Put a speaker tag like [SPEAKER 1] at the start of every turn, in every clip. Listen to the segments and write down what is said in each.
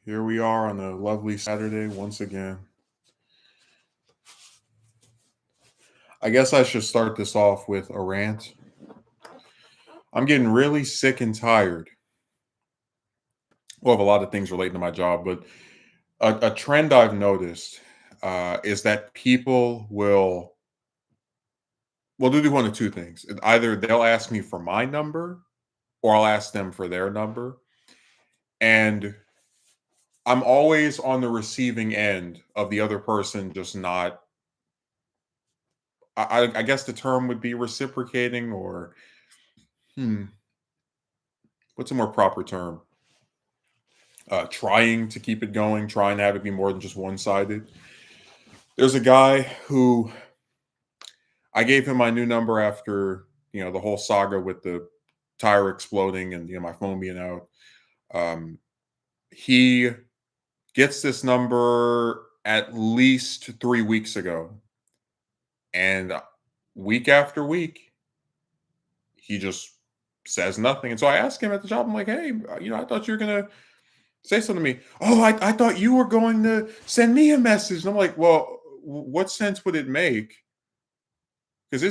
[SPEAKER 1] Here we are on a lovely Saturday once again. I guess I should start this off with a rant. I'm getting really sick and tired. Well, of a lot of things relating to my job, but a trend I've noticed is that people will do one of two things. Either they'll ask me for my number, or I'll ask them for their number, and I'm always on the receiving end of the other person just not. I guess the term would be reciprocating, or hmm, what's a more proper term? Trying to keep it going, trying to have it be more than just one sided. There's a guy who I gave him my new number after the whole saga with the tire exploding and my phone being out. Um, he gets this number at least 3 weeks ago, and week after week, he just says nothing. And so I asked him at the job, I'm like, hey, I thought you were gonna say something to me. Oh, I thought you were going to send me a message. And I'm like, well, what sense would it make? Because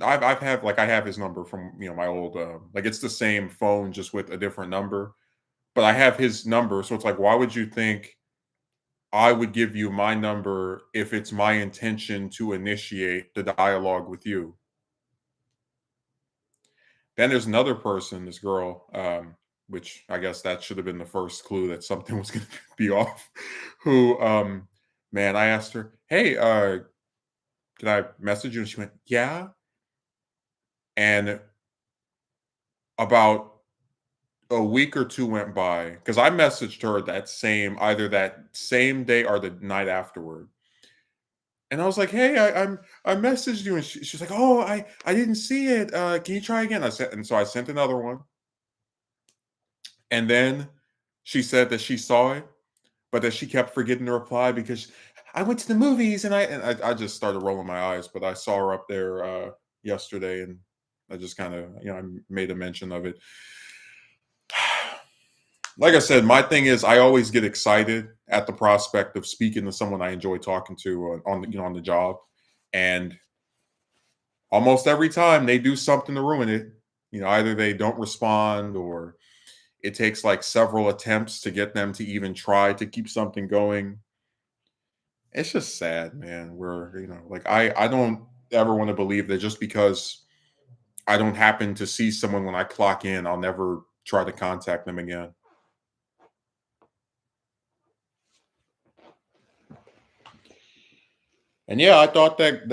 [SPEAKER 1] I've have like I have his number from my old like it's the same phone just with a different number, but I have his number, so it's like, why would you think I would give you my number if it's my intention to initiate the dialogue with you? Then there's another person, this girl, which I guess that should have been the first clue that something was going to be off. Who, man, I asked her, "Hey, did I message you?" And she went, "Yeah." And about a week or two went by because I messaged her either that same day or the night afterward. And I was like, "Hey, I messaged you," and she's like, "Oh, I didn't see it. Can you try again?" So I sent another one. And then she said that she saw it, but that she kept forgetting to reply because I went to the movies and I just started rolling my eyes. But I saw her up there yesterday, and I just kind of I made a mention of it. Like I said, my thing is I always get excited at the prospect of speaking to someone I enjoy talking to on the job, and almost every time they do something to ruin it. Either they don't respond, or it takes like several attempts to get them to even try to keep something going. It's just sad, man. Where like I don't ever want to believe that just because I don't happen to see someone when I clock in, I'll never try to contact them again. And yeah, I thought that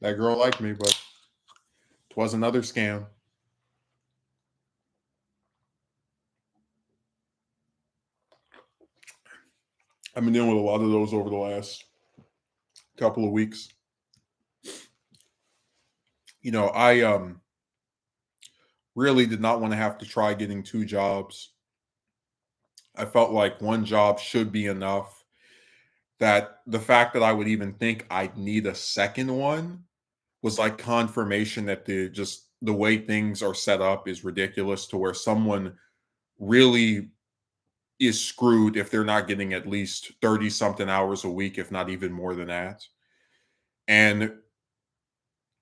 [SPEAKER 1] girl liked me, but it was another scam. I've been dealing with a lot of those over the last couple of weeks. I really did not want to have to try getting two jobs. I felt like one job should be enough. That the fact that I would even think I'd need a second one was like confirmation that the way things are set up is ridiculous, to where someone really is screwed if they're not getting at least 30 something hours a week, if not even more than that. And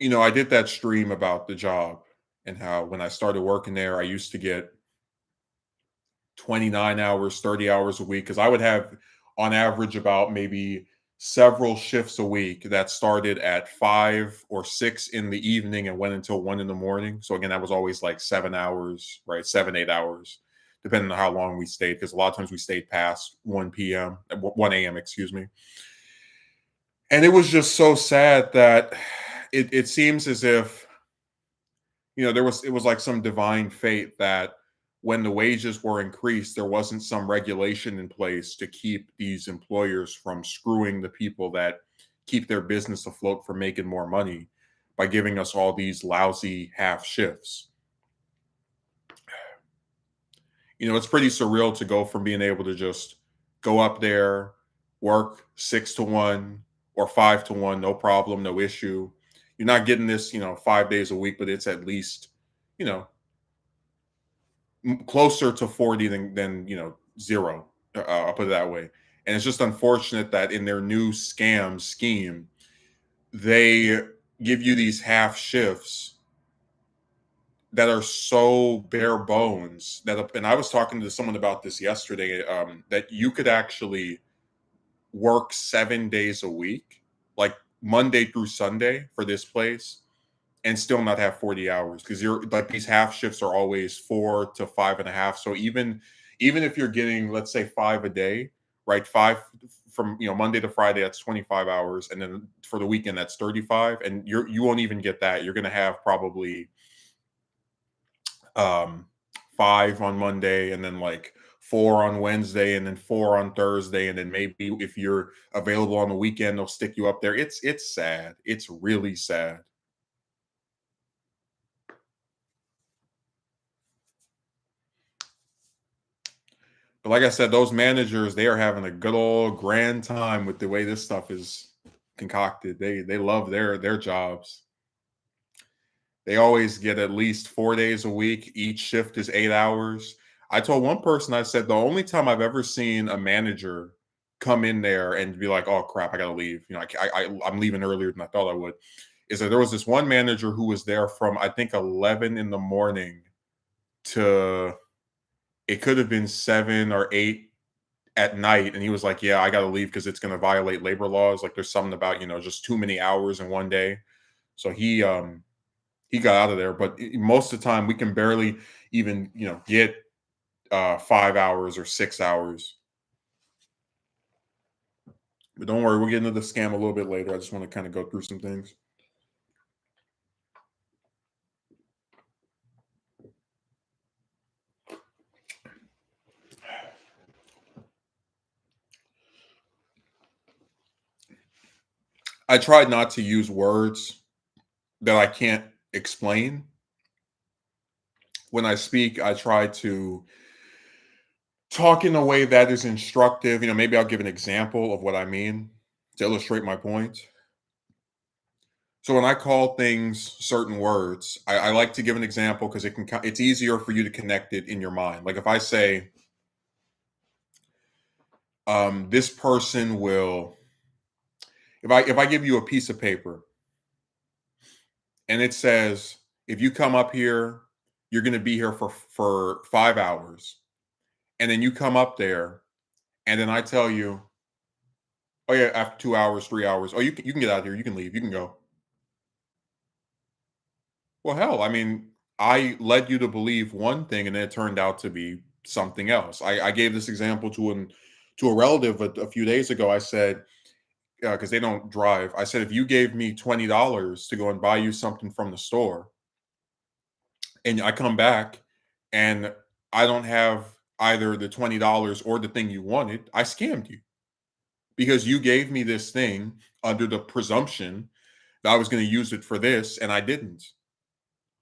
[SPEAKER 1] I did that stream about the job and how when I started working there, I used to get 29 hours, 30 hours a week, because I would have on average about maybe several shifts a week that started at 5 or 6 in the evening and went until 1 in the morning. So again, that was always like 7 hours, right? 7, 8 hours, depending on how long we stayed, because a lot of times we stayed past 1 p.m., 1 a.m., excuse me. And it was just so sad that it seems as if it was like some divine fate that when the wages were increased, there wasn't some regulation in place to keep these employers from screwing the people that keep their business afloat from making more money by giving us all these lousy half shifts. It's pretty surreal to go from being able to just go up there, work 6 to 1 or 5 to 1, no problem, no issue. You're not getting this, 5 days a week, but it's at least, you know, closer to 40 than zero. I'll put it that way. And it's just unfortunate that in their new scam scheme, they give you these half shifts that are so bare bones that, and I was talking to someone about this yesterday, that you could actually work 7 days a week, like Monday through Sunday for this place, and still not have 40 hours, because you're like, these half shifts are always 4 to 5.5. So even if you're getting, let's say, five a day, right? Five from Monday to Friday, that's 25 hours. And then for the weekend, that's 35. And you won't even get that. You're gonna have probably um five on Monday, and then like four on Wednesday, and then four on Thursday, and then maybe if you're available on the weekend, they'll stick you up there. It's sad. It's really sad. But like I said, those managers, they are having a good old grand time with the way this stuff is concocted. They love their jobs. They always get at least 4 days a week. Each shift is 8 hours. I told one person, I said, the only time I've ever seen a manager come in there and be like, "Oh crap, I gotta leave," I'm leaving earlier than I thought I would, is that there was this one manager who was there from, I think, 11 in the morning to, it could have been 7 or 8 at night, and he was like, "Yeah, I got to leave because it's going to violate labor laws. Like, there's something about just too many hours in one day." So he got out of there. But most of the time, we can barely even get 5 hours or 6 hours. But don't worry, we'll get into the scam a little bit later. I just want to kind of go through some things. I tried not to use words that I can't explain when I speak. I try to talk in a way that is instructive. Maybe I'll give an example of what I mean to illustrate my point. So when I call things certain words, I like to give an example because it's easier for you to connect it in your mind. Like if I say, this person will, if I give you a piece of paper and it says, if you come up here, you're going to be here for 5 hours, and then you come up there, and then I tell you, oh yeah, after 2 hours, 3 hours, oh you can get out of here, you can leave, you can go. Well, hell, I mean, I led you to believe one thing, and then it turned out to be something else. I gave this example to a relative a few days ago. I said, because they don't drive, I said, if you gave me $20 to go and buy you something from the store, and I come back and I don't have either the $20 or the thing you wanted, I scammed you, because you gave me this thing under the presumption that I was going to use it for this, and I didn't.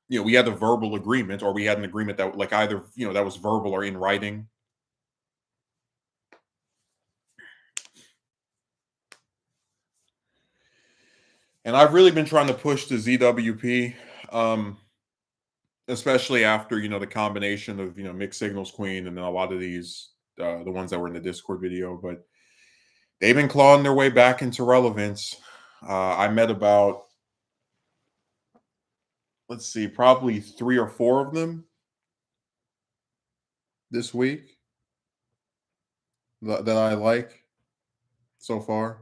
[SPEAKER 1] We had a verbal agreement, or we had an agreement that, like, either that was verbal or in writing. And I've really been trying to push the ZWP, um, especially after the combination of mixed signals queen, and then a lot of these the ones that were in the Discord video. But they've been clawing their way back into relevance. I met about, let's see, probably 3 or 4 of them this week that I like so far.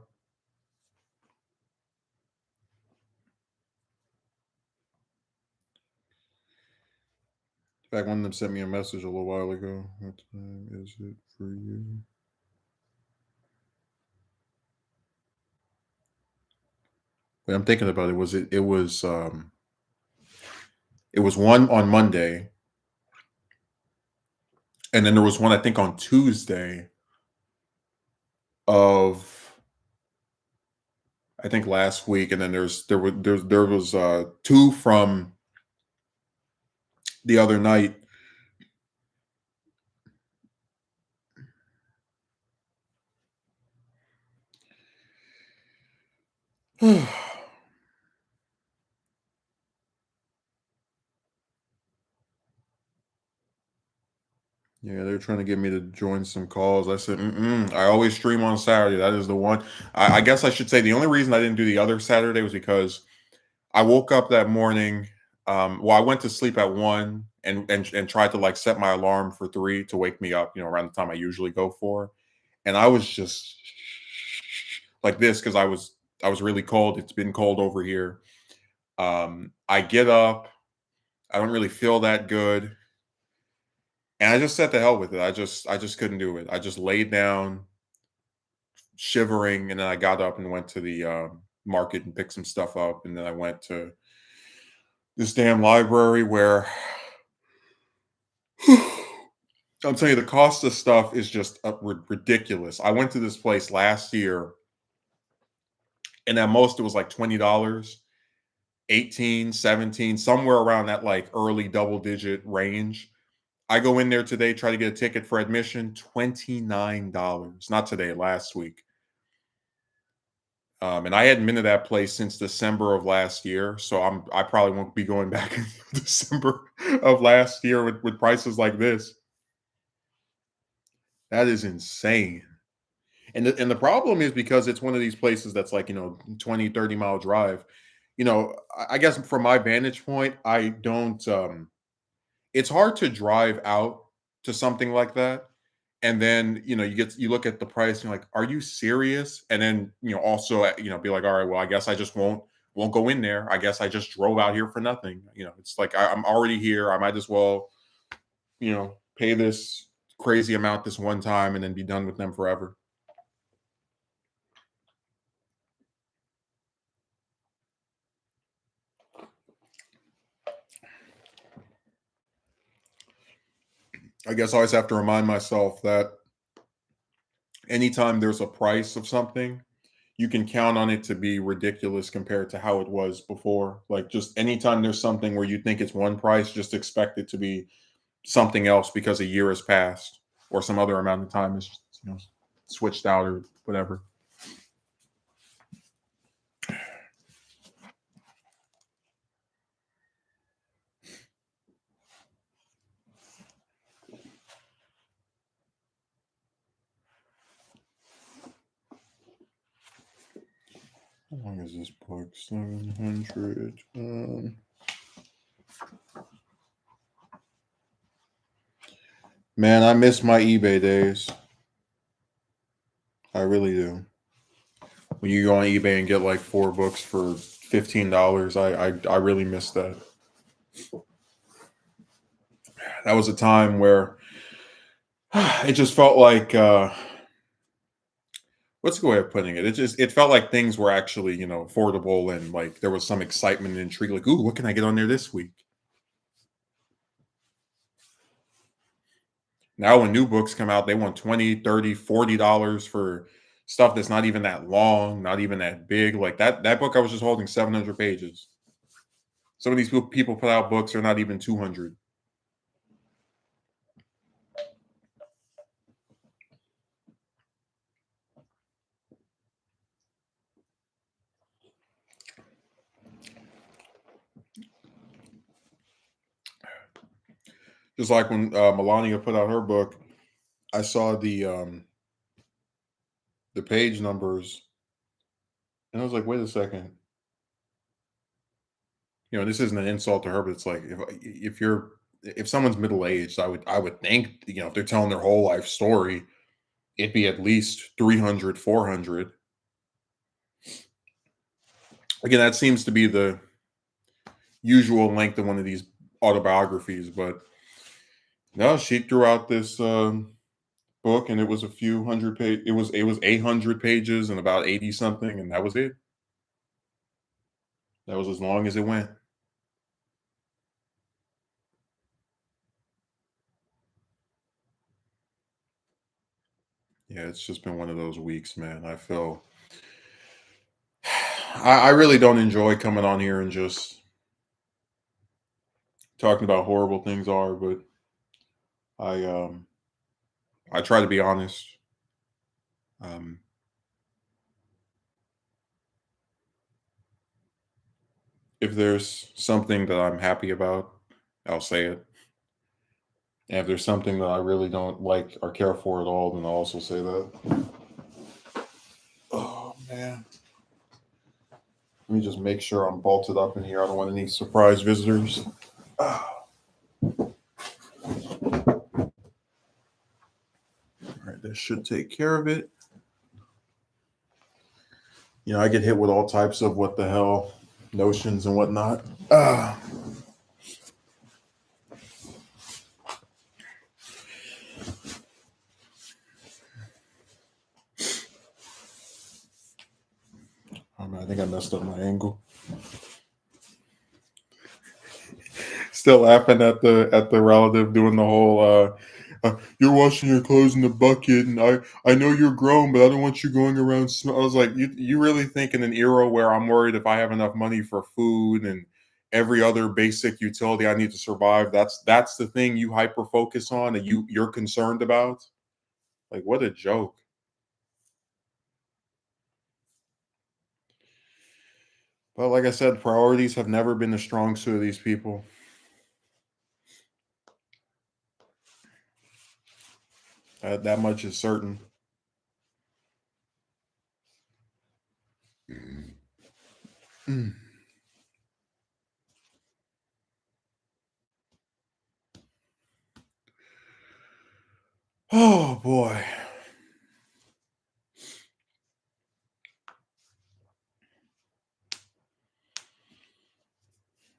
[SPEAKER 1] In fact, one of them sent me a message a little while ago. What time is it for you? Wait, I'm thinking about it. It was one on Monday, and then there was one, I think, on Tuesday of, I think, last week, and then there was 2 from the other night. Yeah, they're trying to get me to join some calls. I said, mm-mm. I always stream on Saturday. That is the one. I guess I should say the only reason I didn't do the other Saturday was because I woke up that morning. Well, I went to sleep at 1 and tried to like set my alarm for 3 to wake me up, around the time I usually go for. And I was just like this because I was really cold. It's been cold over here. I get up. I don't really feel that good. And I just said to hell with it. I just couldn't do it. I just laid down, shivering, and then I got up and went to the market and picked some stuff up, and then I went to this damn library where I'm telling you the cost of stuff is just ridiculous. I went to this place last year, and at most it was like $20, 18, 17, somewhere around that like early double digit range. I go in there today, try to get a ticket for admission, $29. Not today, last week. And I hadn't been to that place since December of last year, so I probably won't be going back in December of last year with prices like this. That is insane. And the problem is because it's one of these places that's like, 20, 30-mile drive. I guess from my vantage point, I don't it's hard to drive out to something like that. And then, you look at the price and you're like, are you serious? And then, also, be like, all right, well, I guess I just won't go in there. I guess I just drove out here for nothing. It's like I'm already here. I might as well, pay this crazy amount this one time and then be done with them forever. I guess I always have to remind myself that anytime there's a price of something, you can count on it to be ridiculous compared to how it was before. Like just anytime there's something where you think it's one price, just expect it to be something else because a year has passed or some other amount of time is switched out or whatever. How long is this book? 700. Man, I miss my eBay days. I really do. When you go on eBay and get like 4 books for $15, I really miss that. That was a time where it just felt like what's a good way of putting it? It felt like things were actually, affordable and like there was some excitement and intrigue, like, ooh, what can I get on there this week? Now when new books come out, they want 20, 30, $40 for stuff that's not even that long, not even that big. Like that book I was just holding 700 pages. Some of these people put out books that are not even 200. Just like when Melania put out her book, I saw the page numbers and I was like, wait a second. This isn't an insult to her, but it's like if someone's middle aged, I would think, if they're telling their whole life story, it'd be at least 300, 400. Again, that seems to be the usual length of one of these autobiographies, but no, she threw out this book and it was a few hundred page. It was 800 pages and about 80 something, and that was it. That was as long as it went. Yeah, it's just been one of those weeks, man. I feel I really don't enjoy coming on here and just talking about horrible things are, but I um I try to be honest. Um if there's something that I'm happy about, I'll say it. And if there's something that I really don't like or care for at all, then I'll also say that. Oh man. Let me just make sure I'm bolted up in here. I don't want any surprise visitors. Ah, all right, this should take care of it. I get hit with all types of what the hell notions and whatnot. Ah, oh man, I think I messed up my angle. Still laughing at the relative doing the whole you're washing your clothes in the bucket, and I know you're grown, but I don't want you going around I was like, you really think in an era where I'm worried if I have enough money for food and every other basic utility I need to survive, that's the thing you hyper focus on and you're concerned about? Like, what a joke. But like I said, priorities have never been the strong suit of these people. That much is certain. Mm. Oh boy.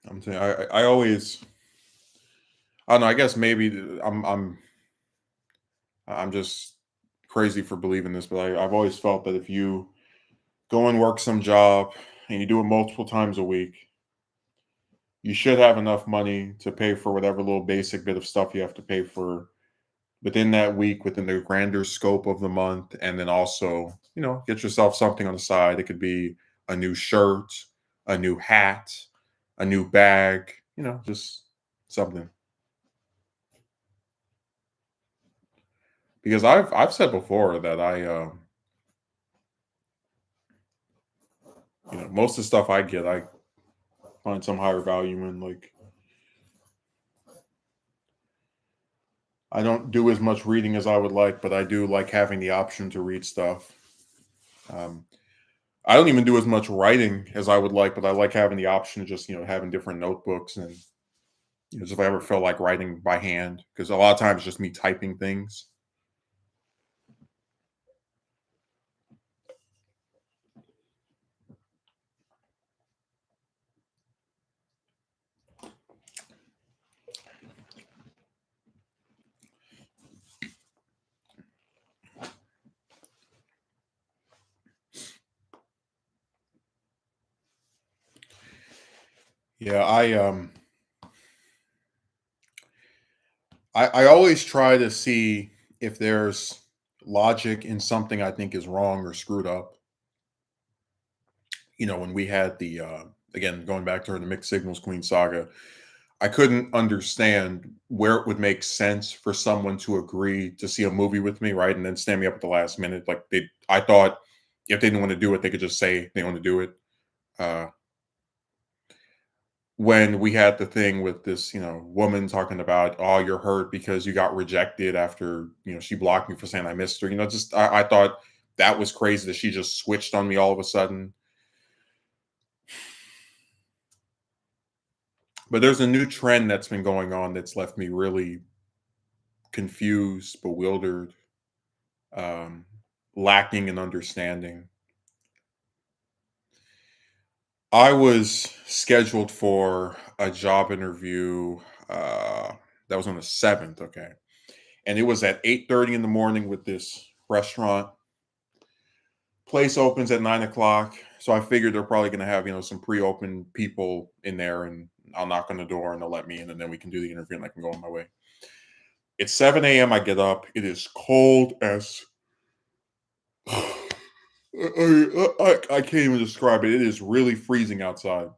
[SPEAKER 1] I'm saying I always I don't know. I guess maybe I'm just crazy for believing this, but I've always felt that if you go and work some job and you do it multiple times a week, you should have enough money to pay for whatever little basic bit of stuff you have to pay for within that week, within the grander scope of the month, and then also, get yourself something on the side. It could be a new shirt, a new hat, a new bag, just something. Because I've said before that most of the stuff I get, I find some higher value in. Like, I don't do as much reading as I would like, but I do like having the option to read stuff. Um, I don't even do as much writing as I would like, but I like having the option of just having different notebooks and just if I ever feel like writing by hand, because a lot of times it's just me typing things. Yeah, I always try to see if there's logic in something I think is wrong or screwed up. When we had the again going back to her the mixed signals queen saga, I couldn't understand where it would make sense for someone to agree to see a movie with me, right, and then stand me up at the last minute. Like, I thought if they didn't want to do it, they could just say they want to do it. uh when we had the thing with this, woman talking about, oh, you're hurt because you got rejected after, she blocked me for saying I missed her. Just I thought that was crazy that she just switched on me all of a sudden. But there's a new trend that's been going on that's left me really confused, bewildered, um, lacking in understanding. I was scheduled for a job interview that was on the 7th, okay, and it was at 8:30 in the morning with this restaurant. Place opens at 9 o'clock, so I figured they're probably going to have some pre-open people in there, and I'll knock on the door and they'll let me in, and then we can do the interview and I can go on my way. It's 7 a.m. I get up. It is cold as I can't even describe it. It is really freezing outside.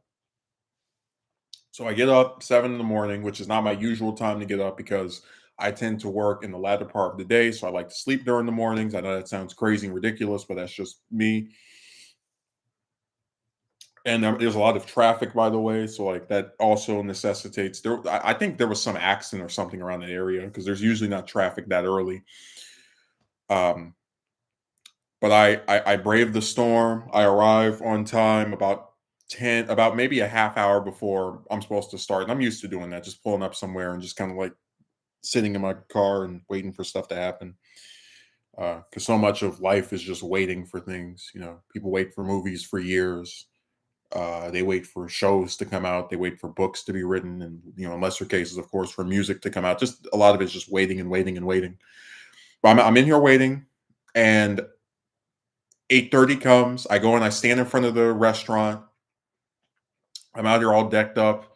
[SPEAKER 1] So I get up 7 in the morning, which is not my usual time to get up because I tend to work in the latter part of the day. So I like to sleep during the mornings. I know that sounds crazy and ridiculous, but that's just me. And there's a lot of traffic, by the way, so like that also necessitates there. I think there was some accident or something around that area because there's usually not traffic that early. Um, but I braved the storm. I arrive on time about maybe a half hour before I'm supposed to start. And I'm used to doing that, just pulling up somewhere and just kind of like sitting in my car and waiting for stuff to happen. Because so much of life is just waiting for things. You know, people wait for movies for years. They wait for shows to come out. They wait for books to be written, and in lesser cases, of course, for music to come out. Just a lot of it's just waiting and waiting and waiting. But I'm in here waiting, and 8:30 comes. I go and I stand in front of the restaurant. I'm out here all decked up,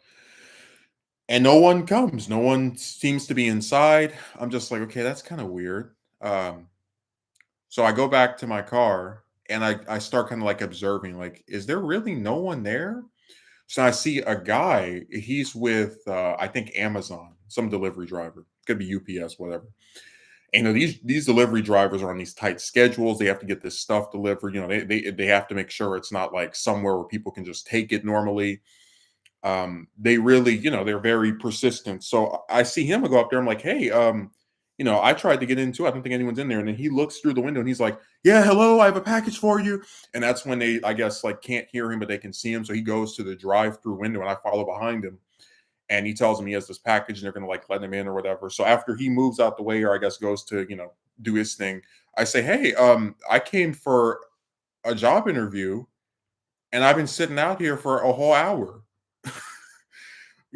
[SPEAKER 1] and no one comes. No one seems to be inside. I'm just like, okay, that's kind of weird. So I go back to my car and I start kind of like observing, like, is there really no one there? So I see a guy. He's with I think Amazon, some delivery driver. Could be UPS, whatever. And these delivery drivers are on these tight schedules. They have to get this stuff delivered. They have to make sure it's not like somewhere where people can just take it normally. They really, they're very persistent. So I see him. I go up there. I'm like, hey, I tried to get in too. I don't think anyone's in there. And then he looks through the window and he's like, yeah, hello, I have a package for you. And that's when they, I guess, like can't hear him, but they can see him. So he goes to the drive-through window and I follow behind him. And he tells him he has this package and they're going to like let him in or whatever. So after he moves out the way, or I guess goes to, do his thing, I say, hey, I came for a job interview and I've been sitting out here for a whole hour.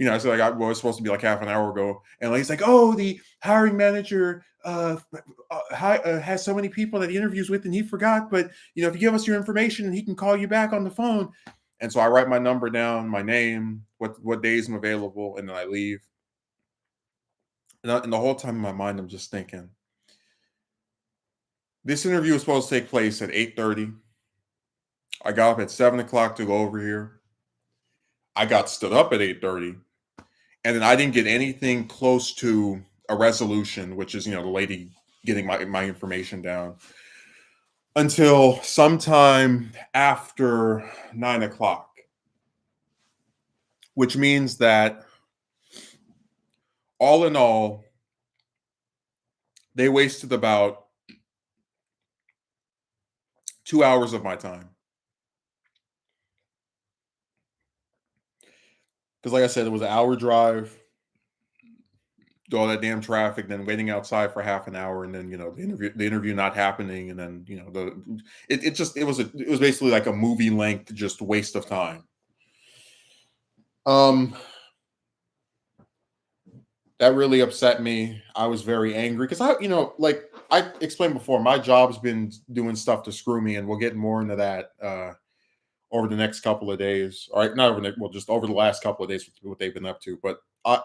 [SPEAKER 1] I said, like, I was supposed to be like half an hour ago. And he's like, oh, the hiring manager has so many people that he interviews with and he forgot. But, if you give us your information, he can call you back on the phone. And so I write my number down, my name, what days I'm available, and then I leave. And the whole time in my mind, I'm just thinking, this interview was supposed to take place at 8:30. I got up at 7 o'clock to go over here. I got stood up at 8:30. And then I didn't get anything close to a resolution, which is, the lady getting my information down, until sometime after 9 o'clock, which means that all in all, they wasted about 2 hours of my time. Because, like I said, it was an hour drive, do all that damn traffic, then waiting outside for half an hour, and then the interview not happening, and then it was basically like a movie length just waste of time. That really upset me. I was very angry because like I explained before, my job's been doing stuff to screw me, and we'll get more into that over the next couple of days. All right, not over just over the last couple of days, what they've been up to. But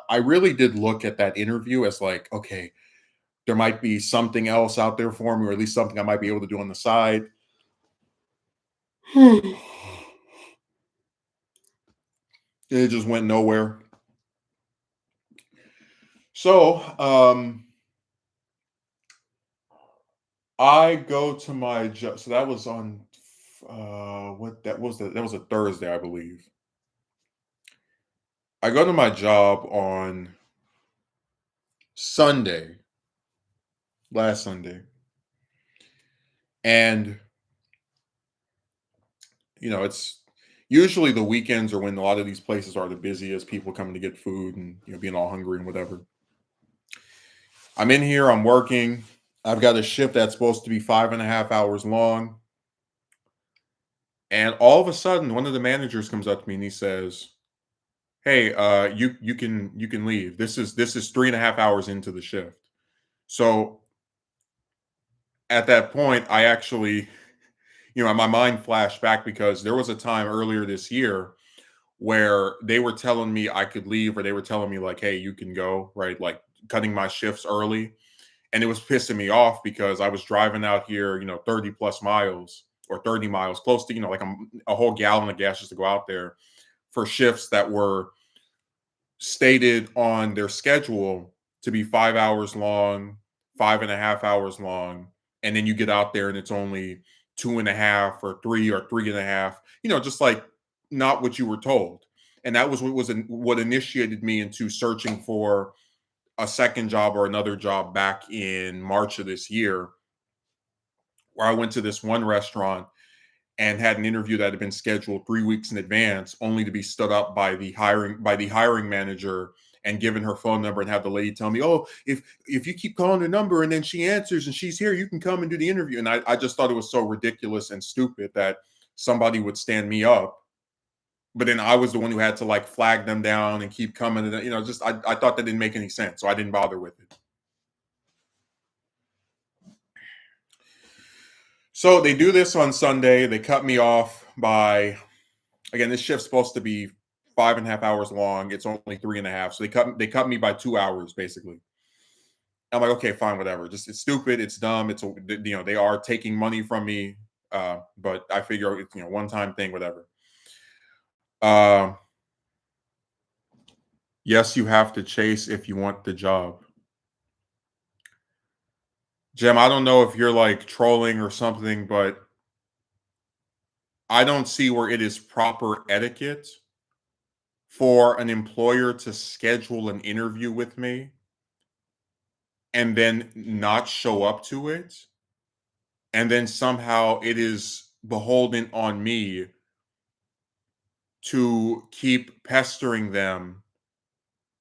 [SPEAKER 1] I really did look at that interview as like, okay, there might be something else out there for me, or at least something I might be able to do on the side. It just went nowhere. So I go to my job. So that was on that was a Thursday, I believe. I go to my job on Sunday, last Sunday. And it's usually the weekends are when a lot of these places are the busiest, people coming to get food and being all hungry and whatever. I'm in here, I'm working. I've got a shift that's supposed to be 5.5 hours long. And all of a sudden, one of the managers comes up to me and he says, hey, you can leave. This is 3.5 hours into the shift. So at that point, I actually, my mind flashed back because there was a time earlier this year where they were telling me I could leave, or they were telling me like, hey, you can go, right? Like cutting my shifts early. And it was pissing me off because I was driving out here, 30 plus miles or 30 miles, close to, like a whole gallon of gas just to go out there for shifts that were stated on their schedule to be 5 hours long, 5.5 hours long. And then you get out there and it's only 2.5 or 3 or 3.5, just like not what you were told. And that was what initiated me into searching for a second job or another job back in March of this year, where I went to this one restaurant and had an interview that had been scheduled 3 weeks in advance, only to be stood up by the hiring manager and given her phone number and have the lady tell me, "Oh, if you keep calling the number and then she answers and she's here, you can come and do the interview." And I just thought it was so ridiculous and stupid that somebody would stand me up, but then I was the one who had to like flag them down and keep coming. And just I thought that didn't make any sense, so I didn't bother with it. So they do this on Sunday. They cut me off by, again, this shift's supposed to be 5.5 hours long. It's only 3.5. So they cut me by 2 hours basically. I'm like, okay, fine, whatever. Just it's stupid, it's dumb. They are taking money from me. But I figure it's one time thing, whatever. Uh, yes, you have to chase if you want the job. Jim, I don't know if you're like trolling or something, but I don't see where it is proper etiquette for an employer to schedule an interview with me and then not show up to it. And then somehow it is beholden on me to keep pestering them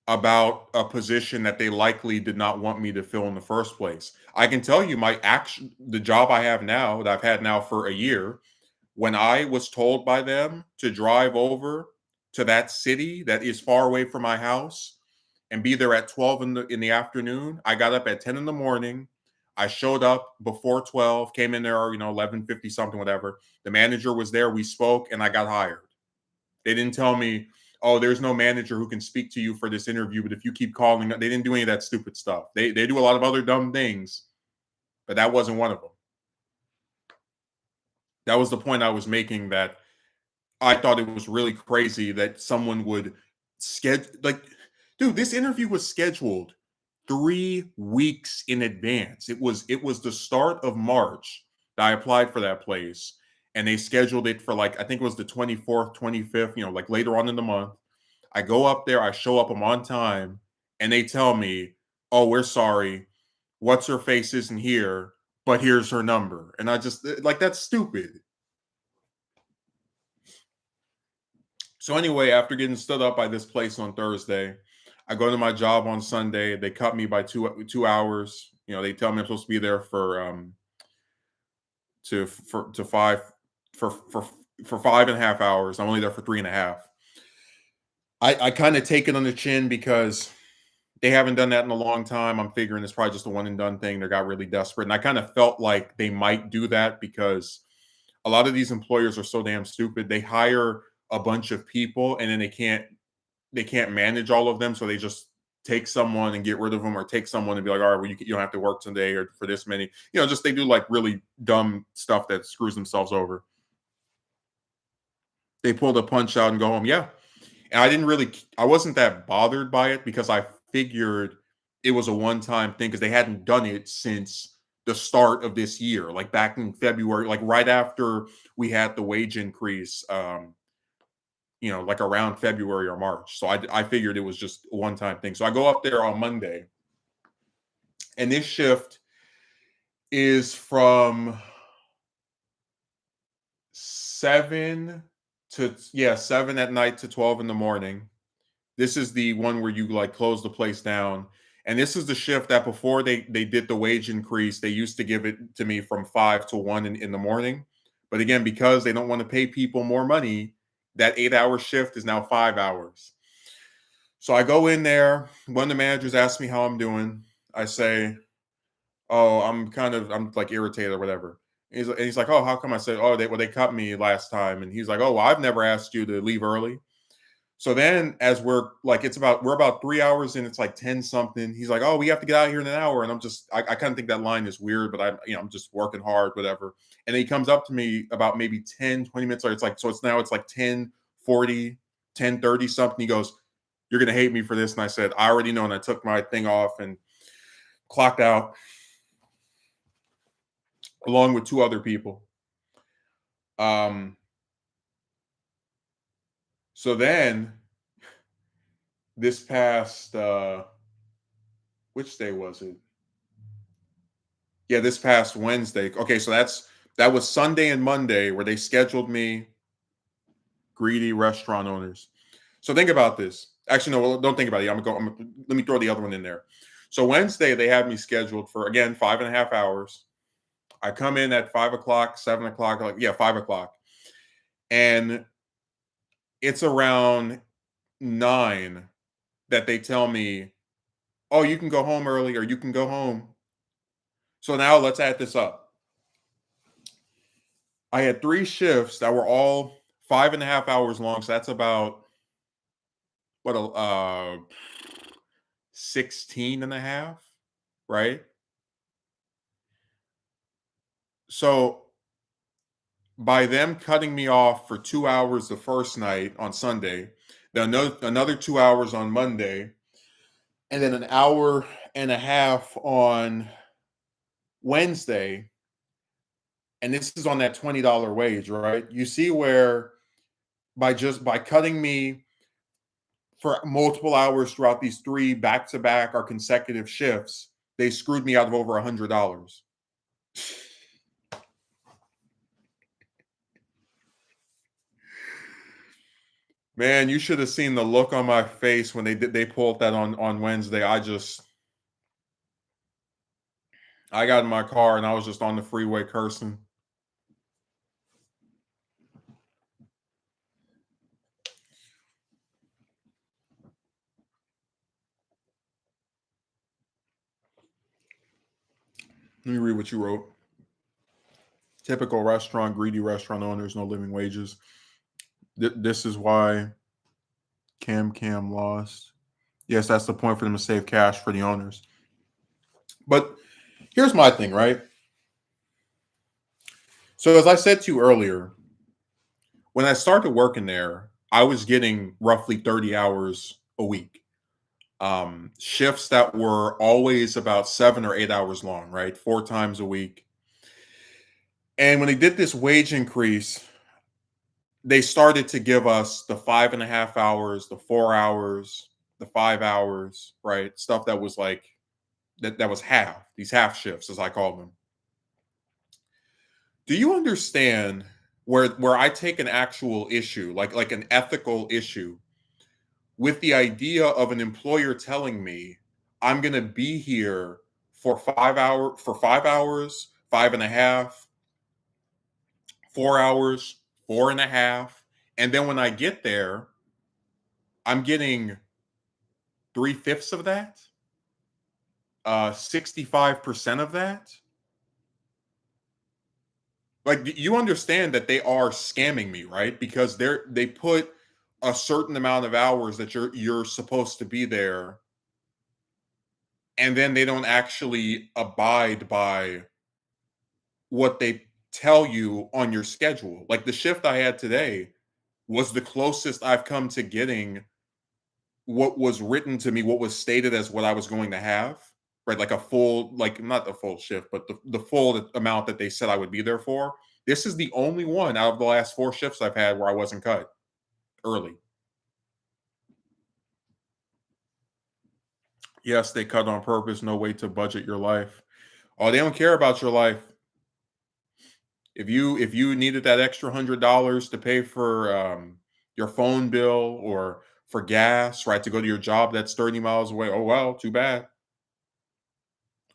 [SPEAKER 1] about a position that they likely did not want me to fill in the first place. I can tell you the job I have now, that I've had now for a year, when I was told by them to drive over to that city that is far away from my house and be there at 12 in the afternoon, I got up at 10 in the morning. I showed up before 12, came in there, 11:50 something, whatever. The manager was there. We spoke and I got hired. They didn't tell me, "Oh, there's no manager who can speak to you for this interview, but if you keep calling," they didn't do any of that stupid stuff. They do a lot of other dumb things, but that wasn't one of them. That was the point I was making, that I thought it was really crazy that someone would schedule, like, dude, this interview was scheduled 3 weeks in advance. It was the start of March that I applied for that place, and they scheduled it for, like, I think it was the 24th, 25th, like later on in the month. I go up there, I show up, I'm on time, and they tell me, "Oh, we're sorry. What's her face isn't here, but here's her number." And I just like, that's stupid. So anyway, after getting stood up by this place on Thursday, I go to my job on Sunday. They cut me by 2 hours. They tell me I'm supposed to be there to five for 5.5 hours. I'm only there for 3.5. I kind of take it on the chin because they haven't done that in a long time. I'm figuring it's probably just a one and done thing. They got really desperate, and I kind of felt like they might do that because a lot of these employers are so damn stupid. They hire a bunch of people and then they can't manage all of them, so they just take someone and get rid of them, or take someone and be like, "All right, well, you don't have to work today or for this many." Just they do like really dumb stuff that screws themselves over. They pull the punch out and go home. Yeah, and I wasn't that bothered by it because I figured it was a one time thing because they hadn't done it since the start of this year, like back in February, like right after we had the wage increase. Like around February or March. So I figured it was just a one time thing. So I go up there on Monday, and this shift is from 7 at night to 12 in the morning. This is the one where you like close the place down. And this is the shift that before they did the wage increase, they used to give it to me from 5 to 1 in the morning. But again, because they don't want to pay people more money, that 8 hour shift is now 5 hours. So I go in there. One of the managers asks me how I'm doing. I say, "Oh, I'm like irritated or whatever." And he's like, "Oh, how come?" I said, "Oh, they cut me last time." And he's like, "Oh, well, I've never asked you to leave early." So then, as we're about 3 hours in, it's like 10 something. He's like, "Oh, we have to get out of here in an hour." And I kind of think that line is weird, but I'm just working hard, whatever. And then he comes up to me about maybe 10, 20 minutes later. It's like 10:40, 10:30 something. He goes, "You're going to hate me for this." And I said, "I already know." And I took my thing off and clocked out along with two other people. Um, So then this past which day was it? Yeah, this past Wednesday. Okay, so that was Sunday and Monday where they scheduled me, greedy restaurant owners. So think about this. Actually, no, well, don't think about it. Let me throw the other one in there. So Wednesday they had me scheduled for again 5.5 hours. I come in at 5 o'clock, 7 o'clock, like yeah, 5 o'clock, and it's around 9 that they tell me, "Oh, you can go home early, or you can go home." So now let's add this up. I had 3 shifts that were all 5.5 hours long. So that's about what 16 and a half, right? So by them cutting me off for 2 hours the first night on Sunday, then another 2 hours on Monday, and then an hour and a half on Wednesday, and this is on that $20 wage, right? You see where by cutting me for multiple hours throughout these 3 back-to-back or consecutive shifts, they screwed me out of over $100. Man, you should have seen the look on my face when they pulled that on Wednesday. I got in my car and I was just on the freeway cursing. Let me read what you wrote. Typical restaurant, greedy restaurant owners, no living wages. This is why Cam lost. Yes, that's the point for them to save cash for the owners. But here's my thing, right? So as I said to you earlier, when I started working there, I was getting roughly 30 hours a week. Shifts that were always about 7 or 8 hours long, right? 4 times a week. And when they did this wage increase, they started to give us the 5.5 hours, the 4 hours, the 5 hours, right? Stuff that was like that was half, these half shifts, as I call them. Do you understand where I take an actual issue, like an ethical issue, with the idea of an employer telling me I'm gonna be here for 5 hours, 5.5, 4 hours, 4.5, and then when I get there, I'm getting 3/5 of that, 65% of that. Like, you understand that they are scamming me, right? Because they put a certain amount of hours that you're supposed to be there, and then they don't actually abide by what they tell you on your schedule. Like the shift I had today was the closest I've come to getting what was written to me, what was stated as what I was going to have, right? Like a full, like not the full shift, but the full amount that they said I would be there for. This is the only one out of the last 4 shifts I've had where I wasn't cut early. Yes, they cut on purpose. No way to budget your life. Oh, they don't care about your life. If you needed that extra $100 to pay for your phone bill or for gas, right, to go to your job that's 30 miles away, oh well, too bad.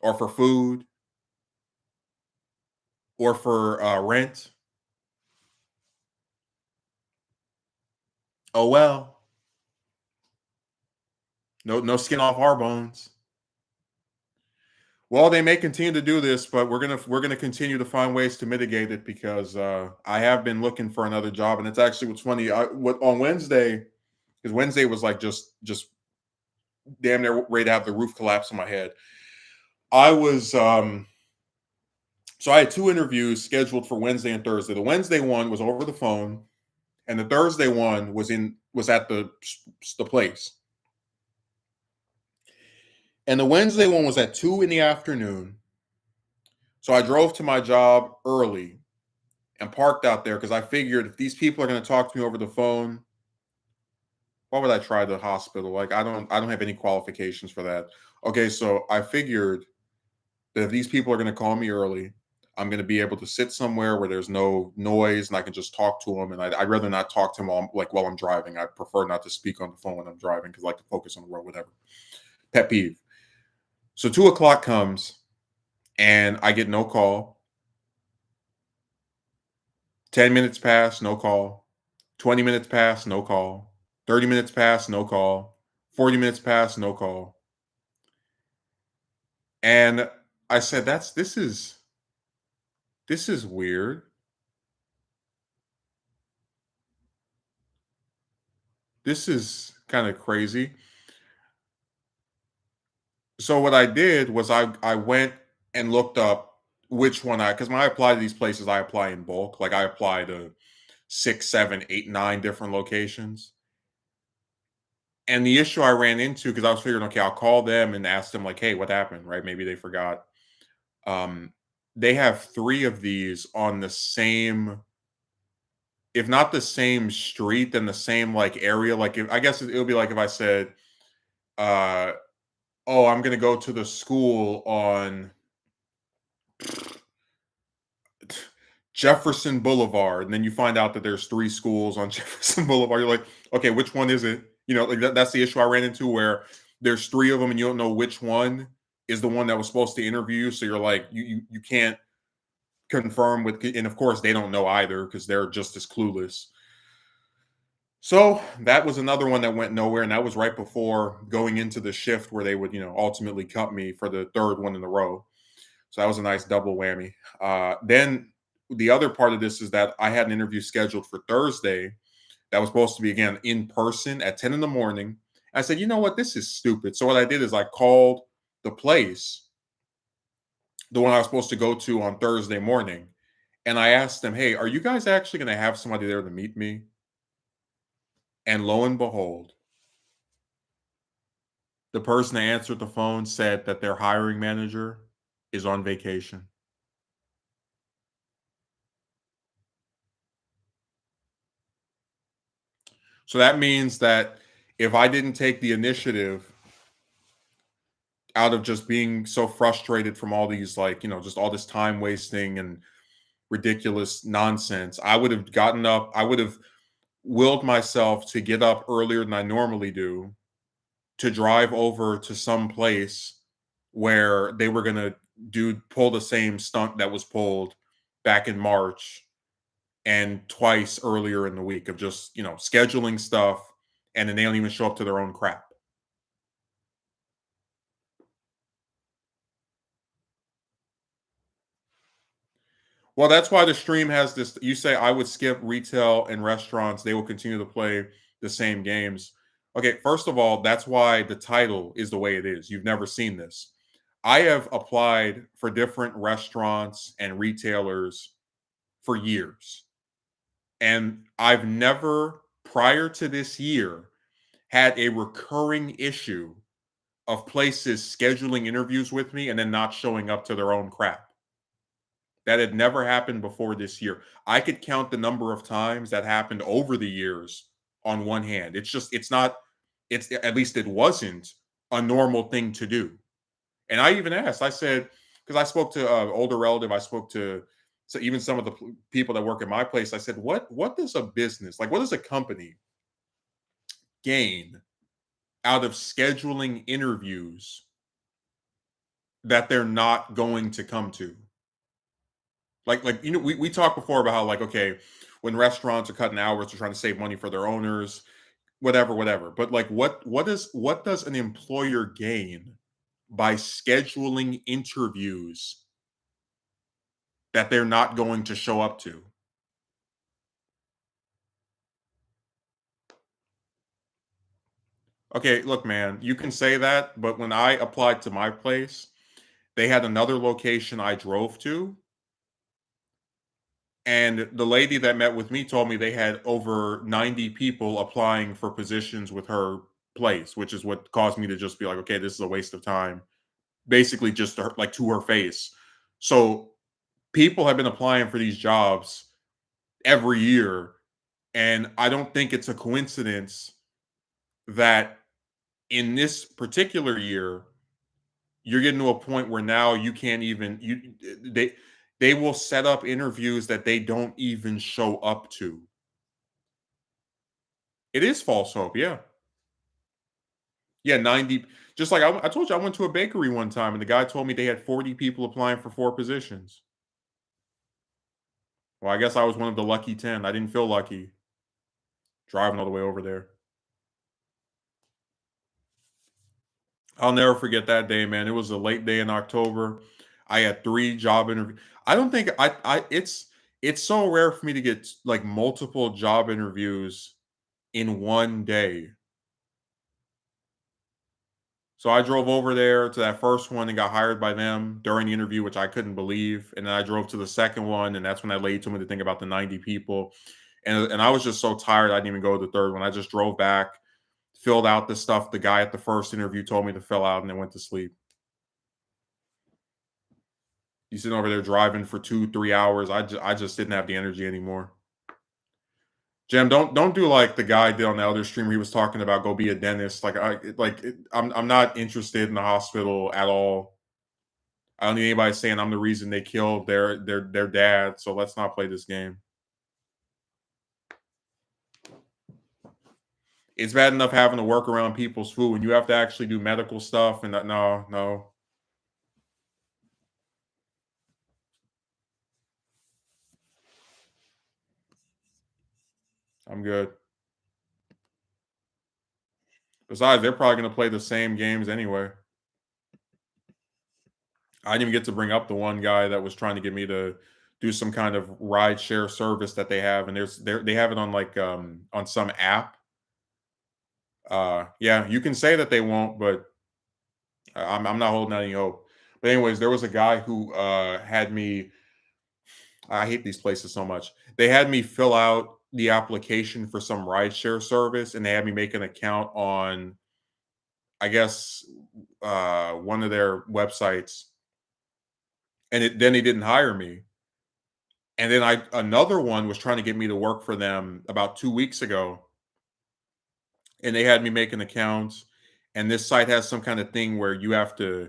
[SPEAKER 1] Or for food, or for rent, oh well. No skin off our bones. Well, they may continue to do this, but we're gonna continue to find ways to mitigate it because I have been looking for another job, and it's actually what's funny. What on Wednesday, because Wednesday was like just damn near ready to have the roof collapse on my head. I was so I had 2 interviews scheduled for Wednesday and Thursday. The Wednesday one was over the phone, and the Thursday one was at the place. And the Wednesday one was at 2 in the afternoon. So I drove to my job early and parked out there because I figured if these people are going to talk to me over the phone, why would I try the hospital? Like I don't have any qualifications for that. Okay, so I figured that if these people are going to call me early, I'm going to be able to sit somewhere where there's no noise and I can just talk to them. And I'd rather not talk to them while I'm driving. I prefer not to speak on the phone when I'm driving because I like to focus on the road, whatever. Pet peeve. So 2 o'clock comes and I get no call. 10 minutes pass, no call. 20 minutes pass, no call. 30 minutes pass, no call. 40 minutes pass, no call. And I said, this is weird. This is kind of crazy. So what I did was I went and looked up which one I because when I apply to these places, I apply in bulk. Like I apply to 6, 7, 8, 9 different locations. And the issue I ran into because I was figuring, okay, I'll call them and ask them like, hey, what happened? Right? Maybe they forgot. Um, they have three of these on the same, if not the same street, then the same like area. Like if I guess it would be like if I said, uh, oh, I'm gonna go to the school on Jefferson Boulevard, and then you find out that there's three schools on Jefferson Boulevard. You're like, okay, which one is it? Like that's the issue I ran into where there's three of them, and you don't know which one is the one that was supposed to interview you. So you're like, you can't confirm with, and of course they don't know either because they're just as clueless. So that was another one that went nowhere, and that was right before going into the shift where they would, ultimately cut me for the third one in a row. So that was a nice double whammy. Then the other part of this is that I had an interview scheduled for Thursday that was supposed to be again in person at 10 in the morning. I said, you know what, this is stupid. So what I did is I called the place, the one I was supposed to go to on Thursday morning, and I asked them, hey, are you guys actually going to have somebody there to meet me? And lo and behold, the person that answered the phone said that their hiring manager is on vacation. So that means that if I didn't take the initiative out of just being so frustrated from all these, like, just all this time wasting and ridiculous nonsense, I would have gotten up, I would have willed myself to get up earlier than I normally do to drive over to some place where they were going to pull the same stunt that was pulled back in March and twice earlier in the week of just, scheduling stuff and then they don't even show up to their own crap. Well, that's why the stream has this. You say I would skip retail and restaurants, they will continue to play the same games. Okay, first of all, that's why the title is the way it is. You've never seen this. I have applied for different restaurants and retailers for years. And I've never, prior to this year, had a recurring issue of places scheduling interviews with me and then not showing up to their own crap. That had never happened before this year. I could count the number of times that happened over the years on one hand. It's not, at least it wasn't a normal thing to do. And I even asked, I said, because I spoke to an older relative, I spoke to so even some of the people that work at my place. I said, what does a business, like what does a company gain out of scheduling interviews that they're not going to come to? Like we talked before about how like okay, when restaurants are cutting hours, they're trying to save money for their owners, whatever. But like what does an employer gain by scheduling interviews that they're not going to show up to? Okay, look, man, you can say that, but when I applied to my place, they had another location I drove to, and the lady that met with me told me they had over 90 people applying for positions with her place, which is what caused me to just be like, okay, this is a waste of time. Basically, just to her, like to her face. So people have been applying for these jobs every year, and I don't think it's a coincidence that in this particular year, you're getting to a point where now you can't even they will set up interviews that they don't even show up to. It is false hope, yeah. Yeah, 90. Just like I told you, I went to a bakery one time and the guy told me they had 40 people applying for 4 positions. Well, I guess I was one of the lucky 10. I didn't feel lucky driving all the way over there. I'll never forget that day, man. It was a late day in October. I had 3 job interviews. I don't think I it's so rare for me to get like multiple job interviews in one day. So I drove over there to that first one and got hired by them during the interview, which I couldn't believe. And then I drove to the second one, and that's when I laid to me to think about the 90 people. And I was just so tired, I didn't even go to the third one. I just drove back, filled out the stuff the guy at the first interview told me to fill out, and then went to sleep. You sitting over there driving for 2, 3 hours. I just didn't have the energy anymore. Jim, don't do like the guy did on the other streamer. He was talking about go be a dentist. I'm not interested in the hospital at all. I don't need anybody saying I'm the reason they killed their dad. So let's not play this game. It's bad enough having to work around people's food when you have to actually do medical stuff and that. No, I'm good. Besides, they're probably going to play the same games anyway. I didn't even get to bring up the one guy that was trying to get me to do some kind of ride share service that they have, and they have it on like on some app. Yeah, you can say that they won't, but I'm not holding out any hope. But anyways, there was a guy who had me. I hate these places so much. They had me fill out the application for some rideshare service, and they had me make an account on, I guess, one of their websites, and then he didn't hire me. And then another one was trying to get me to work for them about 2 weeks ago, and they had me make an account. And this site has some kind of thing where you have to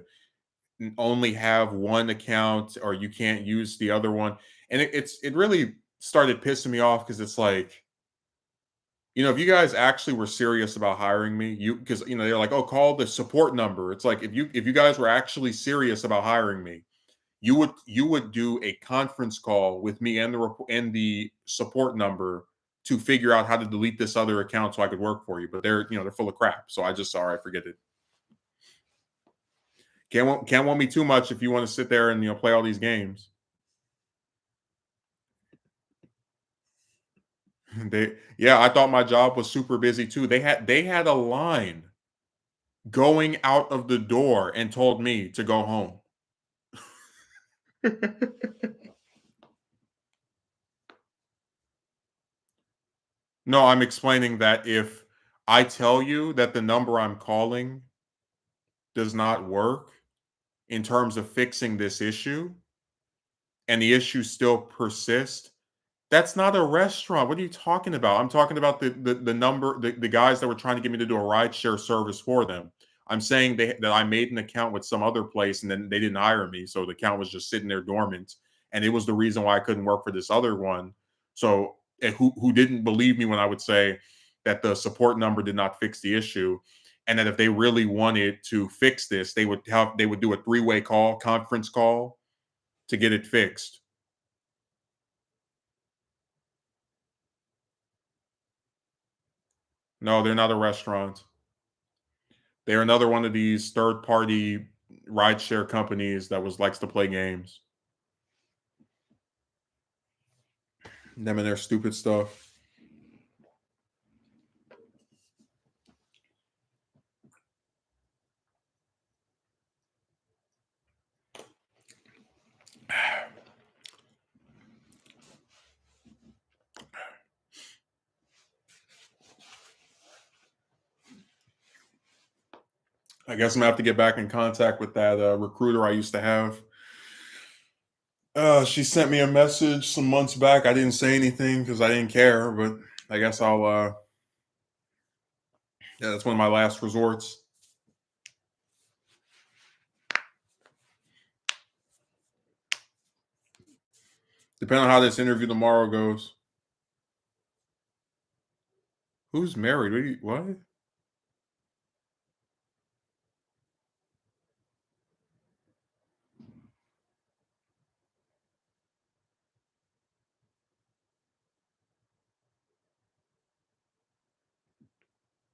[SPEAKER 1] only have one account or you can't use the other one. And it really started pissing me off because it's like, if you guys actually were serious about hiring me, because they're like, oh, call the support number. It's like if you guys were actually serious about hiring me, you would do a conference call with me and the support number to figure out how to delete this other account so I could work for you. But they're full of crap. So I just sorry, forget it. Can't want me too much if you want to sit there and play all these games. I thought my job was super busy too. They had a line going out of the door and told me to go home. No, I'm explaining that if I tell you that the number I'm calling does not work in terms of fixing this issue and the issue still persists, that's not a restaurant. What are you talking about? I'm talking about the number, the guys that were trying to get me to do a rideshare service for them. I'm saying that I made an account with some other place and then they didn't hire me. So the account was just sitting there dormant. And it was the reason why I couldn't work for this other one. So who didn't believe me when I would say that the support number did not fix the issue. And that if they really wanted to fix this, they would do a 3-way conference call to get it fixed. No, they're not a restaurant. They're another one of these third-party rideshare companies that likes to play games. Them and their stupid stuff. I guess I'm gonna have to get back in contact with that recruiter I used to have. She sent me a message some months back. I didn't say anything because I didn't care, but I guess I'll Yeah, that's one of my last resorts. Depending on how this interview tomorrow goes. Who's married? What?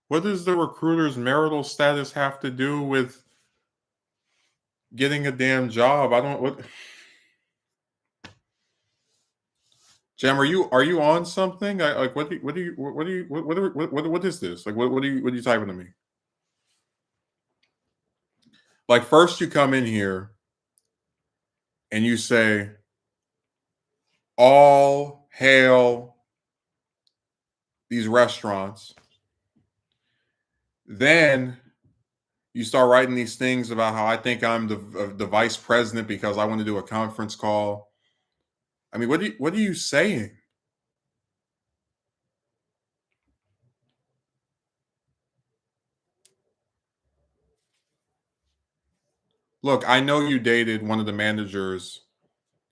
[SPEAKER 1] What does the recruiter's marital status have to do with getting a damn job? I don't what Jam, are you on something? I like what is this? Like what are you typing to me? Like first you come in here and you say all hail these restaurants. Then you start writing these things about how I think I'm the vice president because I want to do a conference call. I mean, what are you saying? Look, I know you dated one of the managers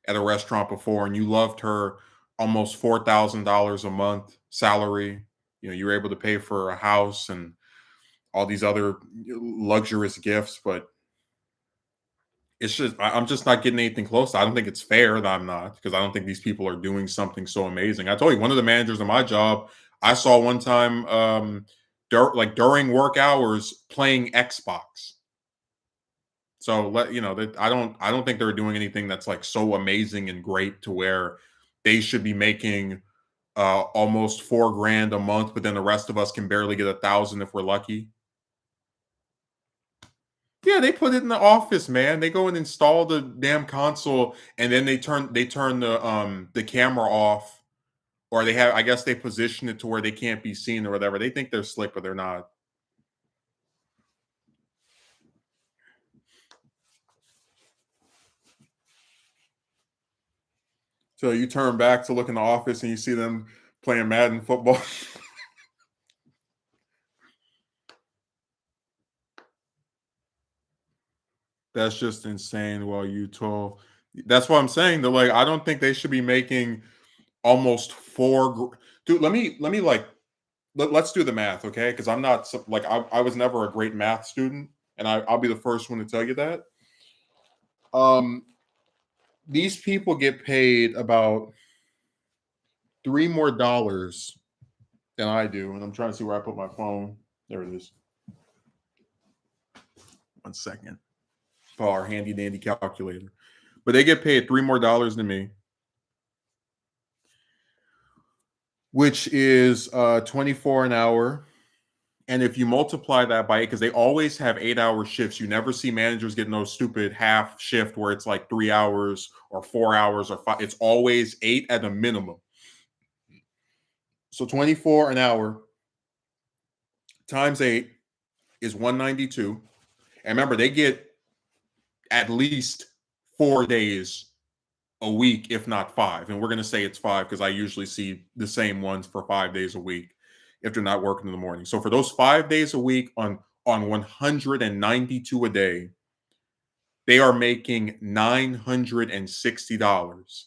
[SPEAKER 1] at a restaurant before and you loved her almost $4,000 a month salary. You were able to pay for a house and all these other luxurious gifts, but it's just I'm just not getting anything close. I don't think it's fair that I'm not because I don't think these people are doing something so amazing. I told you one of the managers of my job I saw one time like during work hours playing Xbox. So that I don't think they're doing anything that's like so amazing and great to where they should be making almost 4 grand a month, but then the rest of us can barely get 1,000 if we're lucky. Yeah, they put it in the office, man. They go and install the damn console, and then they turn the camera off, or they have I guess they position it to where they can't be seen or whatever. They think they're slick, but they're not. So you turn back to look in the office and you see them playing Madden football. That's just insane. While you told, that's what I'm saying. They're like, I don't think they should be making almost dude. Let me like let's do the math, okay? Because I'm not like I was never a great math student, and I'll be the first one to tell you that. Um, these people get paid about $3 more than I do, and I'm trying to see where I put my phone. There it is. 1 second. Oh, our handy dandy calculator. But they get paid $3 more than me, which is 24 an hour. And if you multiply that by 8, because they always have 8-hour shifts, you never see managers getting those stupid half shift where it's like 3 hours or 4 hours or five. It's always 8 at a minimum. So 24 an hour times 8 is 192. And remember, they get at least 4 days a week, if not 5. And we're going to say it's 5 because I usually see the same ones for 5 days a week if they're not working in the morning. So for those 5 days a week on 192 a day, they are making $960.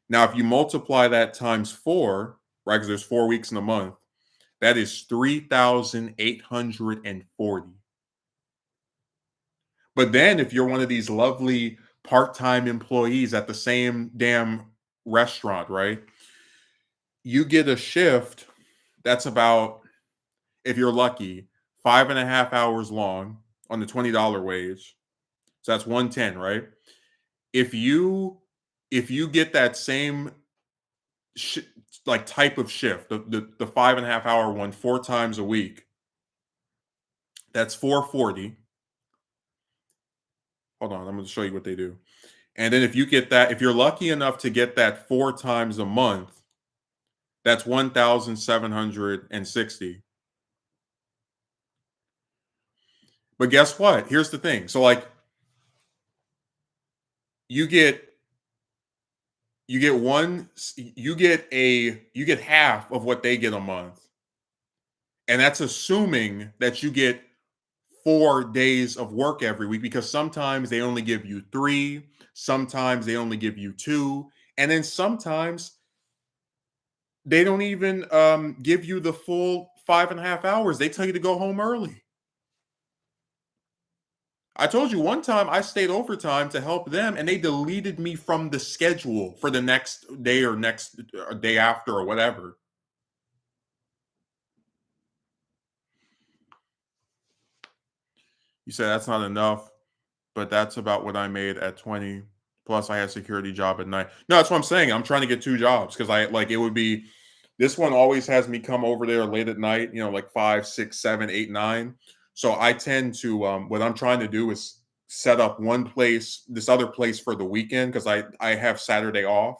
[SPEAKER 1] Now, if you multiply that times 4, right, because there's 4 weeks in a month, that is 3,840. But then if you're one of these lovely part-time employees at the same damn restaurant, right? You get a shift that's about, if you're lucky, 5.5 hours long on the $20 wage. So that's 110, right? If you get that same sh- like type of shift, the 5.5 hour one 4 times a week, that's 440. Hold on, I'm going to show you what they do. And then if you get that, if you're lucky enough to get that 4 times a month, that's 1,760. But guess what? Here's the thing. So like you get you get half of what they get a month. And that's assuming that you get 4 days of work every week because sometimes they only give you three, sometimes they only give you two, and then sometimes they don't even give you the full 5.5 hours. They tell you to go home early. I told you one time I stayed overtime to help them, and they deleted me from the schedule for the next day or next day after or whatever. You said that's not enough, but that's about what I made at 20. Plus, I had a security job at night. No, that's what I'm saying. I'm trying to get two jobs because I like it would be. This one always has me come over there late at night. Like 5, 6, 7, 8, 9. So I tend to. What I'm trying to do is set up one place, this other place for the weekend because I have Saturday off,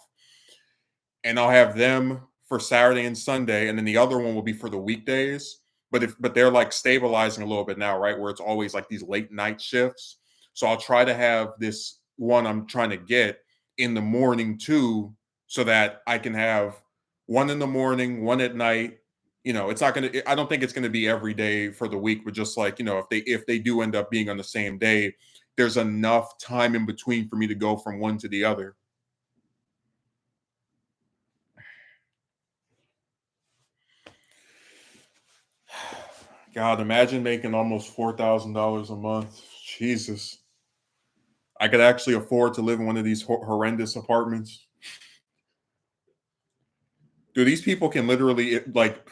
[SPEAKER 1] and I'll have them for Saturday and Sunday, and then the other one will be for the weekdays. But they're like stabilizing a little bit now, right? Where it's always like these late night shifts. So I'll try to have this one I'm trying to get in the morning too, so that I can have one in the morning, one at night. It's not gonna. I don't think it's gonna be every day for the week, but just like if they do end up being on the same day, there's enough time in between for me to go from one to the other. God, imagine making almost $4,000 a month. Jesus. I could actually afford to live in one of these horrendous apartments. Dude, these people can literally like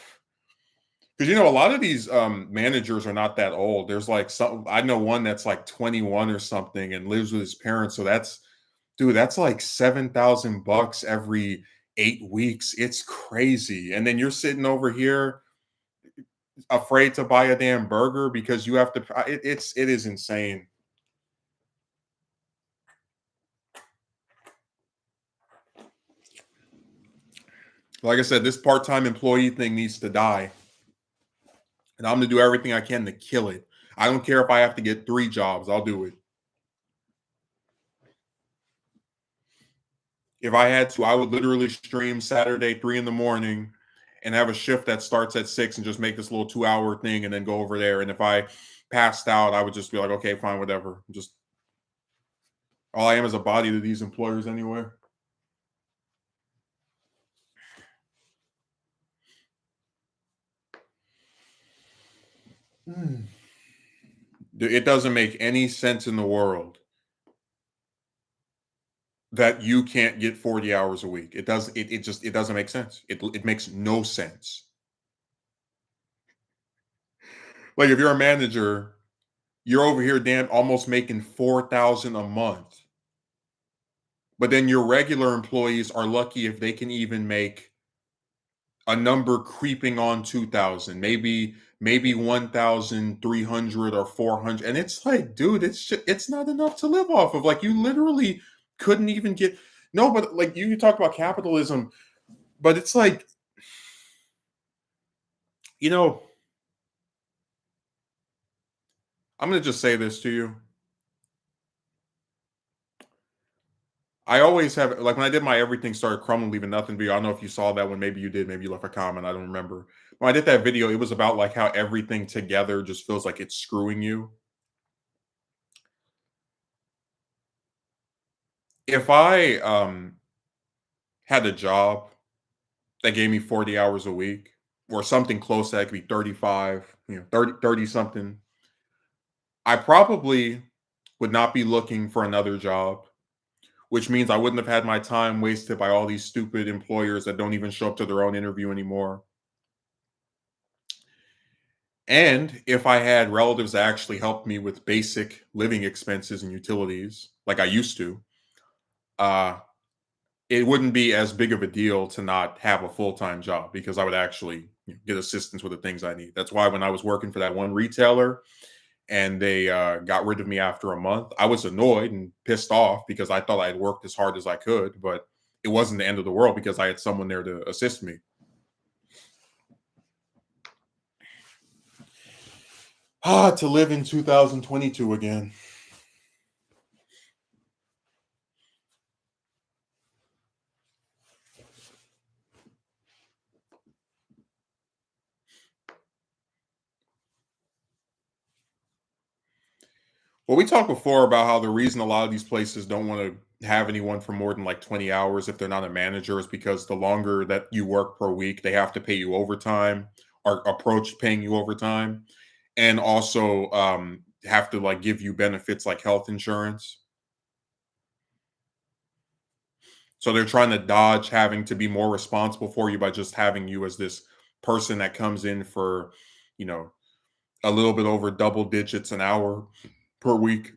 [SPEAKER 1] because a lot of these managers are not that old. There's like some I know one that's like 21 or something and lives with his parents. So that's like $7,000 every 8 weeks. It's crazy. And then you're sitting over here afraid to buy a damn burger because you have to it is insane. Like I said, this part-time employee thing needs to die, and I'm gonna do everything I can to kill it. I don't care if I have to get three jobs. I'll do it. If I had to, I would literally stream Saturday 3 in the morning and have a shift that starts at 6 and just make this little 2 hour thing and then go over there. And if I passed out, I would just be like, okay, fine, whatever. Just all I am is a body to these employers anyway. Hmm. It doesn't make any sense in the world that you can't get 40 hours a week. It doesn't make sense. It makes no sense. Like if you're a manager, you're over here damn almost making 4,000 a month. But then your regular employees are lucky if they can even make a number creeping on 2,000, maybe 1,300 or 400. And it's like, dude, it's not enough to live off of. Like you literally couldn't even get no, but like you talk about capitalism, but it's like, you know, I'm gonna just say this to you. I always have like when I did my everything started crumbling, leaving nothing video. I don't know if you saw that one. Maybe you did. Maybe you left a comment. I don't remember. When I did that video, it was about like how everything together just feels like it's screwing you. If I had a job that gave me 40 hours a week or something close to that, could be 35, 30 something, I probably would not be looking for another job, which means I wouldn't have had my time wasted by all these stupid employers that don't even show up to their own interview anymore. And if I had relatives that actually helped me with basic living expenses and utilities, like I used to, uh, it wouldn't be as big of a deal to not have a full-time job because I would actually get assistance with the things I need. That's why when I was working for that one retailer and they got rid of me after a month, I was annoyed and pissed off because I thought I had worked as hard as I could, but it wasn't the end of the world because I had someone there to assist me. To live in 2022 again. Well, we talked before about how the reason a lot of these places don't want to have anyone for more than like 20 hours if they're not a manager is because the longer that you work per week, they have to pay you overtime or approach paying you overtime, and also have to like give you benefits like health insurance. So they're trying to dodge having to be more responsible for you by just having you as this person that comes in for, you know, a little bit over double digits an hour per week.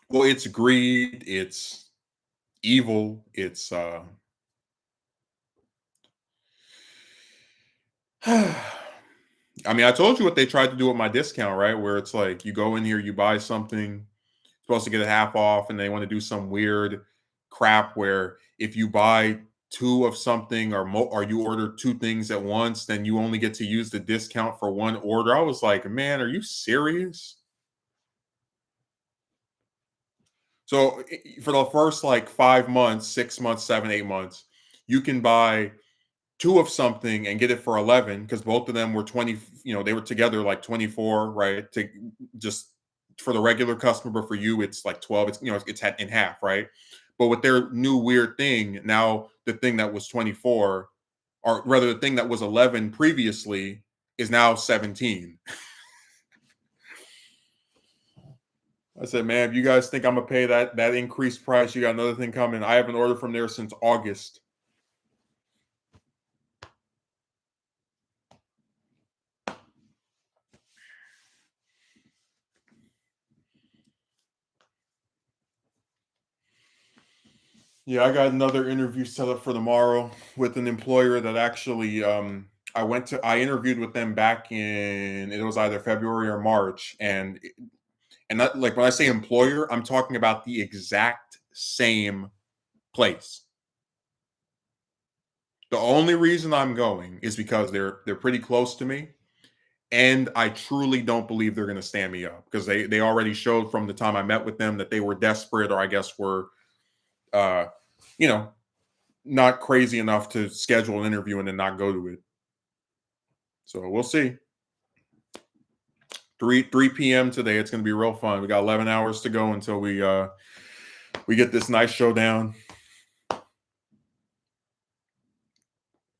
[SPEAKER 1] Well, it's greed, it's evil, it's I mean, I told you what they tried to do with my discount, right? Where it's like you go in here, you buy something, supposed to get a half off, and they want to do some weird crap where if you buy two of something or you order two things at once, then you only get to use the discount for one order. I was like, man, are you serious? So for the first like 5 months, 6 months, 7, 8 months, you can buy two of something and get it for 11 because both of them were 20, they were together like 24, right? To just for the regular customer, but for you, it's like 12. It's in half, right? But with their new weird thing, now the thing that was 24, or rather the thing that was 11 previously, is now 17. I said, man, if you guys think I'm gonna pay that increased price, you got another thing coming. I haven't ordered from there since August. Yeah, I got another interview set up for tomorrow with an employer that actually I interviewed with them back in, it was either February or March, and that, like, when I say employer, I'm talking about the exact same place. The only reason I'm going is because they're pretty close to me, and I truly don't believe they're going to stand me up because they already showed from the time I met with them that they were desperate, or I guess were uh you know not crazy enough to schedule an interview and then not go to it. So we'll see. 3 p.m. today. It's going to be real fun. We got 11 hours to go until we get this nice showdown.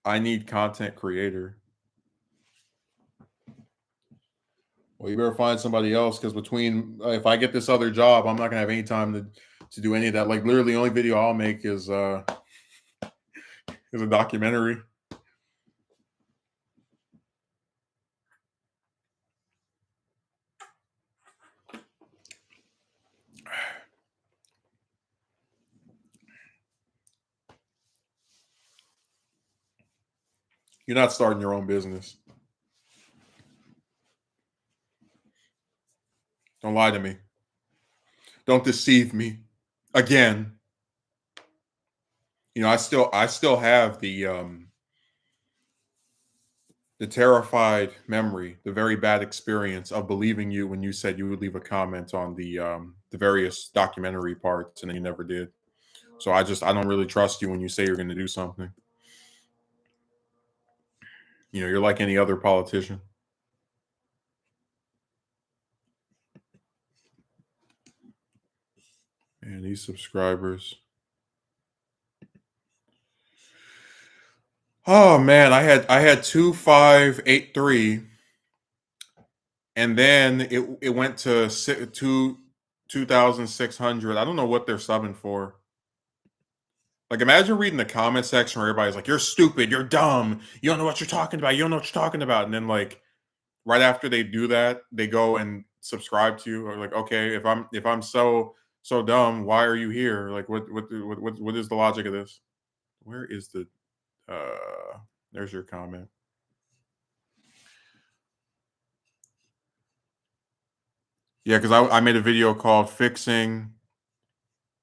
[SPEAKER 1] I need content creator. Well, you better find somebody else because between if I get this other job, I'm not gonna have any time to do any of that. Like literally, the only video I'll make is a documentary. You're not starting your own business. Don't lie to me. Don't deceive me. Again, I still have the terrified memory, the very bad experience of believing you when you said you would leave a comment on the various documentary parts and then you never did. So I don't really trust you when you say you're going to do something. You're like any other politician. And these subscribers. Oh man, I had 2583, and then it went to 2,600. I don't know what they're subbing for. Like, imagine reading the comment section where everybody's like, "You're stupid, you're dumb, you don't know what you're talking about, you don't know what you're talking about," and then like right after they do that, they go and subscribe to you, or like, okay, if I'm so dumb, why are you here? Like, what is the logic of this? Where is the there's your comment. Yeah, because I made a video called "Fixing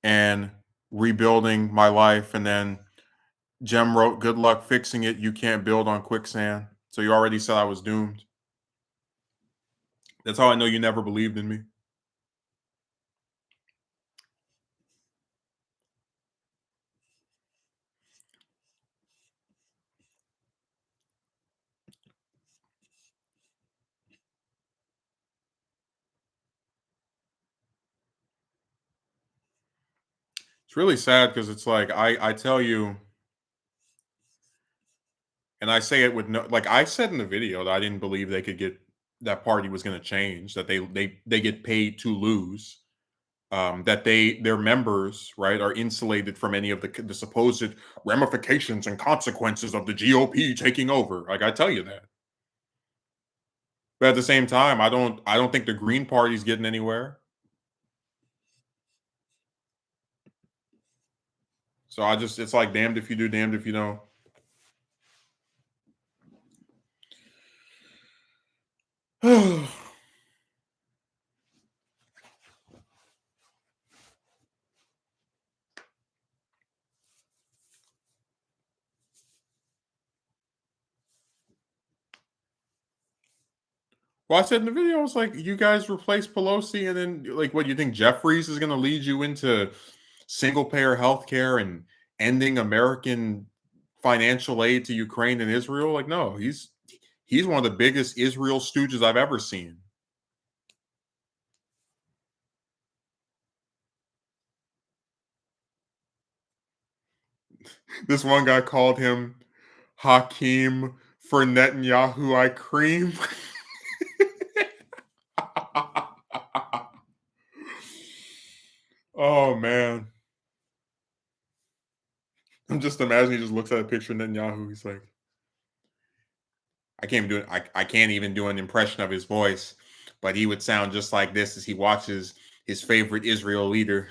[SPEAKER 1] and Rebuilding My Life," and then Jem wrote, "Good luck fixing it. You can't build on quicksand." So you already said I was doomed. That's how I know you never believed in me. It's really sad because it's like I tell you, and I say it with no, like I said in the video that I didn't believe they could get that party was going to change, that they get paid to lose, that their members, right, are insulated from any of the supposed ramifications and consequences of the GOP taking over. Like I tell you that, but at the same time, I don't think the Green Party's getting anywhere. So I just it's like damned if you do, damned if you don't. Well, I said in the video, I was like, you guys replace Pelosi, and then like, what do you think Jeffries is going to lead you into single payer healthcare and ending American financial aid to Ukraine and Israel? Like, no, he's one of the biggest Israel stooges I've ever seen. This one guy called him Hakeem for Netanyahu I cream. Oh man. I'm just imagining he just looks at a picture of Netanyahu. He's like, I can't even do an impression of his voice, but he would sound just like this as he watches his favorite Israel leader.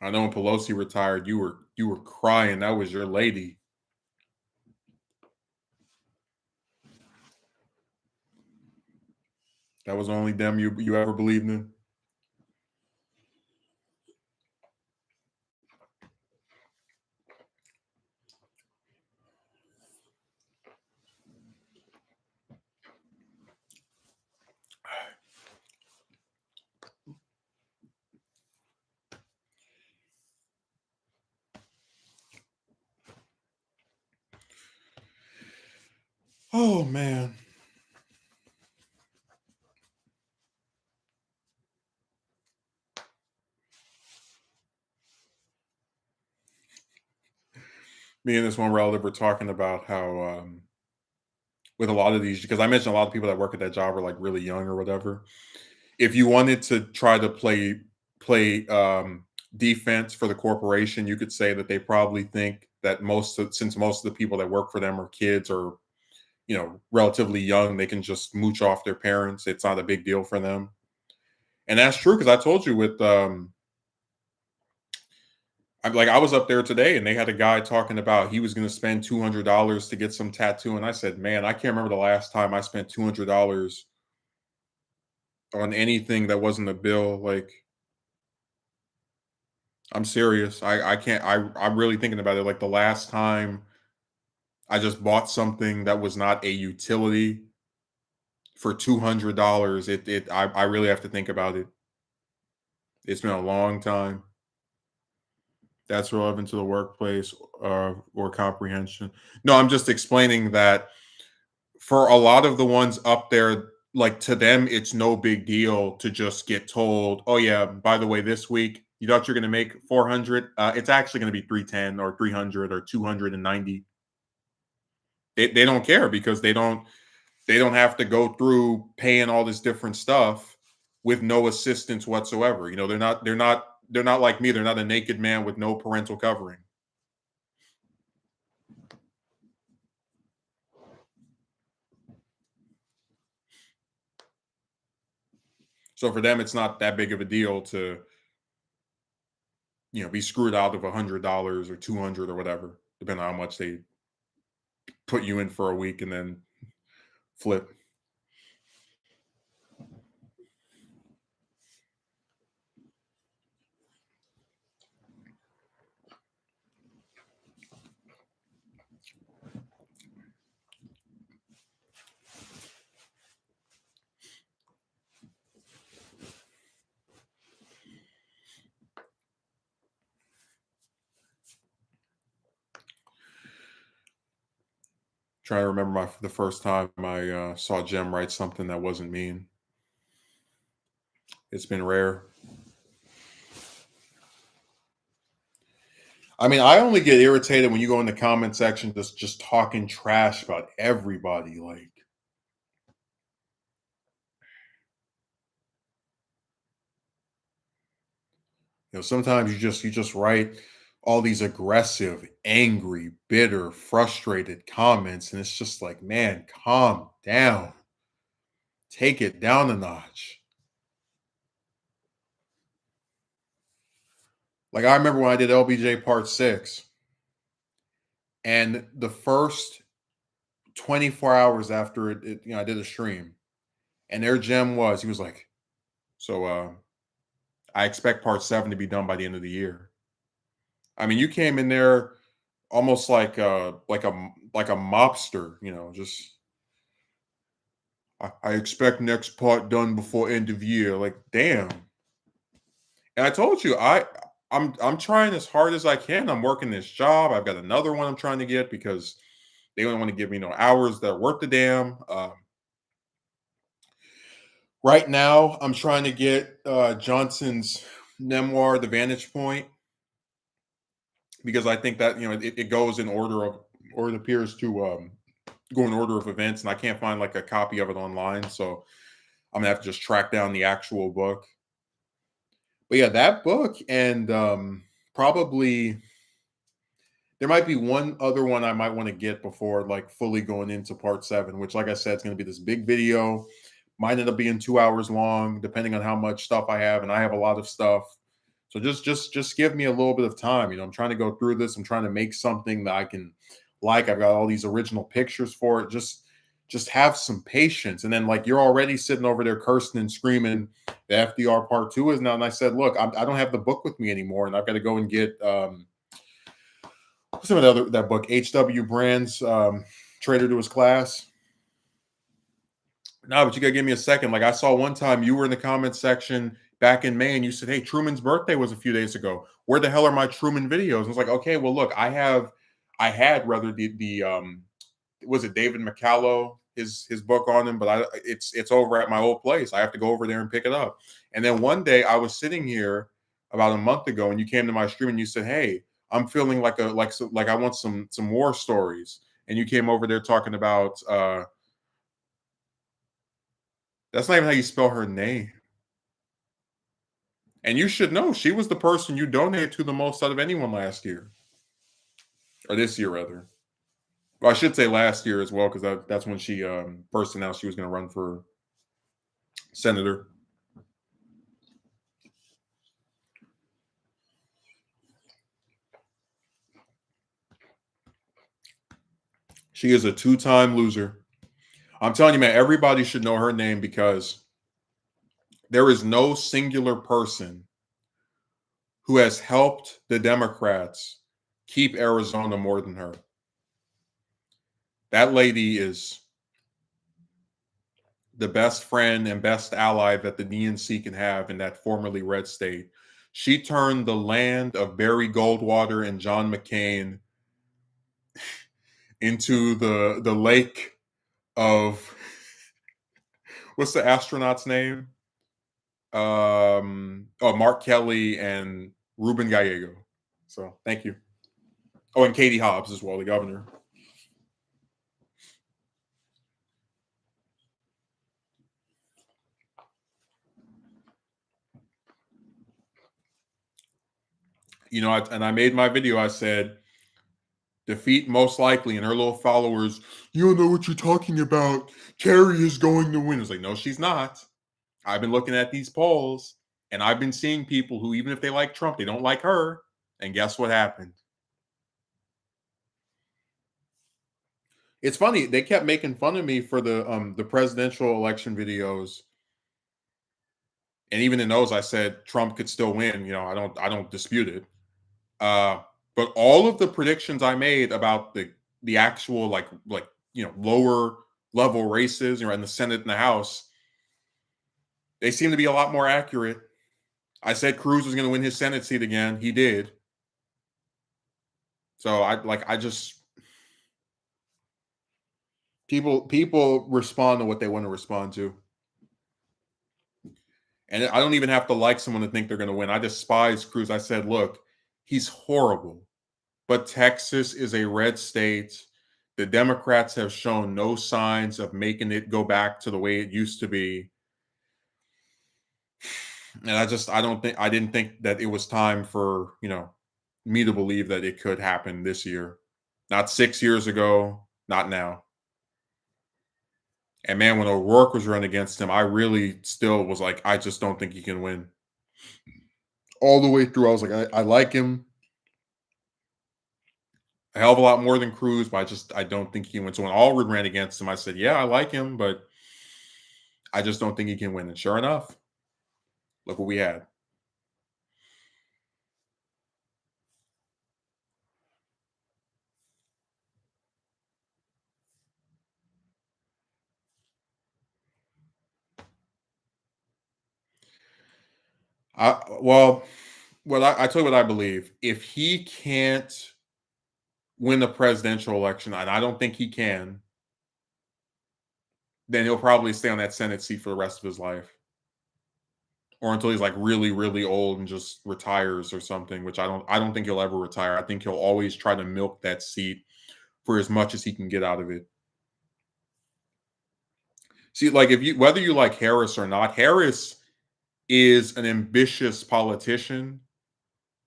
[SPEAKER 1] I know when Pelosi retired, you were crying. That was your lady. That was the only them you ever believed in. Oh man. Me and this one relative were talking about how with a lot of these, because I mentioned a lot of people that work at that job are like really young or whatever. If you wanted to try to play defense for the corporation, you could say that they probably think that since most of the people that work for them are kids or relatively young, they can just mooch off their parents. It's not a big deal for them, and that's true because I told you with I was up there today and they had a guy talking about he was going to spend $200 to get some tattoo, and I said, man, I can't remember the last time I spent $200 on anything that wasn't a bill. Like, I'm serious. I can't. I'm really thinking about it. Like the last time I just bought something that was not a utility for $200. I really have to think about it. It's been a long time. That's relevant to the workplace or comprehension. No, I'm just explaining that for a lot of the ones up there, like to them, it's no big deal to just get told, "Oh yeah, by the way, this week you thought you're going to make 400. It's actually going to be 310 or 300 or 290." They don't care because they don't have to go through paying all this different stuff with no assistance whatsoever. They're not like me. They're not a naked man with no parental covering. So for them, it's not that big of a deal to be screwed out of $100 or 200 or whatever, depending on how much they put you in for a week and then flip. Trying to remember the first time I saw Jem write something that wasn't mean. It's been rare. I mean, I only get irritated when you go in the comment section just talking trash about everybody. Like, sometimes you just write all these aggressive, angry, bitter, frustrated comments, and it's just like, man, calm down. Take it down a notch. Like, I remember when I did LBJ Part 6, and the first 24 hours after I did a stream, and their gem was, he was like, so I expect Part 7 to be done by the end of the year. I mean, you came in there almost like a mobster, just I expect next part done before end of year. Like, damn. And I told you, I'm trying as hard as I can. I'm working this job. I've got another one I'm trying to get because they don't want to give me no hours that are worth the damn. Right now, I'm trying to get Johnson's memoir, The Vantage Point, because I think that it goes in order of, or it appears to go in order of events, and I can't find like a copy of it online, so I'm gonna have to just track down the actual book. But yeah, that book, and probably there might be one other one I might want to get before like fully going into Part 7, which, like I said, is going to be this big video. Might end up being 2 hours long, depending on how much stuff I have, and I have a lot of stuff. So just give me a little bit of time. I'm trying to go through this. I'm trying to make something that I can like. I've got all these original pictures for it. Just have some patience. And then, like, you're already sitting over there cursing and screaming the FDR Part 2 is now. And I said, look, I don't have the book with me anymore, and I've got to go and get what's that book, H.W. Brand's Traitor to His Class. No, but you gotta give me a second. Like, I saw one time you were in the comments section back in May, and you said, "Hey, Truman's birthday was a few days ago. Where the hell are my Truman videos?" And it's like, okay, well, look, I had rather the was it David McCallow, his book on him, but it's over at my old place. I have to go over there and pick it up. And then one day I was sitting here about a month ago, and you came to my stream and you said, "Hey, I'm feeling like I want some war stories." And you came over there talking about that's not even how you spell her name. And you should know she was the person you donated to the most out of anyone last year, or this year rather. Well, I should say last year as well, because that's when she first announced she was going to run for senator. She is a two-time loser. I'm telling you, man, everybody should know her name because there is no singular person who has helped the Democrats keep Arizona more than her. That lady is the best friend and best ally that the DNC can have in that formerly red state. She turned the land of Barry Goldwater and John McCain into the lake of what's the astronaut's name? Mark Kelly and Ruben Gallego. So thank you. Oh, and Katie Hobbs as well, the governor. And I made my video. I said, defeat most likely, and her little followers, you don't know what you're talking about. Kerry is going to win. It's like, no, she's not. I've been looking at these polls, and I've been seeing people who, even if they like Trump, they don't like her. And guess what happened? It's funny, they kept making fun of me for the presidential election videos. And even in those, I said Trump could still win. I don't dispute it. But all of the predictions I made about the actual lower level races, in the Senate and the House, they seem to be a lot more accurate. I said Cruz was going to win his Senate seat again. He did. So I just People respond to what they want to respond to. And I don't even have to like someone to think they're going to win. I despise Cruz. I said, look, he's horrible. But Texas is a red state. The Democrats have shown no signs of making it go back to the way it used to be. And I didn't think that it was time for, me to believe that it could happen this year. Not 6 years ago, not now. And man, when O'Rourke was running against him, I really still was like, I just don't think he can win. All the way through, I was like, I like him a hell of a lot more than Cruz, but I don't think he can win. So when Allred ran against him, I said, yeah, I like him, but I just don't think he can win. And sure enough, look what we had. Well, I tell you what I believe. If he can't win the presidential election, and I don't think he can, then he'll probably stay on that Senate seat for the rest of his life. Or until he's like really, really old and just retires or something, which I don't think he'll ever retire. I think he'll always try to milk that seat for as much as he can get out of it. See, like if you whether you like Harris or not, Harris is an ambitious politician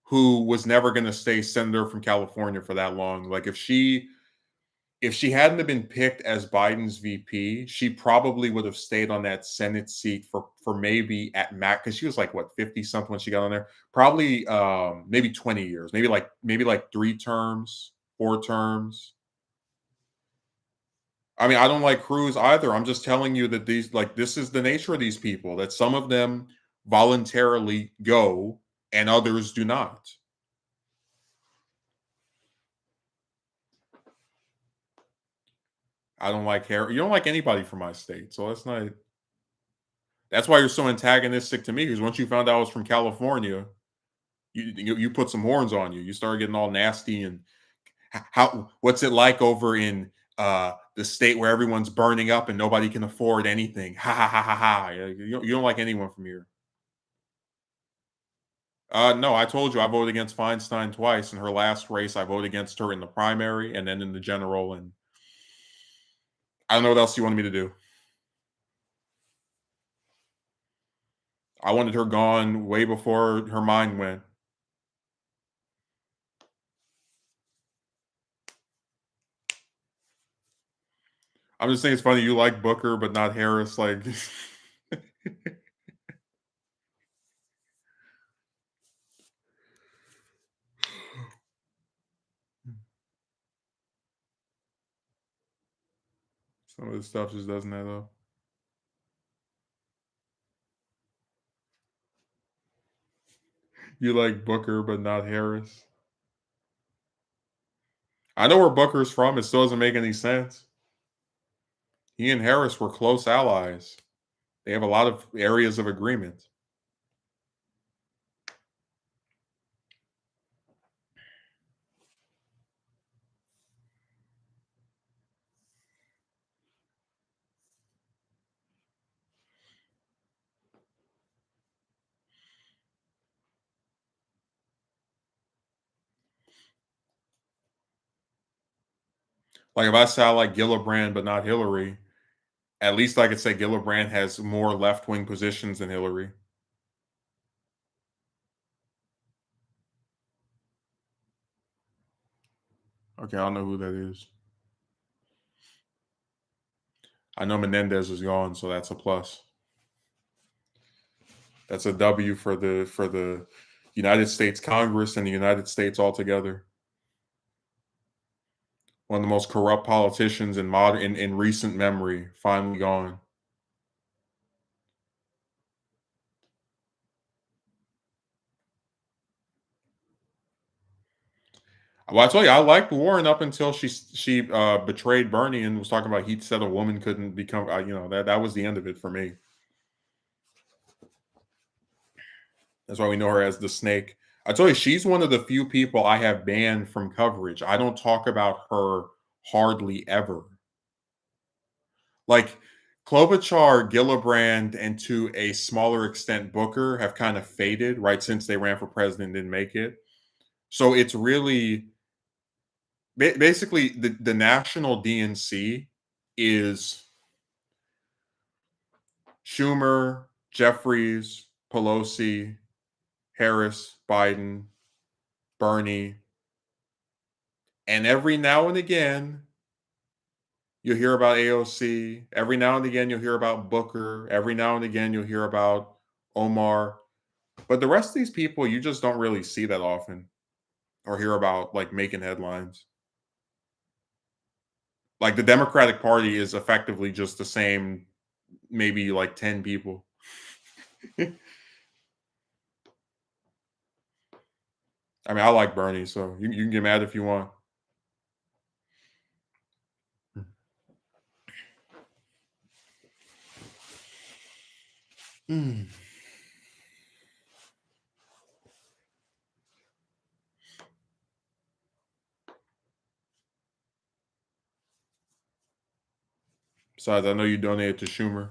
[SPEAKER 1] who was never going to stay senator from California for that long. Like if she hadn't have been picked as Biden's VP, she probably would have stayed on that Senate seat for maybe at max, because she was like what 50 something when she got on there. Probably maybe 20 years, maybe like 3 terms, 4 terms. I mean, I don't like Cruz either. I'm just telling you that this is the nature of these people, that some of them voluntarily go and others do not. I don't like hair. You don't like anybody from my state, so that's why you're so antagonistic to me. Because once you found out I was from California, you put some horns on you. You started getting all nasty and what's it like over in the state where everyone's burning up and nobody can afford anything? Ha ha ha ha ha. You don't like anyone from here. No, I told you I voted against Feinstein twice. In her last race, I voted against her in the primary and then in the general. And I don't know what else you wanted me to do. I wanted her gone way before her mind went. I'm just saying it's funny you like Booker but not Harris. Like some of this stuff just doesn't add up. You like Booker but not Harris. I know where Booker's from. It still doesn't make any sense. He and Harris were close allies. They have a lot of areas of agreement. Like if I say I like Gillibrand but not Hillary, at least I could say Gillibrand has more left wing positions than Hillary. Okay, I don't know who that is. I know Menendez is gone, so that's a plus. That's a W for the United States Congress and the United States altogether. One of the most corrupt politicians in recent memory, finally gone. Well, I tell you, I liked Warren up until she betrayed Bernie and was talking about he said a woman couldn't become. That was the end of it for me. That's why we know her as the Snake. I tell you, she's one of the few people I have banned from coverage. I don't talk about her hardly ever. Like Klobuchar, Gillibrand, and to a smaller extent Booker have kind of faded, right, since they ran for president and didn't make it. So it's really basically the national DNC is Schumer, Jeffries, Pelosi, Harris, Biden, Bernie, and every now and again you'll hear about AOC. Every now and again you'll hear about Booker. Every now and again you'll hear about Omar. But the rest of these people you just don't really see that often or hear about like making headlines. Like the Democratic Party is effectively just the same, maybe like 10 people. I mean, I like Bernie, so you can get mad if you want. Mm. Besides, I know you donated to Schumer.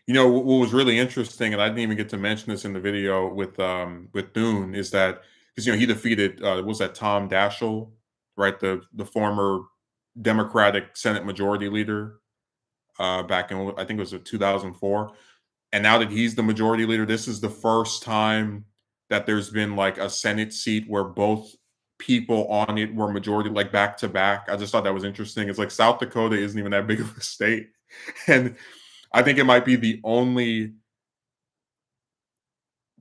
[SPEAKER 1] You know what was really interesting, and I didn't even get to mention this in the video with Dune, is that because he defeated what was that Tom Daschle, right, the former Democratic Senate Majority Leader back in I think it was 2004, and now that he's the Majority Leader, this is the first time that there's been like a Senate seat where both people on it were majority like back to back. I just thought that was interesting. It's like South Dakota isn't even that big of a state, and I think it might be the only,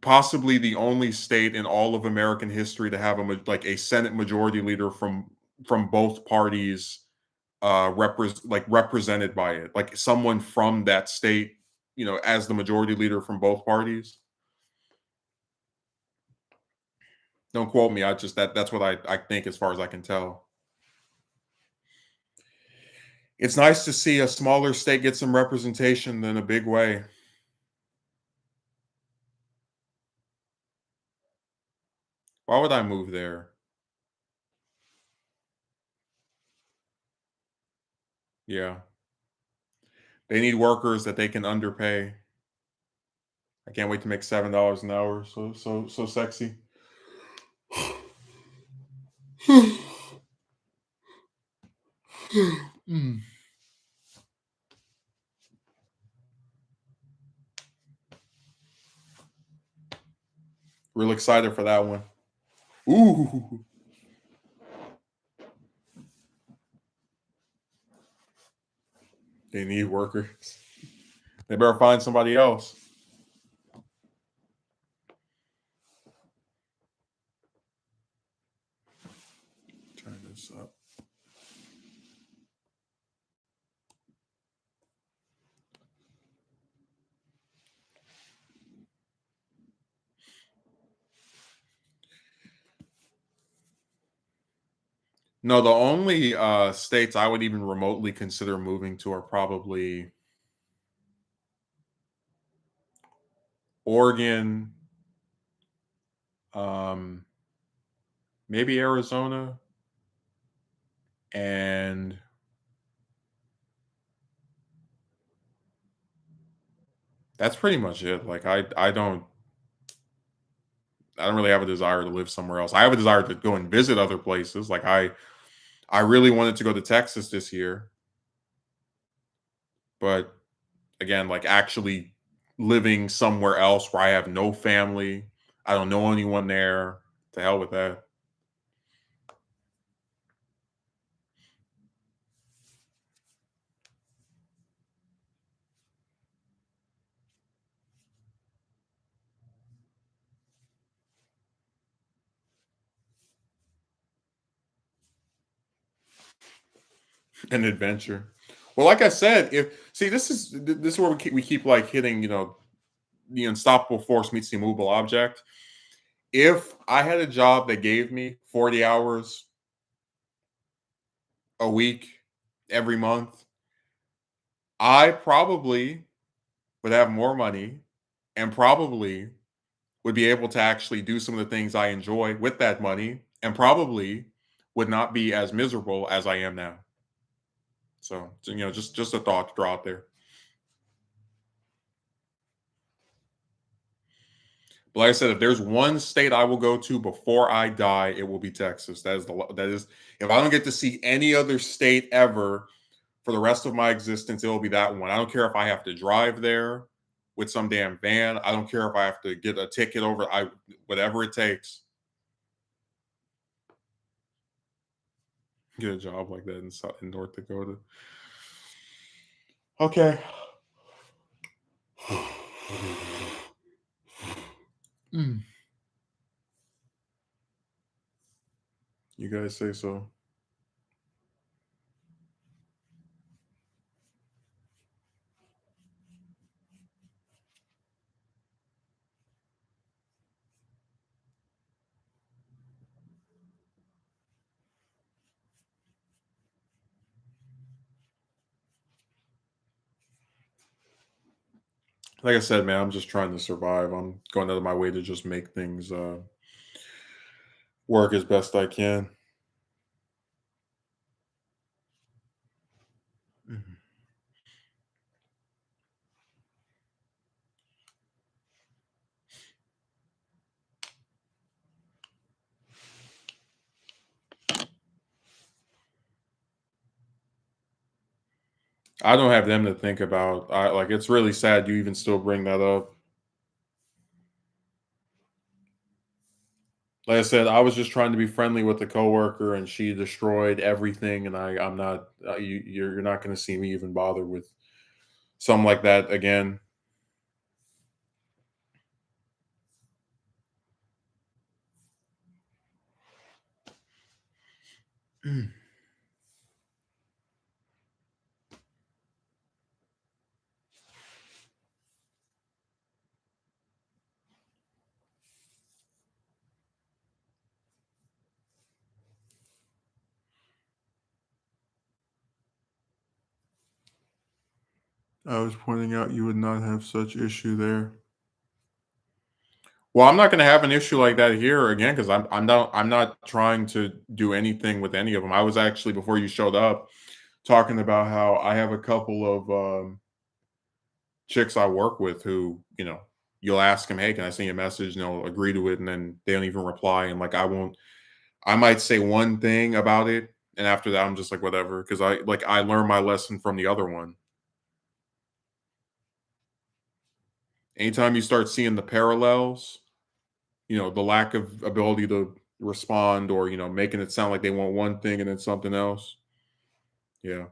[SPEAKER 1] possibly the only state in all of American history to have like a Senate Majority Leader from both parties, represented by it, like someone from that state, as the Majority Leader from both parties. Don't quote me. I just that's what I think as far as I can tell. It's nice to see a smaller state get some representation in a big way. Why would I move there? Yeah. They need workers that they can underpay. I can't wait to make $7 an hour. So sexy. Mm. Real excited for that one. Ooh. They need workers. They better find somebody else. Turn this up. No, the only states I would even remotely consider moving to are probably Oregon, um, maybe Arizona, and that's pretty much it. Like I don't really have a desire to live somewhere else. I have a desire to go and visit other places. Like I really wanted to go to Texas this year, but again, like actually living somewhere else where I have no family, I don't know anyone there. To hell with that. An adventure. Well, like I said, if see, this is where we keep like hitting, the unstoppable force meets the immovable object. If I had a job that gave me 40 hours a week every month, I probably would have more money and probably would be able to actually do some of the things I enjoy with that money and probably would not be as miserable as I am now. So, just a thought to throw out there. But like I said, if there's one state I will go to before I die, it will be Texas. That is if I don't get to see any other state ever for the rest of my existence, it will be that one. I don't care if I have to drive there with some damn van. I don't care if I have to get a ticket over. I Whatever it takes. Get a job like that in North Dakota. Okay. Mm. You guys say so. Like I said, man, I'm just trying to survive. I'm going out of my way to just make things work as best I can. Mhm. I don't have them to think about. It's really sad you even still bring that up. Like I said, I was just trying to be friendly with the coworker, and she destroyed everything. And I'm not. You're not going to see me even bother with something like that again. I was pointing out you would not have such issue there. Well, I'm not going to have an issue like that here again because I'm not trying to do anything with any of them. I was actually before you showed up talking about how I have a couple of chicks I work with who you'll ask them, hey, can I send you a message? And they'll agree to it, and then they don't even reply. And like I won't. I might say one thing about it, and after that, I'm just like whatever because I learned my lesson from the other one. Anytime you start seeing the parallels, the lack of ability to respond or, making it sound like they want one thing and then something else. Yeah.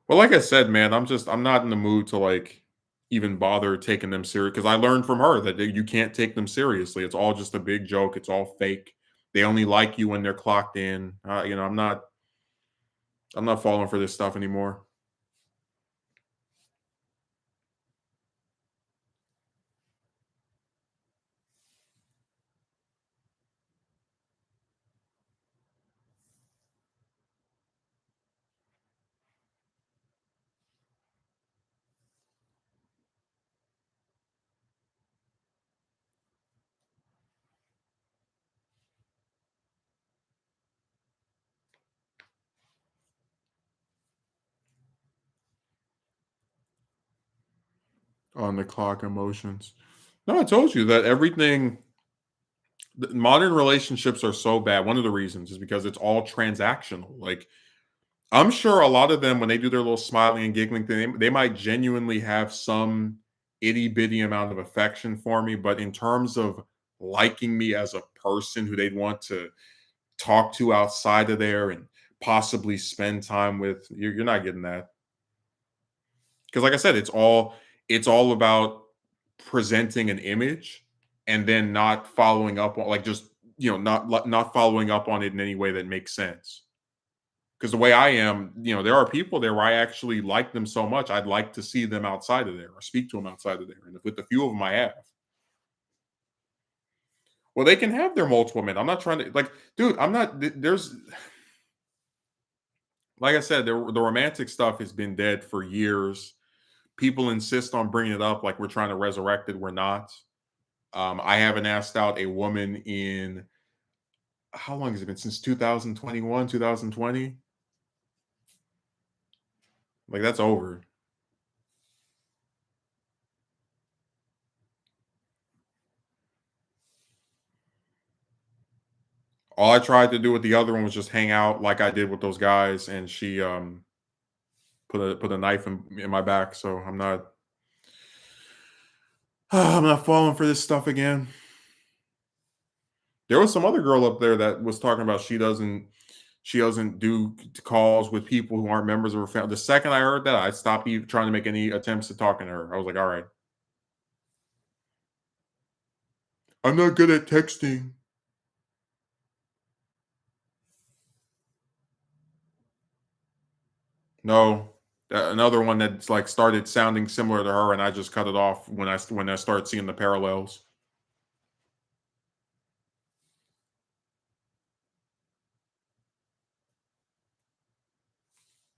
[SPEAKER 1] Well, like I said, man, I'm not in the mood to like even bother taking them serious because I learned from her that you can't take them seriously. It's all just a big joke. It's all fake. They only like you when they're clocked in. I'm not falling for this stuff anymore. On the clock emotions. No, I told you that modern relationships are so bad. One of the reasons is because it's all transactional. Like I'm sure a lot of them, when they do their little smiling and giggling thing, they might genuinely have some itty bitty amount of affection for me. But in terms of liking me as a person who they'd want to talk to outside of there and possibly spend time with, you're not getting that. Because, like I said, it's all about presenting an image and then not following up on, like, just not following up on it in any way that makes sense. Because the way I am, there are people there where I actually like them so much, I'd like to see them outside of there or speak to them outside of there. And with the few of them I have, well, they can have their multiple men. I'm not trying to like, dude. I'm not. There's, like I said, the romantic stuff has been dead for years. People insist on bringing it up like we're trying to resurrect it. We're not. I haven't asked out a woman in how long has it been? Since 2021, 2020? Like, that's over. All I tried to do with the other one was just hang out like I did with those guys, and she put a knife in my back. So I'm not I'm not falling for this stuff again. There was some other girl up there that was talking about she doesn't do calls with people who aren't members of her family. The second I heard that, I stopped even trying to make any attempts at talking to her. I was like, all right, I'm not good at texting. No, another one that's like started sounding similar to her, and I just cut it off when I started seeing the parallels.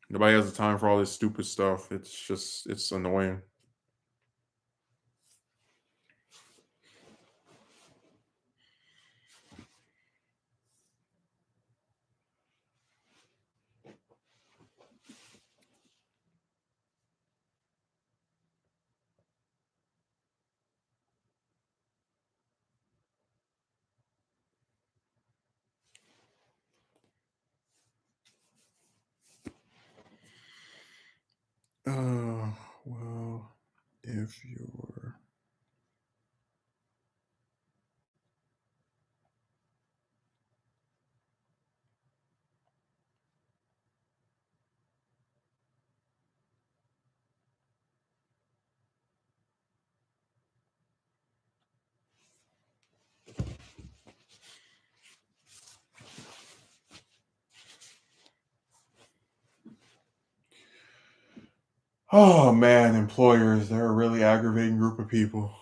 [SPEAKER 1] Nobody has the time for all this stupid stuff. It's annoying. Well, if you're Oh man, employers, they're a really aggravating group of people.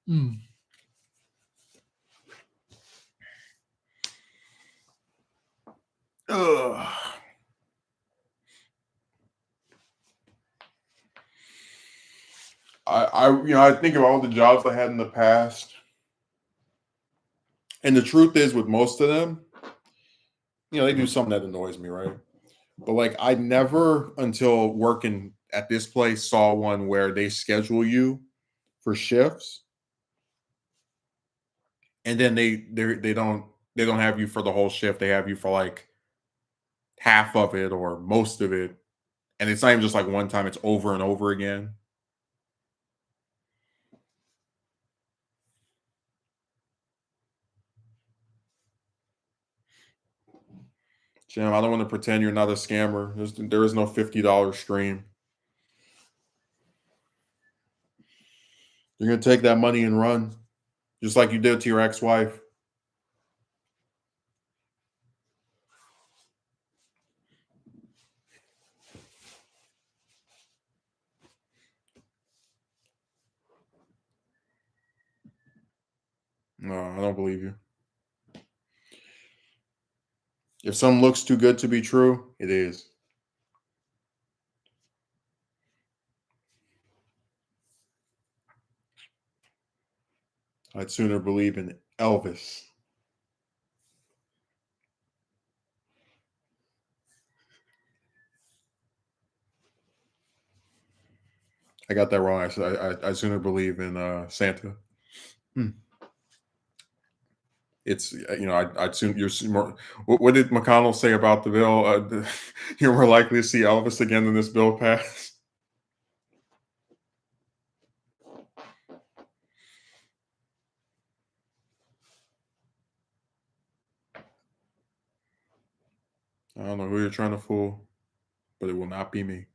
[SPEAKER 1] Mm. Ugh. I think of all the jobs I had in the past, and the truth is, with most of them, they do something that annoys me, right? But like, I never, until working at this place, saw one where they schedule you for shifts, and then they don't have you for the whole shift. They have you for like half of it or most of it, and it's not even just like one time; it's over and over again. Jim, I don't want to pretend you're not a scammer. There is no $50 stream. You're gonna take that money and run, just like you did to your ex-wife. No, I don't believe you. If something looks too good to be true, it is. I'd sooner believe in Elvis. I got that wrong. I said I sooner believe in Santa. Hmm. It's I'd soon you're more. What did McConnell say about the bill? You're more likely to see Elvis again than this bill pass. I don't know who you're trying to fool, but it will not be me.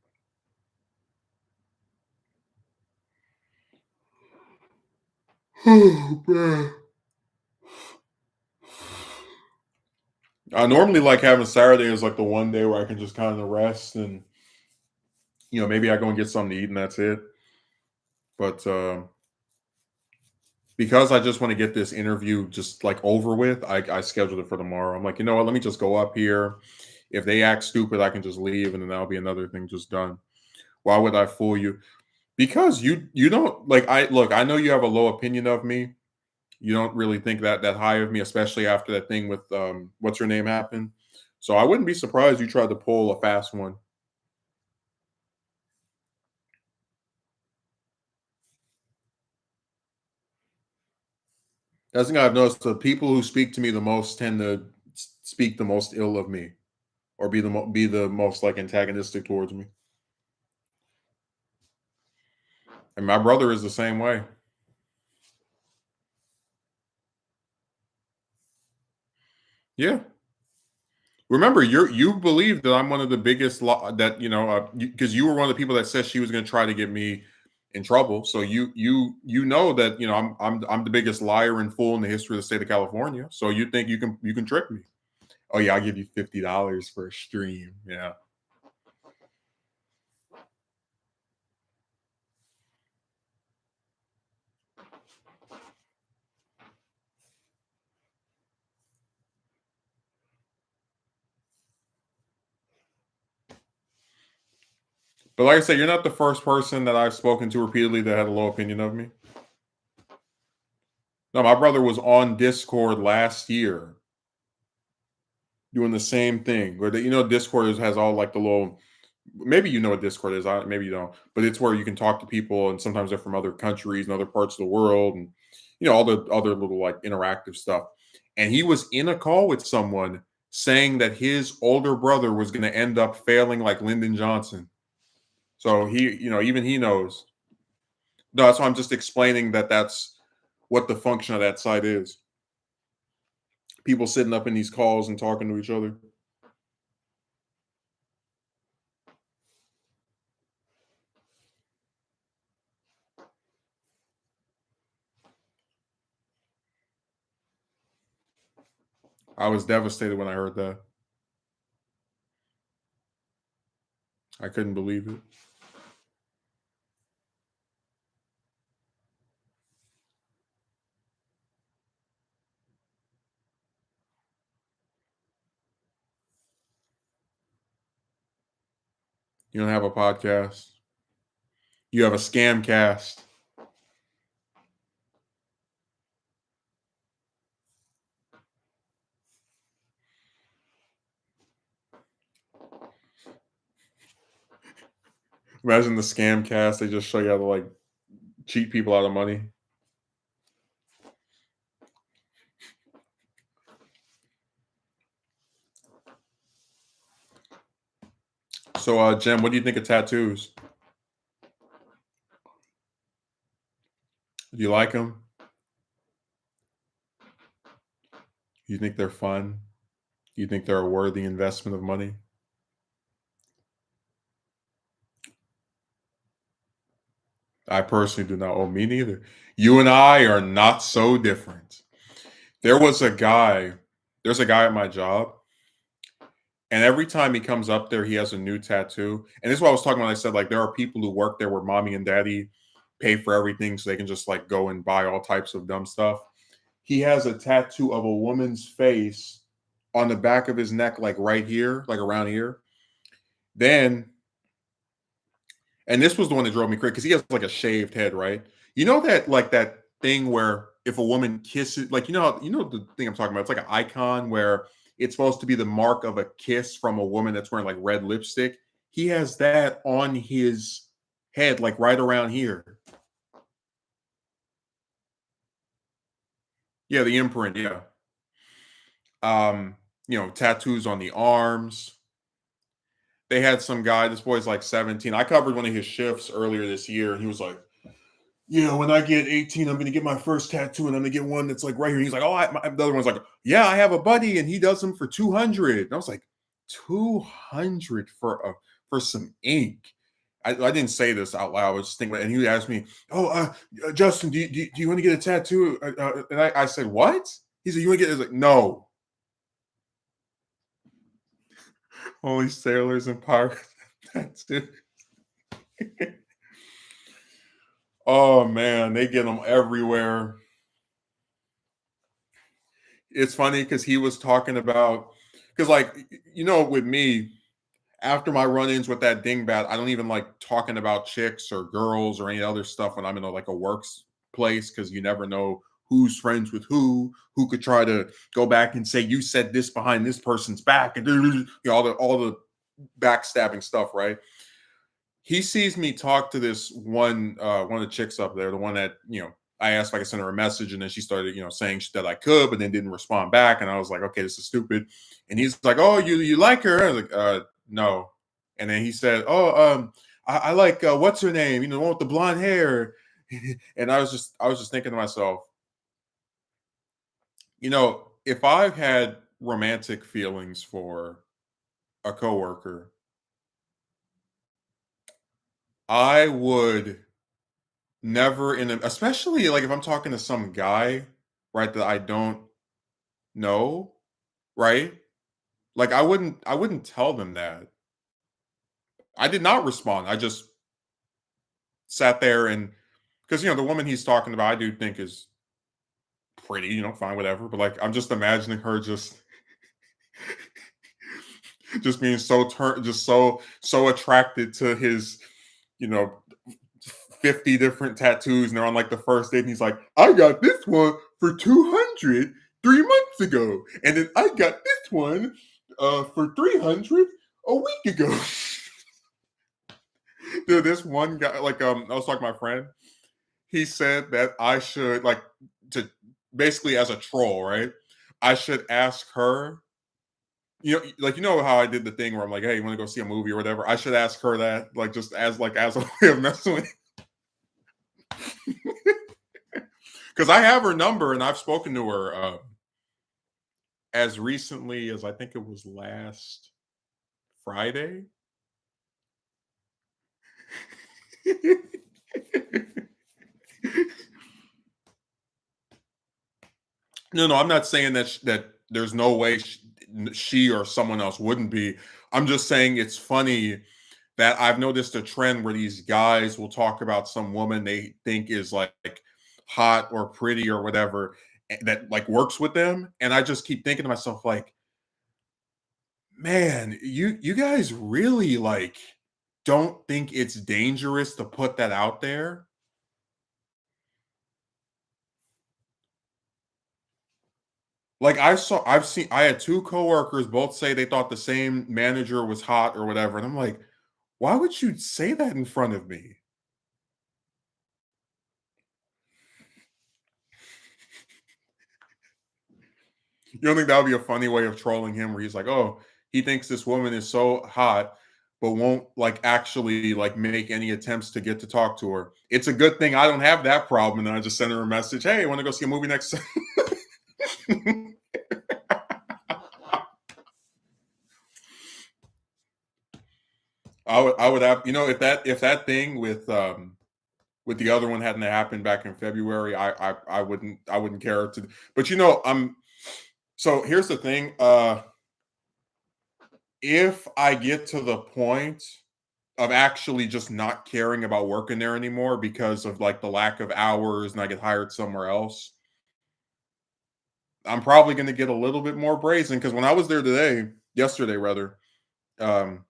[SPEAKER 1] Oh man. I normally like having Saturday as like the one day where I can just kind of rest and maybe I go and get something to eat and that's it. But because I just want to get this interview just like over with, I scheduled it for tomorrow. I'm like, you know what? Let me just go up here. If they act stupid, I can just leave, and then that'll be another thing just done. Why would I fool you? Because you don't like I look, I know you have a low opinion of me. You don't really think that high of me, especially after that thing with what's her name happened. So I wouldn't be surprised you tried to pull a fast one. That's the thing I've noticed. The people who speak to me the most tend to speak the most ill of me, or be the most like antagonistic towards me. And my brother is the same way. Yeah. Remember, you believe that I'm one of the biggest that because you were one of the people that said she was going to try to get me in trouble. So you know that I'm the biggest liar and fool in the history of the state of California. So you think you can trick me? Oh yeah, I'll give you $50 for a stream. Yeah. But like I said, you're not the first person that I've spoken to repeatedly that had a low opinion of me. No, my brother was on Discord last year doing the same thing. Where Discord has all like the little. Maybe you know what Discord is. Maybe you don't, but it's where you can talk to people, and sometimes they're from other countries and other parts of the world, and all the other little like interactive stuff. And he was in a call with someone saying that his older brother was going to end up failing like Lyndon Johnson. So even he knows. No, that's why I'm just explaining that that's what the function of that site is. People sitting up in these calls and talking to each other. I was devastated when I heard that. I couldn't believe it. You don't have a podcast. You have a scam cast. Imagine the scam cast. They just show you how to like cheat people out of money. So, Jem, what do you think of tattoos? Do you like them? You think they're fun? Do you think they're a worthy investment of money? I personally do not. Oh, me neither. You and I are not so different. There was a guy. There's a guy at my job, and every time he comes up there, he has a new tattoo. And this is what I was talking about. I said like there are people who work there where mommy and daddy pay for everything, so they can just like go and buy all types of dumb stuff. He has a tattoo of a woman's face on the back of his neck, like right here, like around here. Then, and this was the one that drove me crazy because he has like a shaved head, right? You know that like that thing where if a woman kisses, like the thing I'm talking about. It's like an icon where it's supposed to be the mark of a kiss from a woman that's wearing like red lipstick. He has that on his head, like right around here. Yeah, the imprint. Yeah. Tattoos on the arms. They had some guy, this boy's like 17. I covered one of his shifts earlier this year, and he was like, "Yeah, when I get 18, I'm going to get my first tattoo, and I'm going to get one that's like right here." He's like, "Oh," the other one's like, "Yeah, I have a buddy, and he does them for 200." And I was like, 200 for some ink. I didn't say this out loud. I was just thinking, and he asked me, "Oh, Justin, do you want to get a tattoo?" And I said, "What?" He said, "You want to get?" I was like, "No, only sailors and pirates." That's it. Oh man, they get them everywhere. It's funny because he was talking about because like with me, after my run-ins with that dingbat, I don't even like talking about chicks or girls or any other stuff when I'm in like a works place because you never know who's friends with who could try to go back and say you said this behind this person's back, and you know, all the backstabbing stuff, right? He sees me talk to this one of the chicks up there, the one that, you know, I asked if I could send her a message, and then she started, you know, saying that I could, but then didn't respond back. And I was like, okay, this is stupid. And he's like, oh, you like her? I was like, no. And then he said, oh, I like what's her name? You know, the one with the blonde hair. And I was just thinking to myself, you know, if I've had romantic feelings for a coworker, I would never in a, especially like if I'm talking to some guy, right, that I don't know, right? Like I wouldn't tell them that. I did not respond. I just sat there and because you know the woman he's talking about, I do think is pretty, you know, fine, whatever. But like I'm just imagining her just being just so attracted to his, you know, 50 different tattoos, and they're on like the first date, and he's like, I got this one for 200 3 months ago, and then I got this one for 300 a week ago. Dude, this one guy, like, I was talking to my friend. He said that I should like to basically as a troll, right? I should ask her, you know, like you know how I did the thing where I'm like, hey, you want to go see a movie or whatever? I should ask her that, like, just as a way of messing with, because I have her number and I've spoken to her as recently as I think it was last Friday. No, I'm not saying that there's no way she or someone else wouldn't be. I'm just saying it's funny that I've noticed a trend where these guys will talk about some woman they think is like hot or pretty or whatever that like works with them, and I just keep thinking to myself like, man, you guys really like don't think it's dangerous to put that out there? Like I had two coworkers both say they thought the same manager was hot or whatever, and I'm like, why would you say that in front of me? You don't think that would be a funny way of trolling him where he's like, oh, he thinks this woman is so hot, but won't like actually like make any attempts to get to talk to her. It's a good thing I don't have that problem. And then I just send her a message, hey, want to go see a movie next? I would have, you know, if that thing with the other one hadn't happened back in February, I wouldn't care to. But you know, so here's the thing. If I get to the point of actually just not caring about working there anymore because of like the lack of hours and I get hired somewhere else, I'm probably going to get a little bit more brazen because when I was there yesterday rather, um,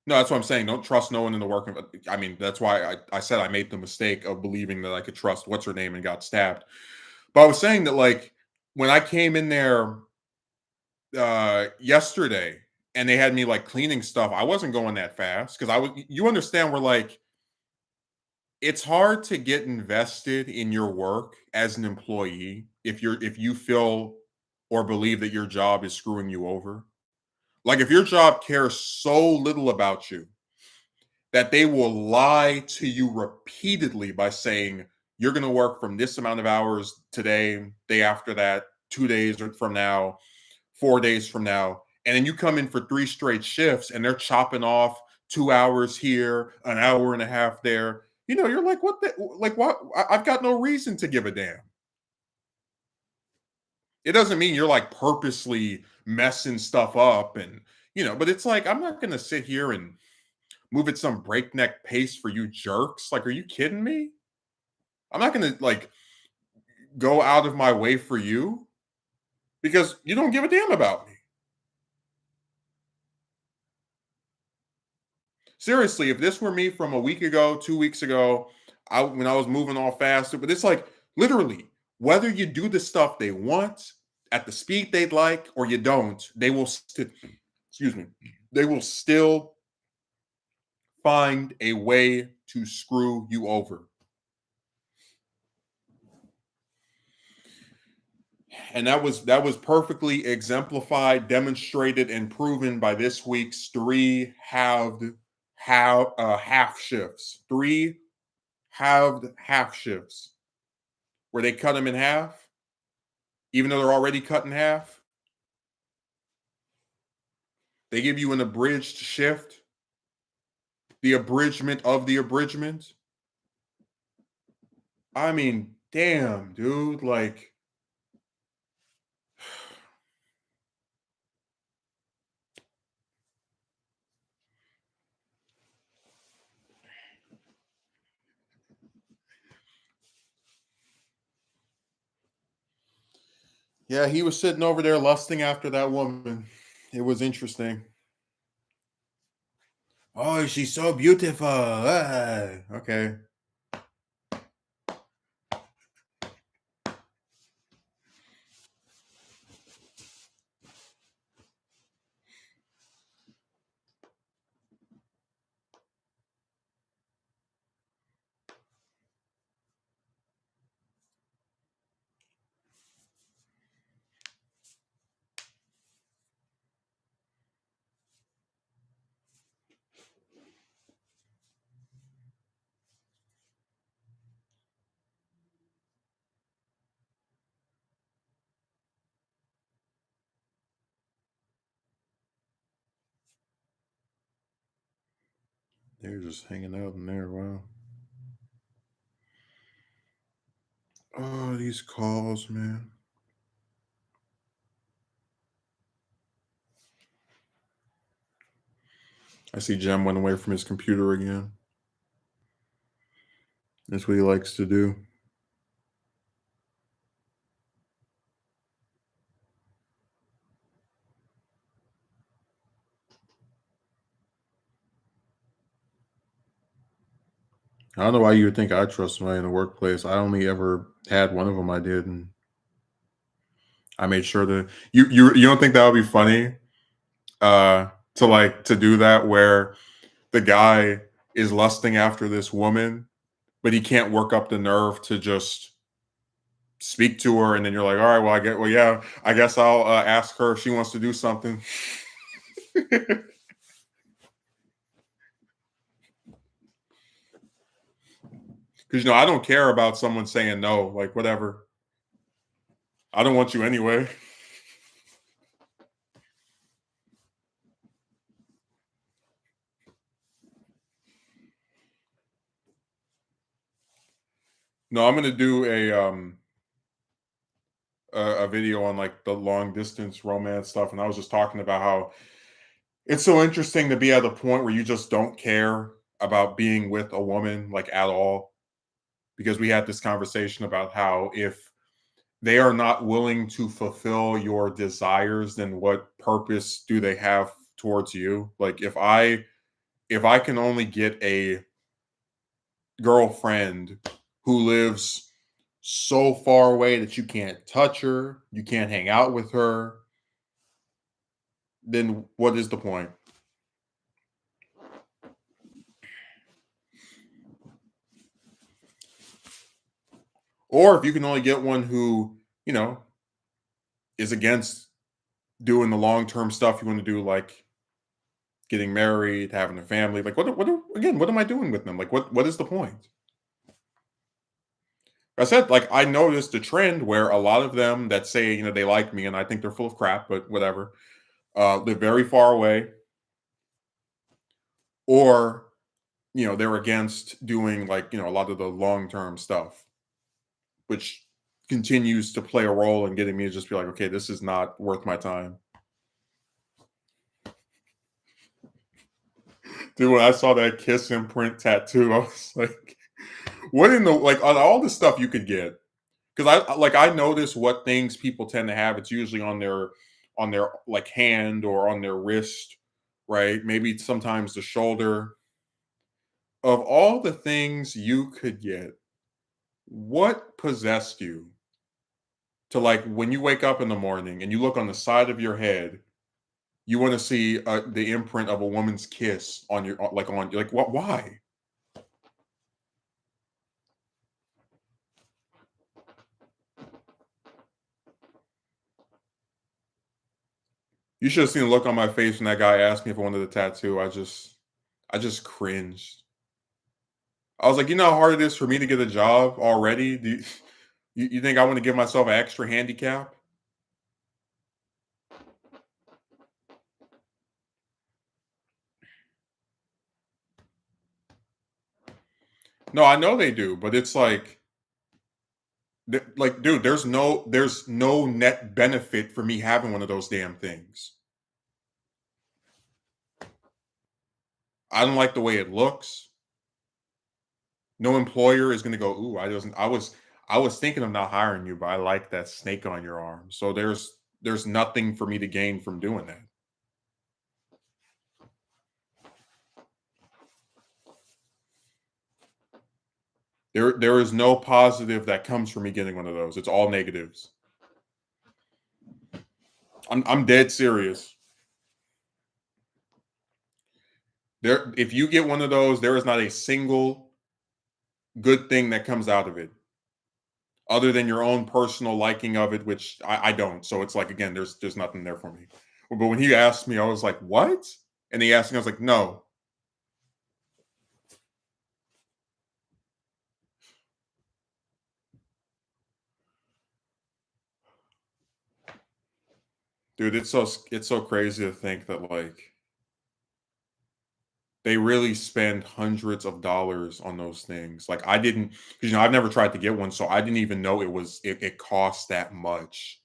[SPEAKER 1] no, that's what I'm saying. Don't trust no one in the work. I mean, that's why I said I made the mistake of believing that I could trust what's her name and got stabbed. But I was saying that like when I came in there yesterday and they had me like cleaning stuff, I wasn't going that fast because I was you understand we're like it's hard to get invested in your work as an employee if you feel or believe that your job is screwing you over. Like if your job cares so little about you that they will lie to you repeatedly by saying you're going to work from this amount of hours today, day after that, 2 days from now, 4 days from now, and then you come in for three straight shifts and they're chopping off 2 hours here, an hour and a half there. You know, you're like, what the, like, what? I've got no reason to give a damn. It doesn't mean you're like purposely messing stuff up and, you know, but it's like, I'm not going to sit here and move at some breakneck pace for you jerks. Like, are you kidding me? I'm not going to like go out of my way for you because you don't give a damn about me. Seriously, if this were me from a week ago, 2 weeks ago, when I was moving all faster, but it's like literally, whether you do the stuff they want at the speed they'd like or you don't, they will excuse me, they will still find a way to screw you over. And that was perfectly exemplified, demonstrated, and proven by this week's three half shifts. Three halved half shifts where they cut them in half, even though they're already cut in half. They give you an abridged shift, the abridgment of the abridgment. I mean, damn, dude. Like, yeah, he was sitting over there lusting after that woman. It was interesting. Oh, she's so beautiful. Okay. They're just hanging out in there. Wow. Oh, these calls, man. I see Jem went away from his computer again. That's what he likes to do. I don't know why you would think I trust somebody in the workplace. I only ever had one of them I did, and I made sure to you don't think that would be funny? To do that where the guy is lusting after this woman, but he can't work up the nerve to just speak to her, and then you're like, all right, yeah, I guess I'll ask her if she wants to do something. Because I don't care about someone saying no, like whatever. I don't want you anyway. No, I'm gonna do a video on like the long distance romance stuff, and I was just talking about how it's so interesting to be at a point where you just don't care about being with a woman like at all. Because we had this conversation about how if they are not willing to fulfill your desires, then what purpose do they have towards you? Like if I can only get a girlfriend who lives so far away that you can't touch her, you can't hang out with her, then what is the point? Or if you can only get one who, is against doing the long-term stuff you want to do, like getting married, having a family, like what am I doing with them? Like what is the point? I said, like, I noticed a trend where a lot of them that say, they like me and I think they're full of crap, but whatever, live very far away, or they're against doing like a lot of the long-term stuff, which continues to play a role in getting me to just be like, okay, this is not worth my time. Dude, when I saw that kiss imprint tattoo, I was like, what in the like on all the stuff you could get? Because I notice what things people tend to have. It's usually on their like hand or on their wrist, right? Maybe sometimes the shoulder. Of all the things you could get, what possessed you to, like, when you wake up in the morning and you look on the side of your head, you want to see the imprint of a woman's kiss on your like what? Why? You should have seen the look on my face when that guy asked me if I wanted a tattoo. I just cringed. I was like, you know how hard it is for me to get a job already. You think I want to give myself an extra handicap? No, I know they do, but it's like, dude, there's no net benefit for me having one of those damn things. I don't like the way it looks. No employer is going to go, ooh, I was thinking of not hiring you, but I like that snake on your arm. So there's nothing for me to gain from doing that. There is no positive that comes from me getting one of those. It's all negatives. I'm dead serious. There, if you get one of those, there is not a single good thing that comes out of it, other than your own personal liking of it, which I don't. So it's like, again, there's nothing there for me. But when he asked me, I was like, what? And he asked me, I was like, no, dude. It's so crazy to think that, like, they really spend hundreds of dollars on those things. Like, I didn't, because I've never tried to get one, so I didn't even know it cost that much.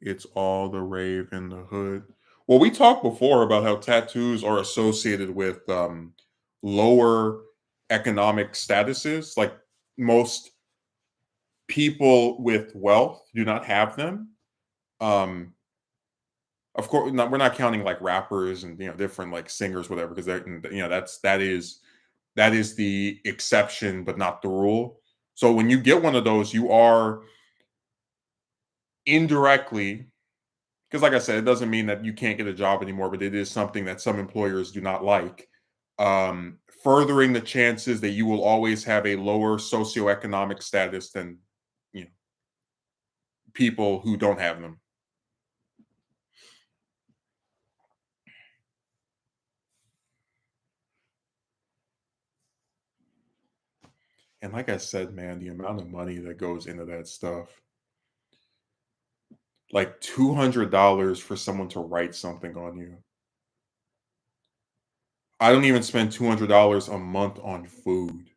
[SPEAKER 1] It's all the rave in the hood. Well, we talked before about how tattoos are associated with lower economic statuses. Like, most people with wealth do not have them. Um, of course, we're not counting like rappers and different like singers, whatever, because that is the exception, but not the rule. So when you get one of those, you are indirectly, because like I said, it doesn't mean that you can't get a job anymore, but it is something that some employers do not like. Furthering the chances that you will always have a lower socioeconomic status than you know people who don't have them. And like I said, man, the amount of money that goes into that stuff, like $200 for someone to write something on you. I don't even spend $200 a month on food.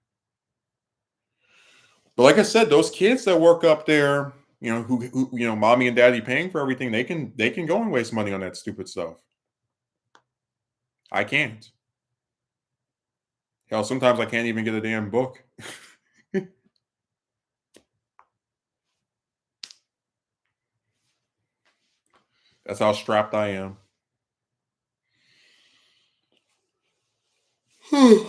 [SPEAKER 1] But like I said, those kids that work up there, who mommy and daddy paying for everything, they can go and waste money on that stupid stuff. I can't. Hell, sometimes I can't even get a damn book. That's how strapped I am. Hmm.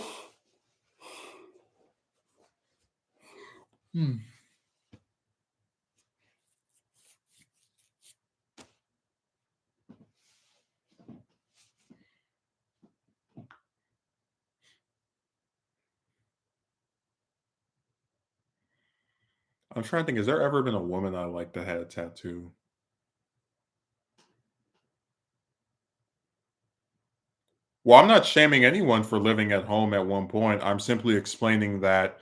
[SPEAKER 1] I'm trying to think, has there ever been a woman I like that had a tattoo? Well, I'm not shaming anyone for living at home at one point. I'm simply explaining that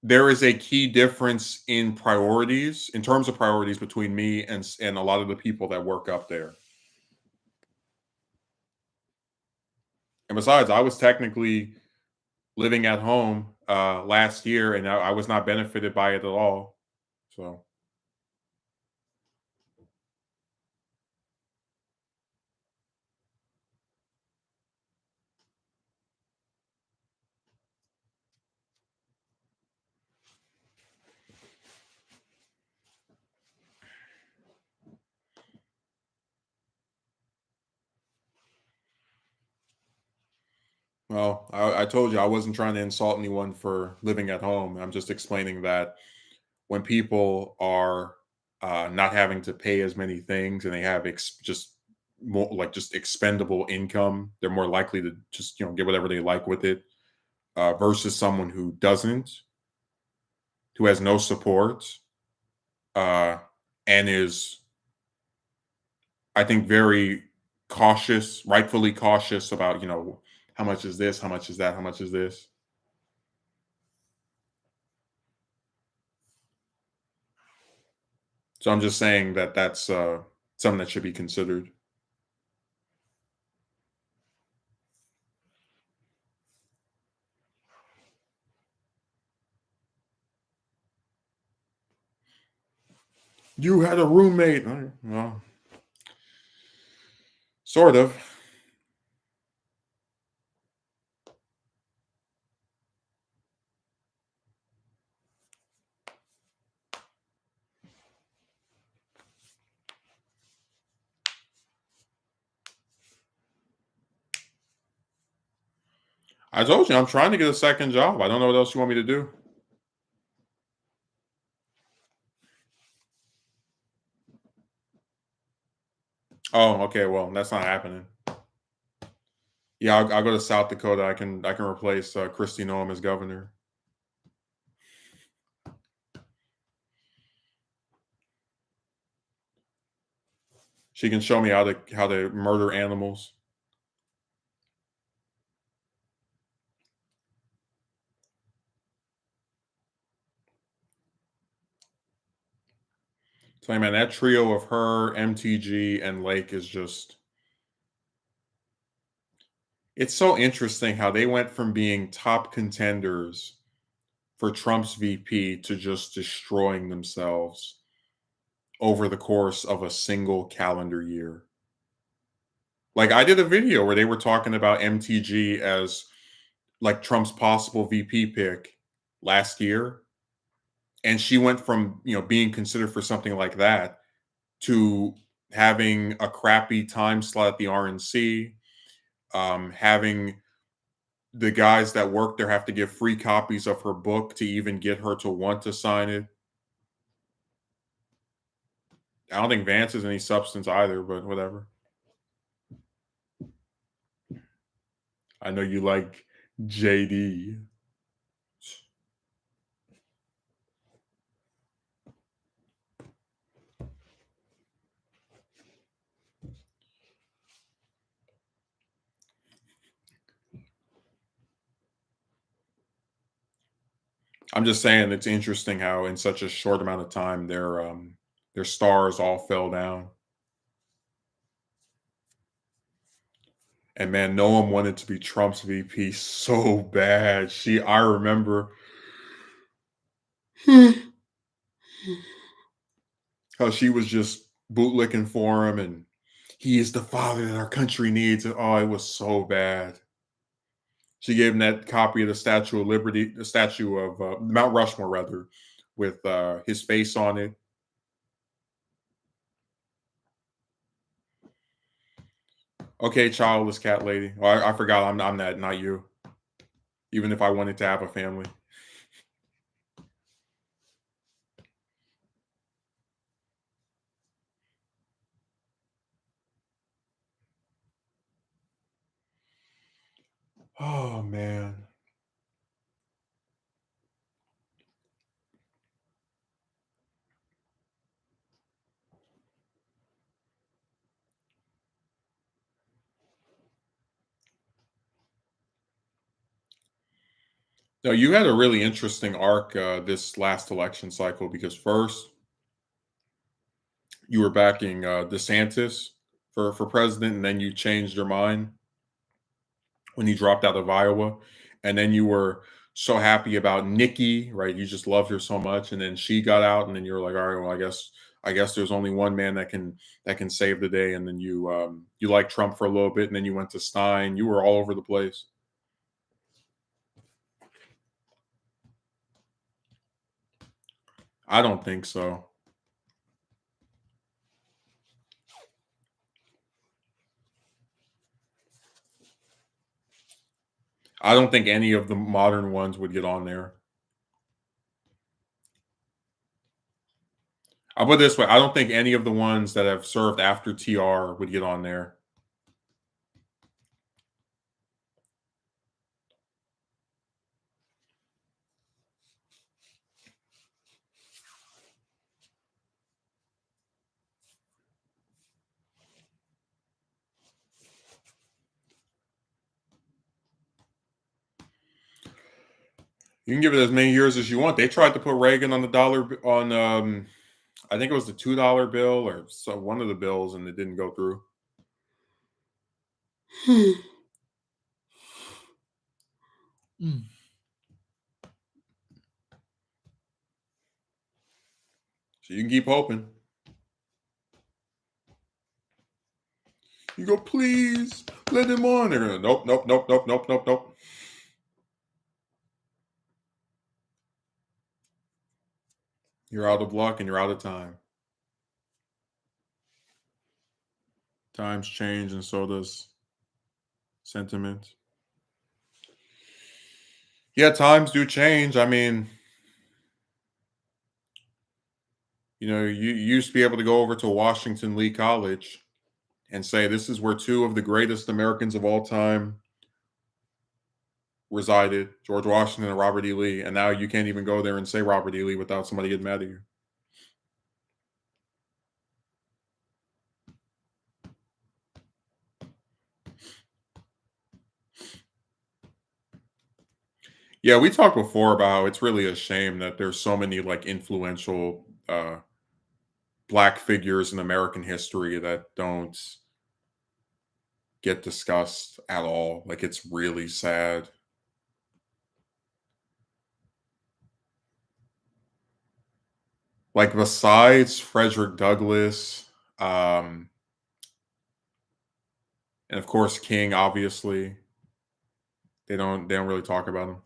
[SPEAKER 1] there is a key difference in priorities, in terms of priorities between me and a lot of the people that work up there. And besides, I was technically living at home last year, and I was not benefited by it at all. So, Well, I told you I wasn't trying to insult anyone for living at home. I'm just explaining that when people are not having to pay as many things and they have just more like just expendable income, they're more likely to just get whatever they like with it versus someone who doesn't, who has no support, uh, and is, I think, very cautious, rightfully cautious about how much is this, how much is that, how much is this. So I'm just saying that that's something that should be considered. You had a roommate. Well, sort of. I told you I'm trying to get a second job. I don't know what else you want me to do. Oh, okay. Well, that's not happening. Yeah, I'll go to South Dakota. I can replace Christy Noem as governor. She can show me how to murder animals. So, hey, man, that trio of her, MTG, and Lake is just. It's so interesting how they went from being top contenders for Trump's VP to just destroying themselves over the course of a single calendar year. Like I did a video where they were talking about MTG as like Trump's possible VP pick last year, and she went from being considered for something like that to having a crappy time slot at the RNC, having the guys that work there have to give free copies of her book to even get her to want to sign it. I don't think Vance is any substance either, but whatever. I know you like JD. I'm just saying it's interesting how in such a short amount of time their stars all fell down. And man, Noam wanted to be Trump's VP so bad. I remember how she was just bootlicking for him, and he is the father that our country needs. And oh, it was so bad. She gave him that copy of the Statue of Liberty, the statue of Mount Rushmore, rather, with his face on it. Okay, childless cat lady. Oh, I forgot. I'm that, not you. Even if I wanted to have a family. Oh man. No, you had a really interesting arc this last election cycle because first you were backing DeSantis for president, and then you changed your mind when he dropped out of Iowa, and then you were so happy about Nikki, right? You just loved her so much, and then she got out, and then you're like, all right, well, I guess there's only one man that can save the day, and then you liked Trump for a little bit, and then you went to Stein. You were all over the place. I don't think so. I don't think any of the modern ones would get on there. I'll put it this way: I don't think any of the ones that have served after TR would get on there. You can give it as many years as you want. They tried to put Reagan on the dollar on, I think it was the $2 bill or so one of the bills, and it didn't go through.
[SPEAKER 2] Mm.
[SPEAKER 1] So you can keep hoping. You go, please let him on. They're gonna, nope, nope, nope, nope, nope, nope, nope. You're out of luck and you're out of time. Times change, and so does sentiment. Yeah, times do change. I mean, you used to be able to go over to Washington Lee College and say, this is where two of the greatest Americans of all time resided, George Washington and Robert E. Lee. And now you can't even go there and say Robert E. Lee without somebody getting mad at you. Yeah, we talked before about how it's really a shame that there's so many like influential black figures in American history that don't get discussed at all. Like it's really sad. Like besides Frederick Douglass, um, and of course King, obviously, they don't really talk about him.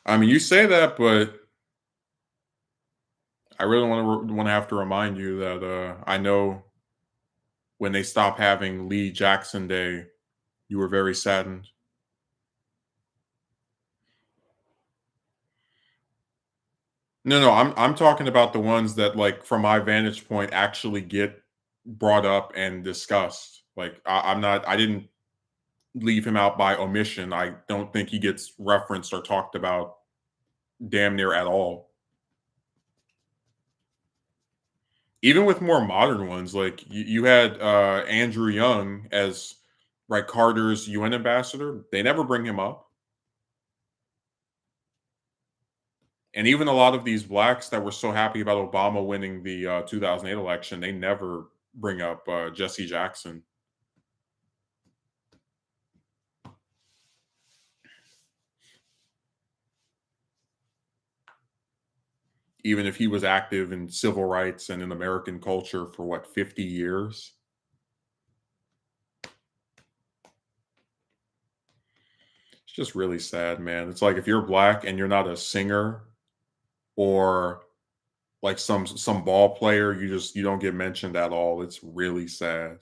[SPEAKER 1] I mean, you say that, but I really want to have to remind you that I know when they stopped having Lee Jackson Day, you were very saddened. No, no, I'm talking about the ones that, like, from my vantage point, actually get brought up and discussed. Like, I didn't leave him out by omission. I don't think he gets referenced or talked about damn near at all. Even with more modern ones, like you had Andrew Young as right Carter's UN ambassador. They never bring him up. And even a lot of these blacks that were so happy about Obama winning the 2008 election, they never bring up Jesse Jackson. Even if he was active in civil rights and in American culture for what, 50 years? It's just really sad, man. It's like if you're black and you're not a singer or like some ball player, you don't get mentioned at all. It's really sad.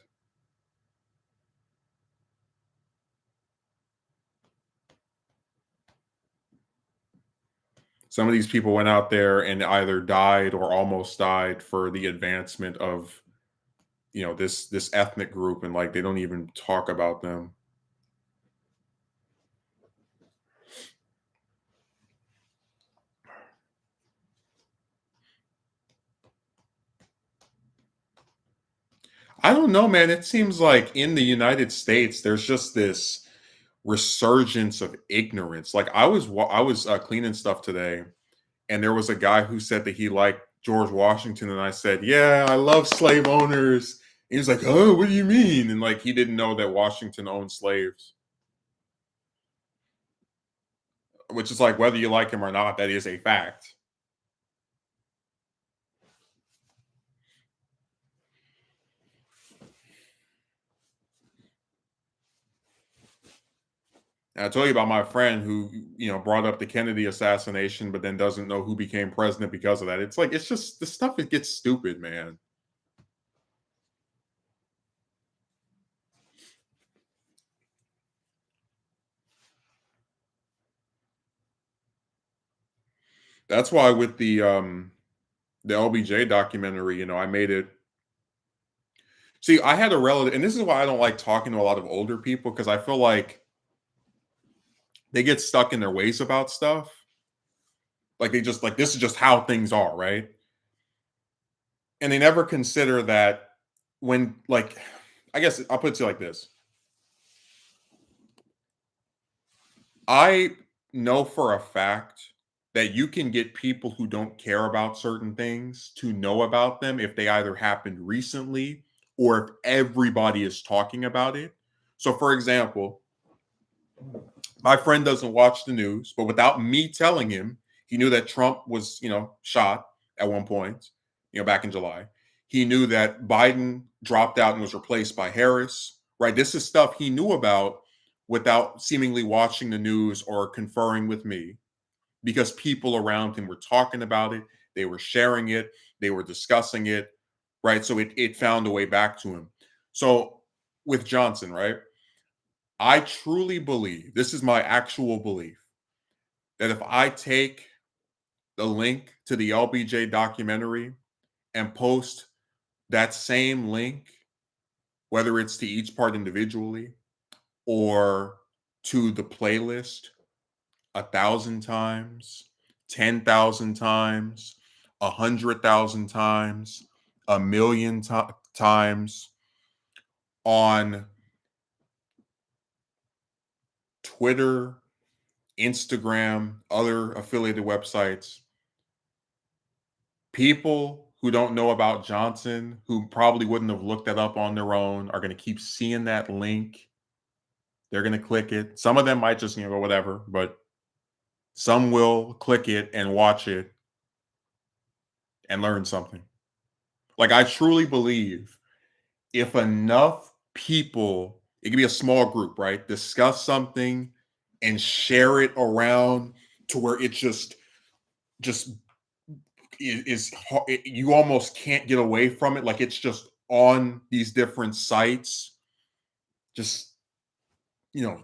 [SPEAKER 1] Some of these people went out there and either died or almost died for the advancement of this ethnic group, and like they don't even talk about them. I don't know, man. It seems like in the United States there's just this resurgence of ignorance. Like I was cleaning stuff today, and there was a guy who said that he liked George Washington, and I said, "Yeah, I love slave owners." He was like, "Oh, what do you mean?" And like he didn't know that Washington owned slaves, which is like whether you like him or not, that is a fact. And I told you about my friend who brought up the Kennedy assassination, but then doesn't know who became president because of that. It's like it's just the stuff. It gets stupid, man. That's why with the LBJ documentary, I made it. See, I had a relative, and this is why I don't like talking to a lot of older people because I feel like they get stuck in their ways about stuff. Like they just like this is just how things are, right? And they never consider that when like I guess I'll put it to you like this. I know for a fact that you can get people who don't care about certain things to know about them if they either happened recently or if everybody is talking about it. So, for example, my friend doesn't watch the news, but without me telling him, he knew that Trump was, shot at one point, back in July. He knew that Biden dropped out and was replaced by Harris, right? This is stuff he knew about without seemingly watching the news or conferring with me because people around him were talking about it, they were sharing it, they were discussing it, right? So it found a way back to him. So with Johnson, right? I truly believe, this is my actual belief, that if I take the link to the LBJ documentary and post that same link, whether it's to each part individually or to the playlist 1,000 times, 10,000 times, 100,000 times, a million times on Twitter, Instagram, other affiliated websites, people who don't know about Johnson, who probably wouldn't have looked that up on their own, are going to keep seeing that link. They're going to click it. Some of them might just, go whatever, but some will click it and watch it and learn something. Like, I truly believe if enough people, it can be a small group, right, discuss something and share it around to where it just you almost can't get away from it. Like it's just on these different sites, just you know,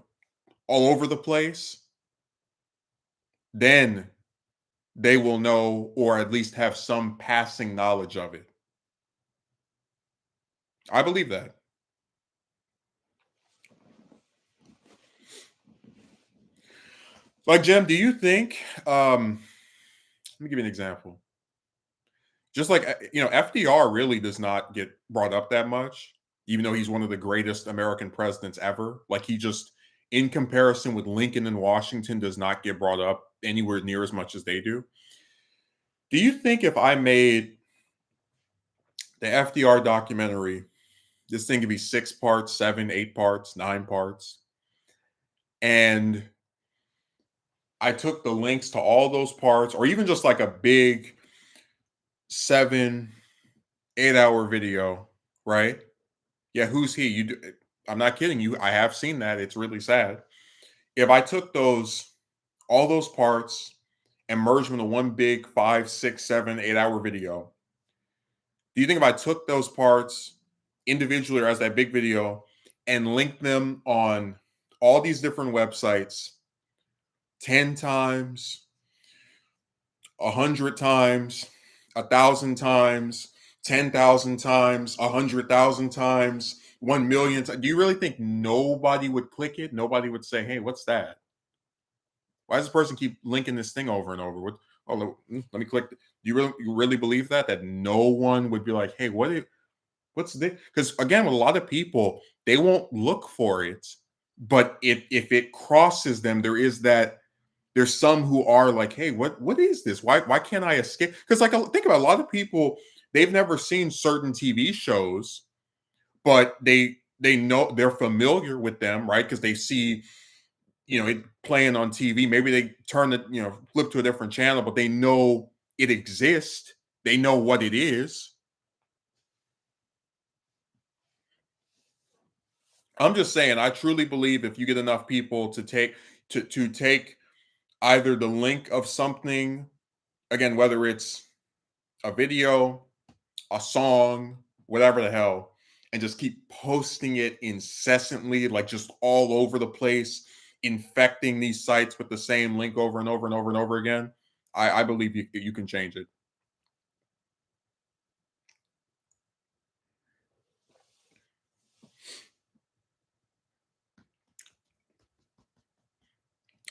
[SPEAKER 1] all over the place. Then they will know, or at least have some passing knowledge of it. I believe that. Like Jim, do you think? Let me give you an example. Just like FDR really does not get brought up that much, even though he's one of the greatest American presidents ever. Like he just, in comparison with Lincoln and Washington, does not get brought up anywhere near as much as they do. Do you think if I made the FDR documentary, this thing could be 6 parts, 7, 8 parts, 9 parts, and I took the links to all those parts, or even just like a big 7, 8 hour video, right? Yeah, who's he? I'm not kidding you. I have seen that. It's really sad. If I took all those parts and merged them into one big 5, 6, 7, 8 hour video, do you think if I took those parts individually or as that big video and linked them on all these different websites 10 times, 100 times, 1,000 times, 10,000 times, 100,000 times, 1 million times? Do you really think nobody would click it? Nobody would say, "Hey, what's that? Why does this person keep linking this thing over and over?" Let me click. Do you really believe that no one would be like, "Hey, what's this?" Because again, with a lot of people, they won't look for it, but if it crosses them, there's some who are like, "Hey, what is this? Why can't I escape?" Because like think about a lot of people, they've never seen certain TV shows, but they know they're familiar with them, right? Because they see it playing on TV. Maybe they turn it, flip to a different channel, but they know it exists. They know what it is. I'm just saying, I truly believe if you get enough people to take either the link of something, again, whether it's a video, a song, whatever the hell, and just keep posting it incessantly, like just all over the place, infecting these sites with the same link over and over and over and over again. I believe you can change it.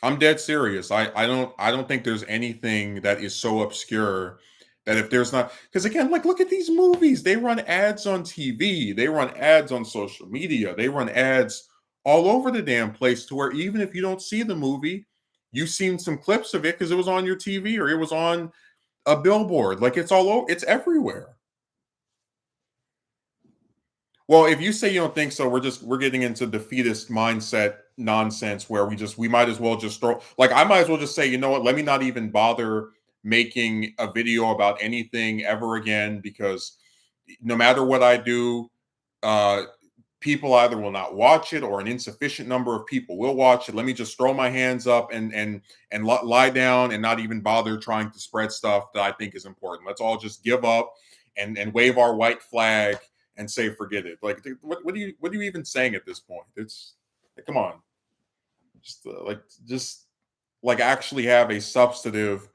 [SPEAKER 1] I'm dead serious. I don't think there's anything that is so obscure that if there's not, because again, like look at these movies. They run ads on TV, they run ads on social media, they run ads all over the damn place to where even if you don't see the movie, you've seen some clips of it because it was on your TV or it was on a billboard. Like it's all over, it's everywhere. Well, if you say you don't think so, we're getting into defeatist mindset nonsense where we might as well just throw, like I might as well just say, you know what, let me not even bother making a video about anything ever again because no matter what I do, uh people either will not watch it or an insufficient number of people will watch it. Let me just throw my hands up and lie down and not even bother trying to spread stuff that I think is important. Let's all just give up and wave our white flag and say forget it. Like what are you even saying at this point? It's like, come on, just like actually have a substantive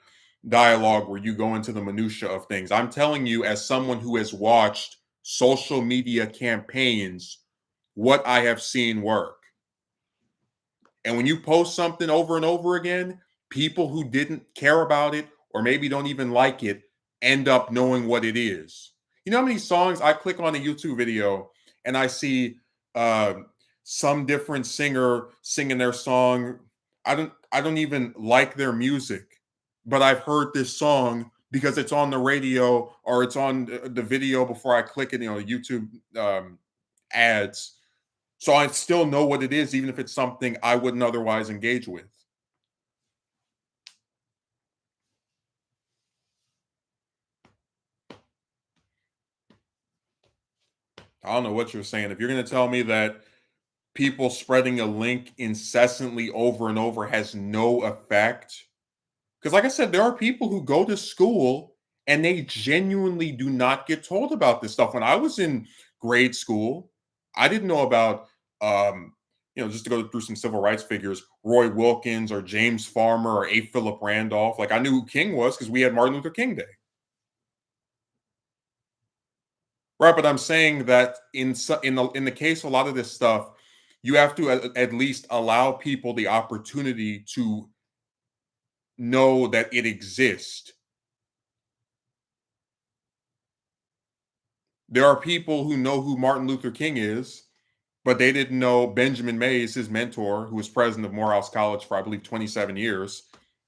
[SPEAKER 1] dialogue where you go into the minutia of things. I'm telling you, as someone who has watched social media campaigns, what I have seen work. And when you post something over and over again, people who didn't care about it or maybe don't even like it end up knowing what it is. You know how many songs I click on a YouTube video and I see uh, some different singer singing their song. I don't even like their music, but I've heard this song because it's on the radio or it's on the video before I click it. You know, YouTube ads, so I still know what it is, even if it's something I wouldn't otherwise engage with. I don't know what you're saying. If you're going to tell me that people spreading a link incessantly over and over has no effect, because like I said, there are people who go to school and they genuinely do not get told about this stuff. When I was in grade school, I didn't know about, just to go through some civil rights figures, Roy Wilkins or James Farmer or A. Philip Randolph. Like I knew who King was because we had Martin Luther King Day. Right, but I'm saying that in the case of a lot of this stuff, you have to at least allow people the opportunity to know that it exists. There are people who know who Martin Luther King is, but they didn't know Benjamin Mays, his mentor, who was president of Morehouse College for I believe 27 years,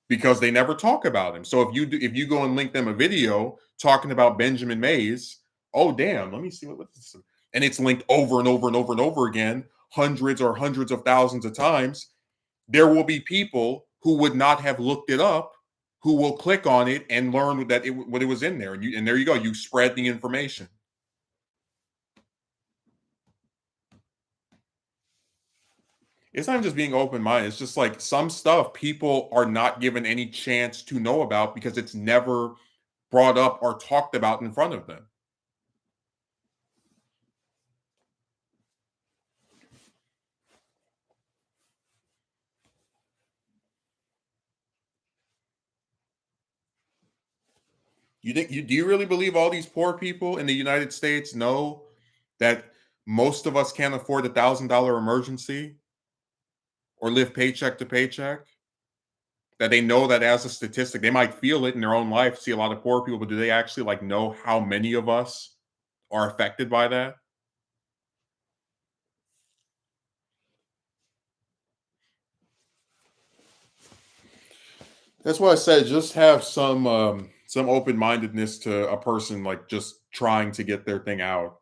[SPEAKER 1] because they never talk about him. So if you go and link them a video talking about Benjamin Mays, oh damn, let me see what this is. And it's linked over and over and over and over again, hundreds or hundreds of thousands of times. There will be people who would not have looked it up who will click on it and learn that what it was in there, and there you go, you spread the information. It's not just being open minded. It's just like some stuff people are not given any chance to know about because it's never brought up or talked about in front of them. Do you really believe all these poor people in the United States know that most of us can't afford $1,000 emergency or live paycheck to paycheck? That they know that as a statistic, they might feel it in their own life, see a lot of poor people, but do they actually like know how many of us are affected by that? That's why I said just have some open mindedness to a person like just trying to get their thing out.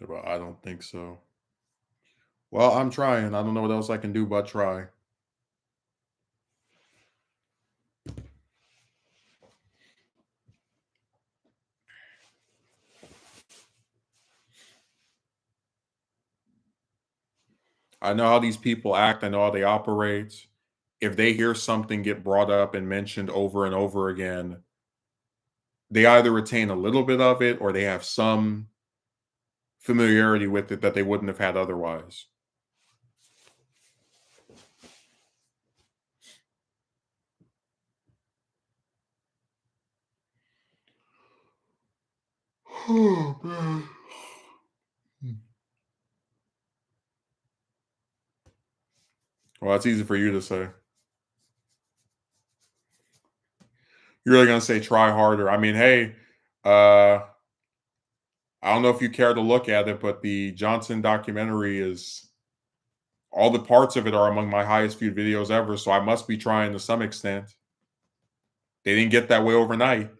[SPEAKER 1] But I don't think so. Well, I'm trying. I don't know what else I can do but try. I know how these people act. I know how they operate. If they hear something get brought up and mentioned over and over again, they either retain a little bit of it or they have some familiarity with it that they wouldn't have had otherwise. Oh, man.
[SPEAKER 2] mm.
[SPEAKER 1] Well, that's easy for you to say. You're really gonna say try harder. I mean, hey, uh, I don't know if you care to look at it, but the Johnson documentary is all the parts of it are among my highest viewed videos ever. So I must be trying to some extent. They didn't get that way overnight.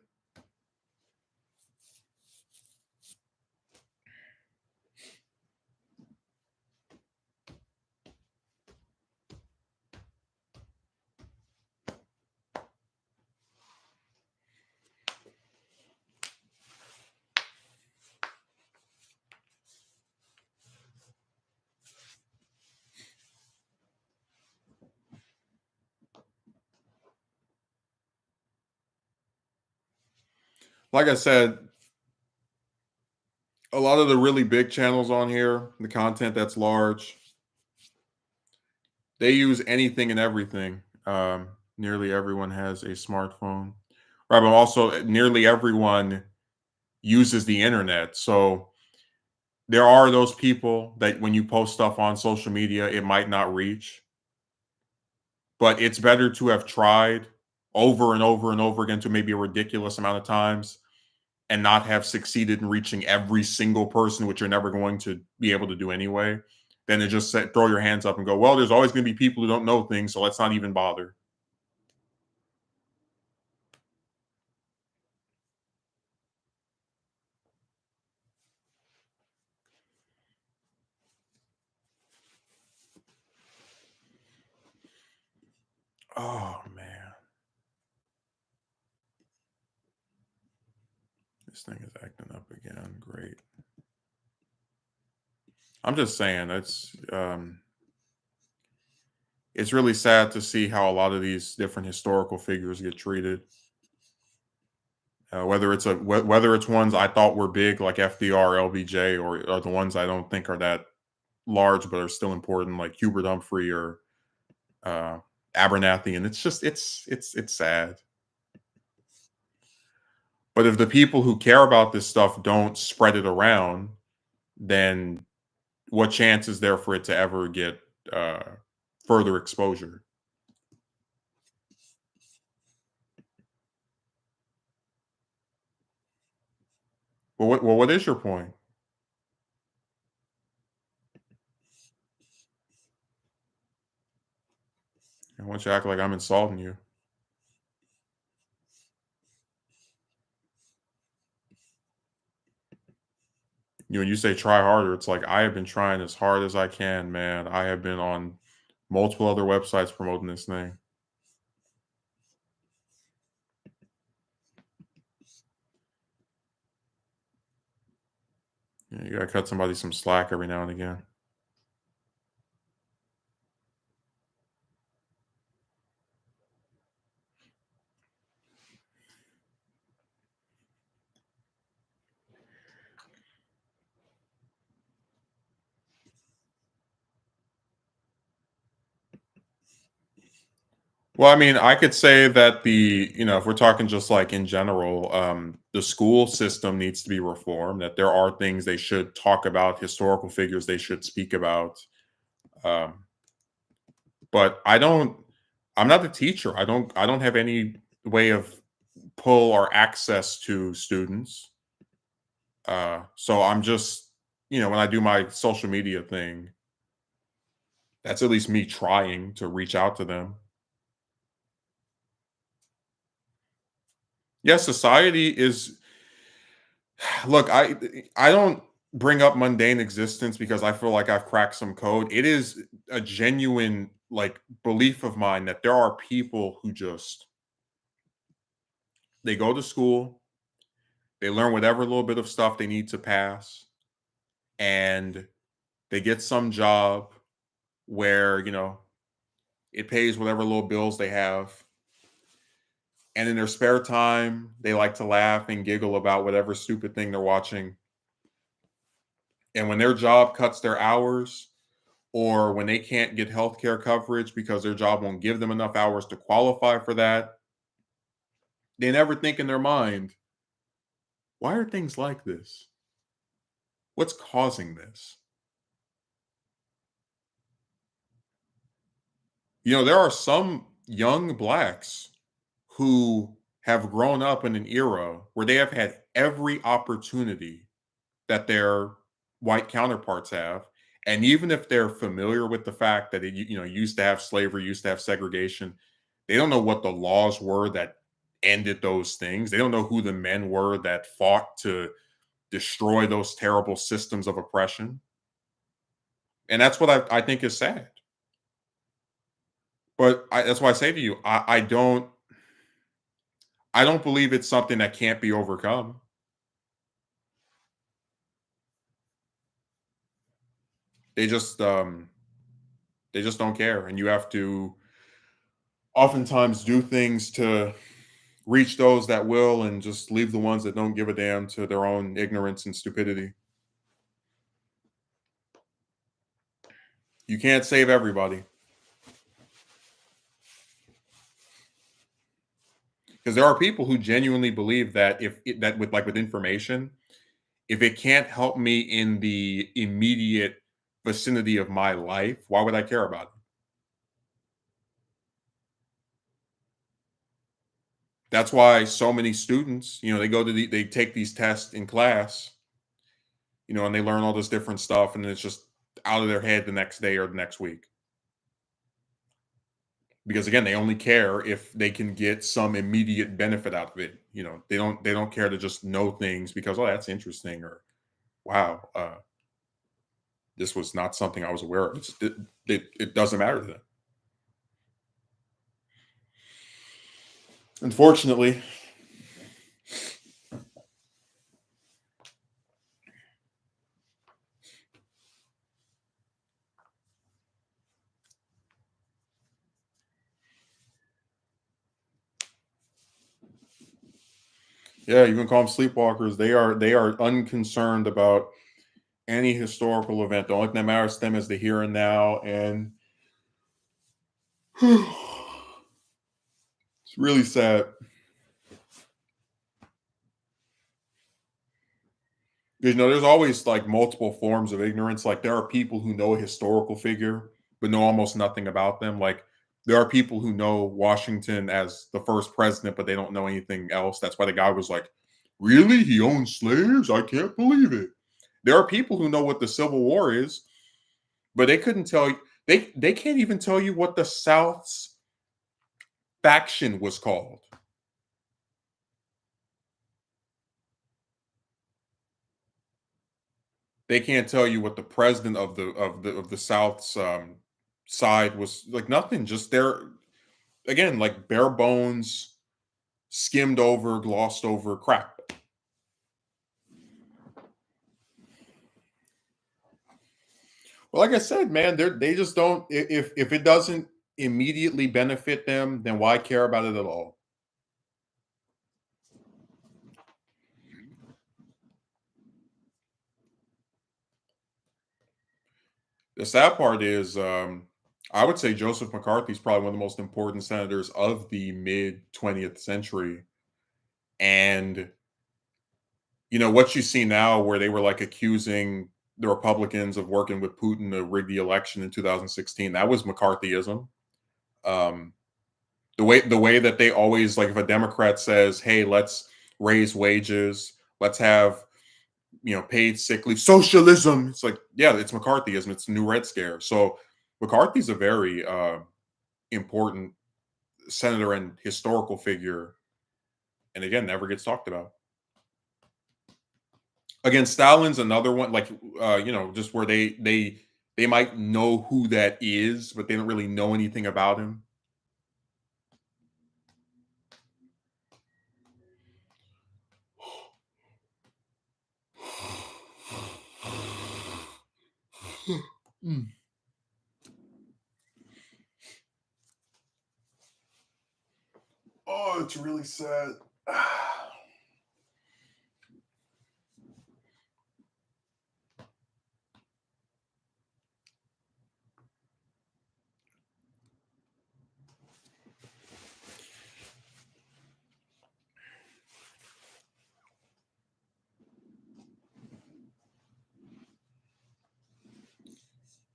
[SPEAKER 1] Like I said, a lot of the really big channels on here, the content that's large, they use anything and everything. Nearly everyone has a smartphone. Right, but also nearly everyone uses the internet. So there are those people that when you post stuff on social media, it might not reach, but it's better to have tried over and over and over again to maybe a ridiculous amount of times and not have succeeded in reaching every single person, which you're never going to be able to do anyway, than to just throw your hands up and go, well, there's always going to be people who don't know things, so let's not even bother. Oh, man. This thing is acting up again. Great. I'm just saying, it's really sad to see how a lot of these different historical figures get treated. Whether it's ones I thought were big like FDR, LBJ, or the ones I don't think are that large but are still important like Hubert Humphrey or uh, Abernathy, and it's just it's sad. But if the people who care about this stuff don't spread it around, then what chance is there for it to ever get uh, further exposure? What is your point? I want you to act like I'm insulting you. When you say try harder, it's like I have been trying as hard as I can, man. I have been on multiple other websites promoting this thing. Yeah, you gotta cut somebody some slack every now and again. Well, I mean, I could say that if we're talking just like in general, the school system needs to be reformed, that there are things they should talk about, historical figures they should speak about. Um, but I'm not the teacher. I don't have any way of pull or access to students. So I'm just, when I do my social media thing, that's at least me trying to reach out to them. Yes, society is look, I don't bring up mundane existence because I feel like I've cracked some code. It is a genuine like belief of mine that there are people who just they go to school, they learn whatever little bit of stuff they need to pass, and they get some job where, it pays whatever little bills they have. And in their spare time, they like to laugh and giggle about whatever stupid thing they're watching. And when their job cuts their hours, or when they can't get healthcare coverage because their job won't give them enough hours to qualify for that, they never think in their mind, why are things like this? What's causing this? There are some young blacks who have grown up in an era where they have had every opportunity that their white counterparts have. And even if they're familiar with the fact that it used to have slavery, used to have segregation, they don't know what the laws were that ended those things. They don't know who the men were that fought to destroy those terrible systems of oppression. And that's what I think is sad. But that's why I say to you, I don't believe it's something that can't be overcome. They just they just don't care, and you have to oftentimes do things to reach those that will, and just leave the ones that don't give a damn to their own ignorance and stupidity. You can't save everybody, because there are people who genuinely believe that that with information, if it can't help me in the immediate vicinity of my life, why would I care about it? That's why so many students, they take these tests in class, and they learn all this different stuff, and it's just out of their head the next day or the next week. Because again, they only care if they can get some immediate benefit out of it. They don't care to just know things because, oh, that's interesting, or wow, this was not something I was aware of. It doesn't matter to them. Unfortunately, yeah, you can call them sleepwalkers. They are unconcerned about any historical event. The only thing that matters to them is the here and now, and it's really sad. Because there's always like multiple forms of ignorance. Like there are people who know a historical figure but know almost nothing about them. Like there are people who know Washington as the first president, but they don't know anything else. That's why the guy was like, "Really? He owned slaves? I can't believe it." There are people who know what the Civil War is, but they couldn't tell you. They can't even tell you what the South's faction was called. They can't tell you what the president of the South's side was like. Nothing. Just there again, like bare bones, skimmed over, glossed over crap. Well, like I said, man, they just don't. If it doesn't immediately benefit them, then why care about it at all? The sad part is, I would say Joseph McCarthy is probably one of the most important senators of the mid 20th century, and what you see now, where they were like accusing the Republicans of working with Putin to rig the election in 2016. That was McCarthyism. Um, the way that they always, like, if a Democrat says, "Hey, let's raise wages, let's have paid sick leave, socialism," it's like, yeah, it's McCarthyism. It's the new Red Scare. So McCarthy's a very important senator and historical figure, and again, never gets talked about. Again, Stalin's another one, like, just where they might know who that is, but they don't really know anything about him.
[SPEAKER 2] Mm.
[SPEAKER 1] Oh, it's really sad.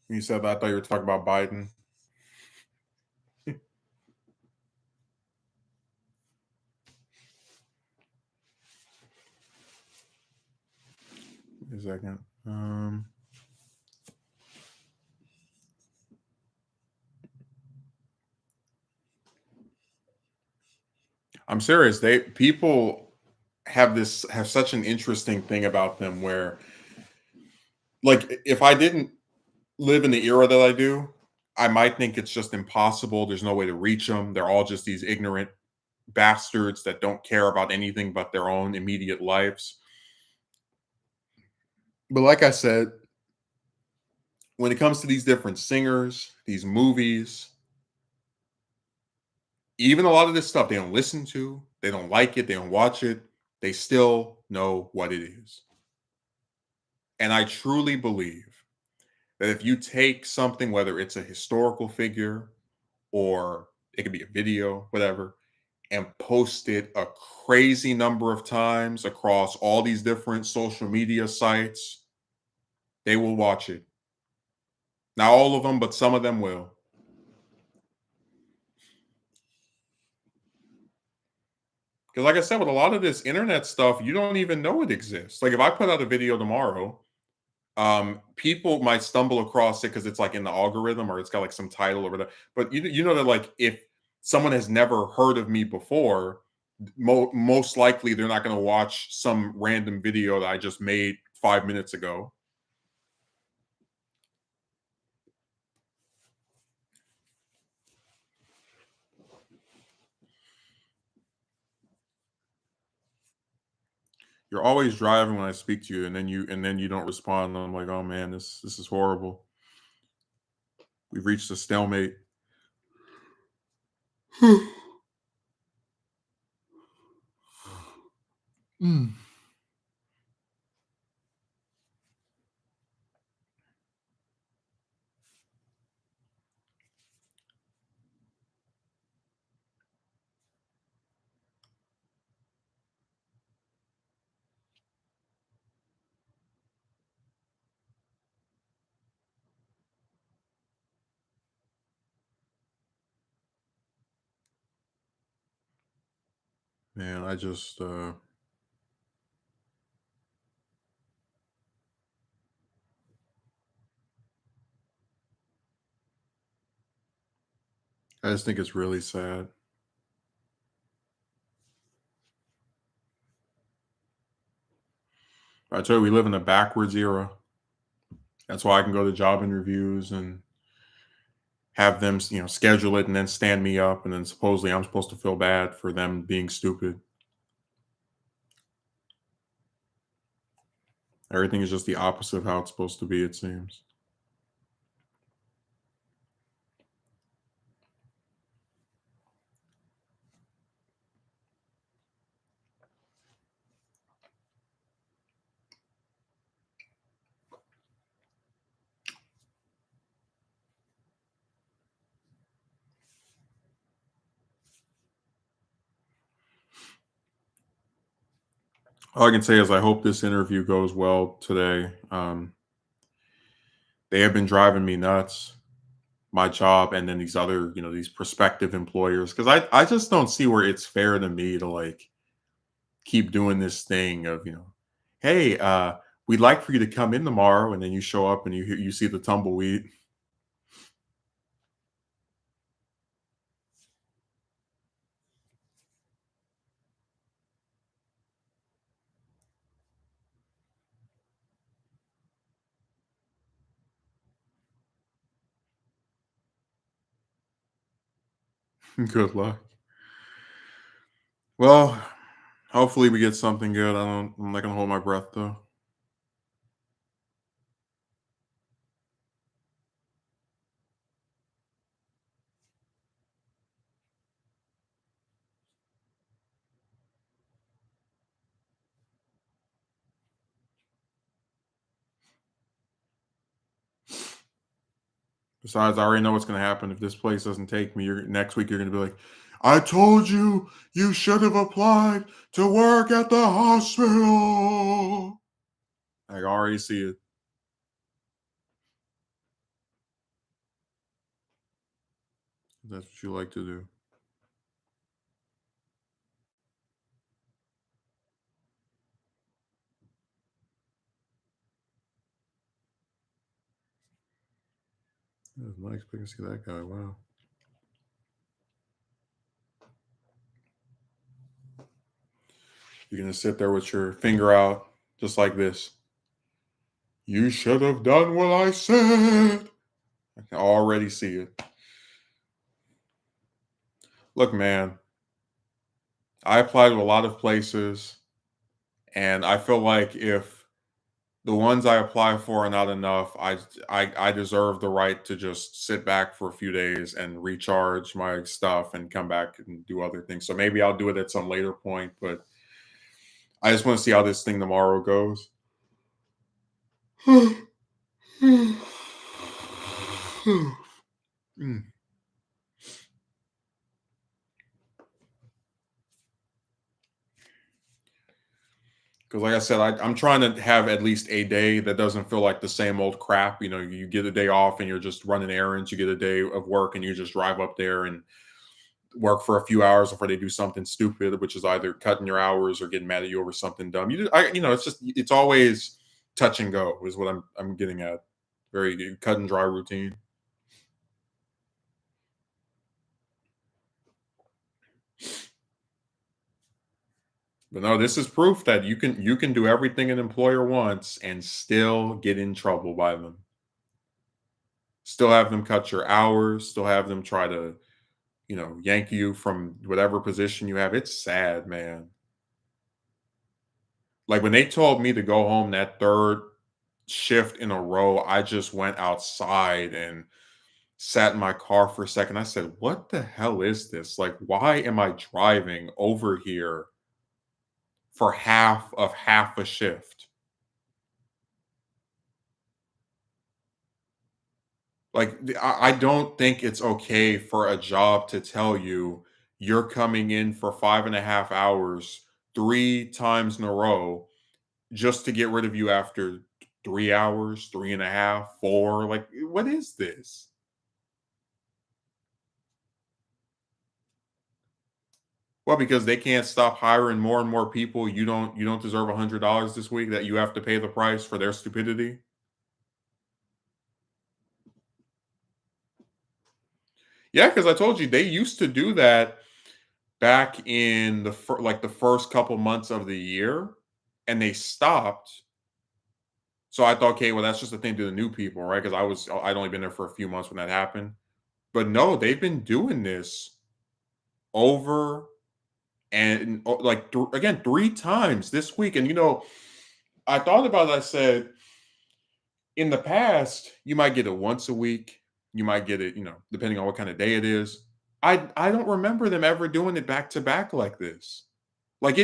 [SPEAKER 1] You said that. I thought you were talking about Biden. Wait a second. I'm serious. They people have such an interesting thing about them where, like, if I didn't live in the era that I do, I might think it's just impossible. There's no way to reach them. They're all just these ignorant bastards that don't care about anything but their own immediate lives. But like I said, when it comes to these different singers, these movies, even a lot of this stuff they don't listen to, they don't like it, they don't watch it, they still know what it is. And I truly believe that if you take something, whether it's a historical figure or it could be a video, whatever, and post it a crazy number of times across all these different social media sites, they will watch it. Not all of them, but some of them will. Because, like I said, with a lot of this internet stuff, you don't even know it exists. Like, if I put out a video tomorrow, people might stumble across it because it's like in the algorithm or it's got like some title or whatever. But you know that, like, if someone has never heard of me before, most likely they're not going to watch some random video that I just made 5 minutes ago. You're always driving when I speak to you, and then you don't respond. And I'm like, oh man, this is horrible. We've reached a stalemate.
[SPEAKER 2] Mm.
[SPEAKER 1] Man, I just think it's really sad. I tell you, we live in a backwards era. That's why I can go to job interviews and have them, schedule it and then stand me up, and then supposedly I'm supposed to feel bad for them being stupid. Everything is just the opposite of how it's supposed to be, it seems. All I can say is I hope this interview goes well today. They have been driving me nuts, my job, and then these other, these prospective employers, because I just don't see where it's fair to me to like keep doing this thing of, hey, we'd like for you to come in tomorrow, and then you show up and you see the tumbleweed. Good luck. Well, hopefully we get something good. I'm not gonna hold my breath though. Besides, I already know what's going to happen if this place doesn't take me. Next week, you're going to be like, I told you you should have applied to work at the hospital. I already see it. That's what you like to do. I was not expecting to see that guy. Wow. You're going to sit there with your finger out just like this. You should have done what I said. I can already see it. Look, man, I applied to a lot of places, and I feel like if the ones I apply for are not enough, I deserve the right to just sit back for a few days and recharge my stuff and come back and do other things. So maybe I'll do it at some later point, but I just want to see how this thing tomorrow goes. Because, like I said, I'm trying to have at least a day that doesn't feel like the same old crap. You know, you get a day off and you're just running errands. You get a day of work and you just drive up there and work for a few hours before they do something stupid, which is either cutting your hours or getting mad at you over something dumb. It's always touch and go is what I'm getting at. Very cut and dry routine. But no, this is proof that you can do everything an employer wants and still get in trouble by them. Still have them cut your hours, still have them try to, yank you from whatever position you have. It's sad, man. Like when they told me to go home that third shift in a row, I just went outside and sat in my car for a second. I said, "What the hell is this? Like, why am I driving over here for half a shift?" Like, I don't think it's okay for a job to tell you you're coming in for 5.5 hours 3 times in a row just to get rid of you after 3 hours, 3.5, 4. Like, what is this? Well, because they can't stop hiring more and more people. You don't deserve $100 this week that you have to pay the price for their stupidity. Yeah, because I told you they used to do that back in the first couple months of the year, and they stopped. So I thought, okay, well, that's just a thing to the new people, right? Because I'd only been there for a few months when that happened. But no, they've been doing this over and like again 3 times this week. And I thought about it. I said, in the past, you might get it once a week. You might get it, depending on what kind of day it is. I don't remember them ever doing it back to back like this. Like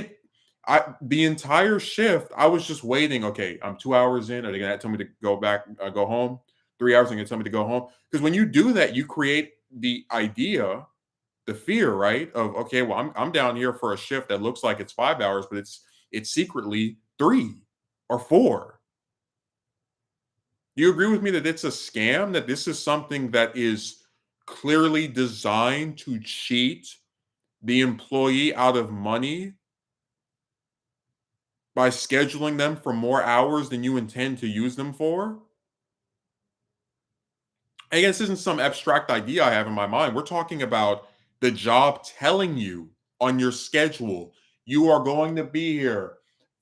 [SPEAKER 1] the entire shift, I was just waiting. Okay, I'm 2 hours in. Are they gonna tell me to go back, go home? 3 hours, they're gonna tell me to go home. Because when you do that, you create the idea, the fear, right? Of okay, well, I'm down here for a shift that looks like it's 5 hours, but it's secretly 3 or 4. Do you agree with me that it's a scam? That this is something that is clearly designed to cheat the employee out of money by scheduling them for more hours than you intend to use them for? Again, this isn't some abstract idea I have in my mind. We're talking about the job telling you on your schedule, you are going to be here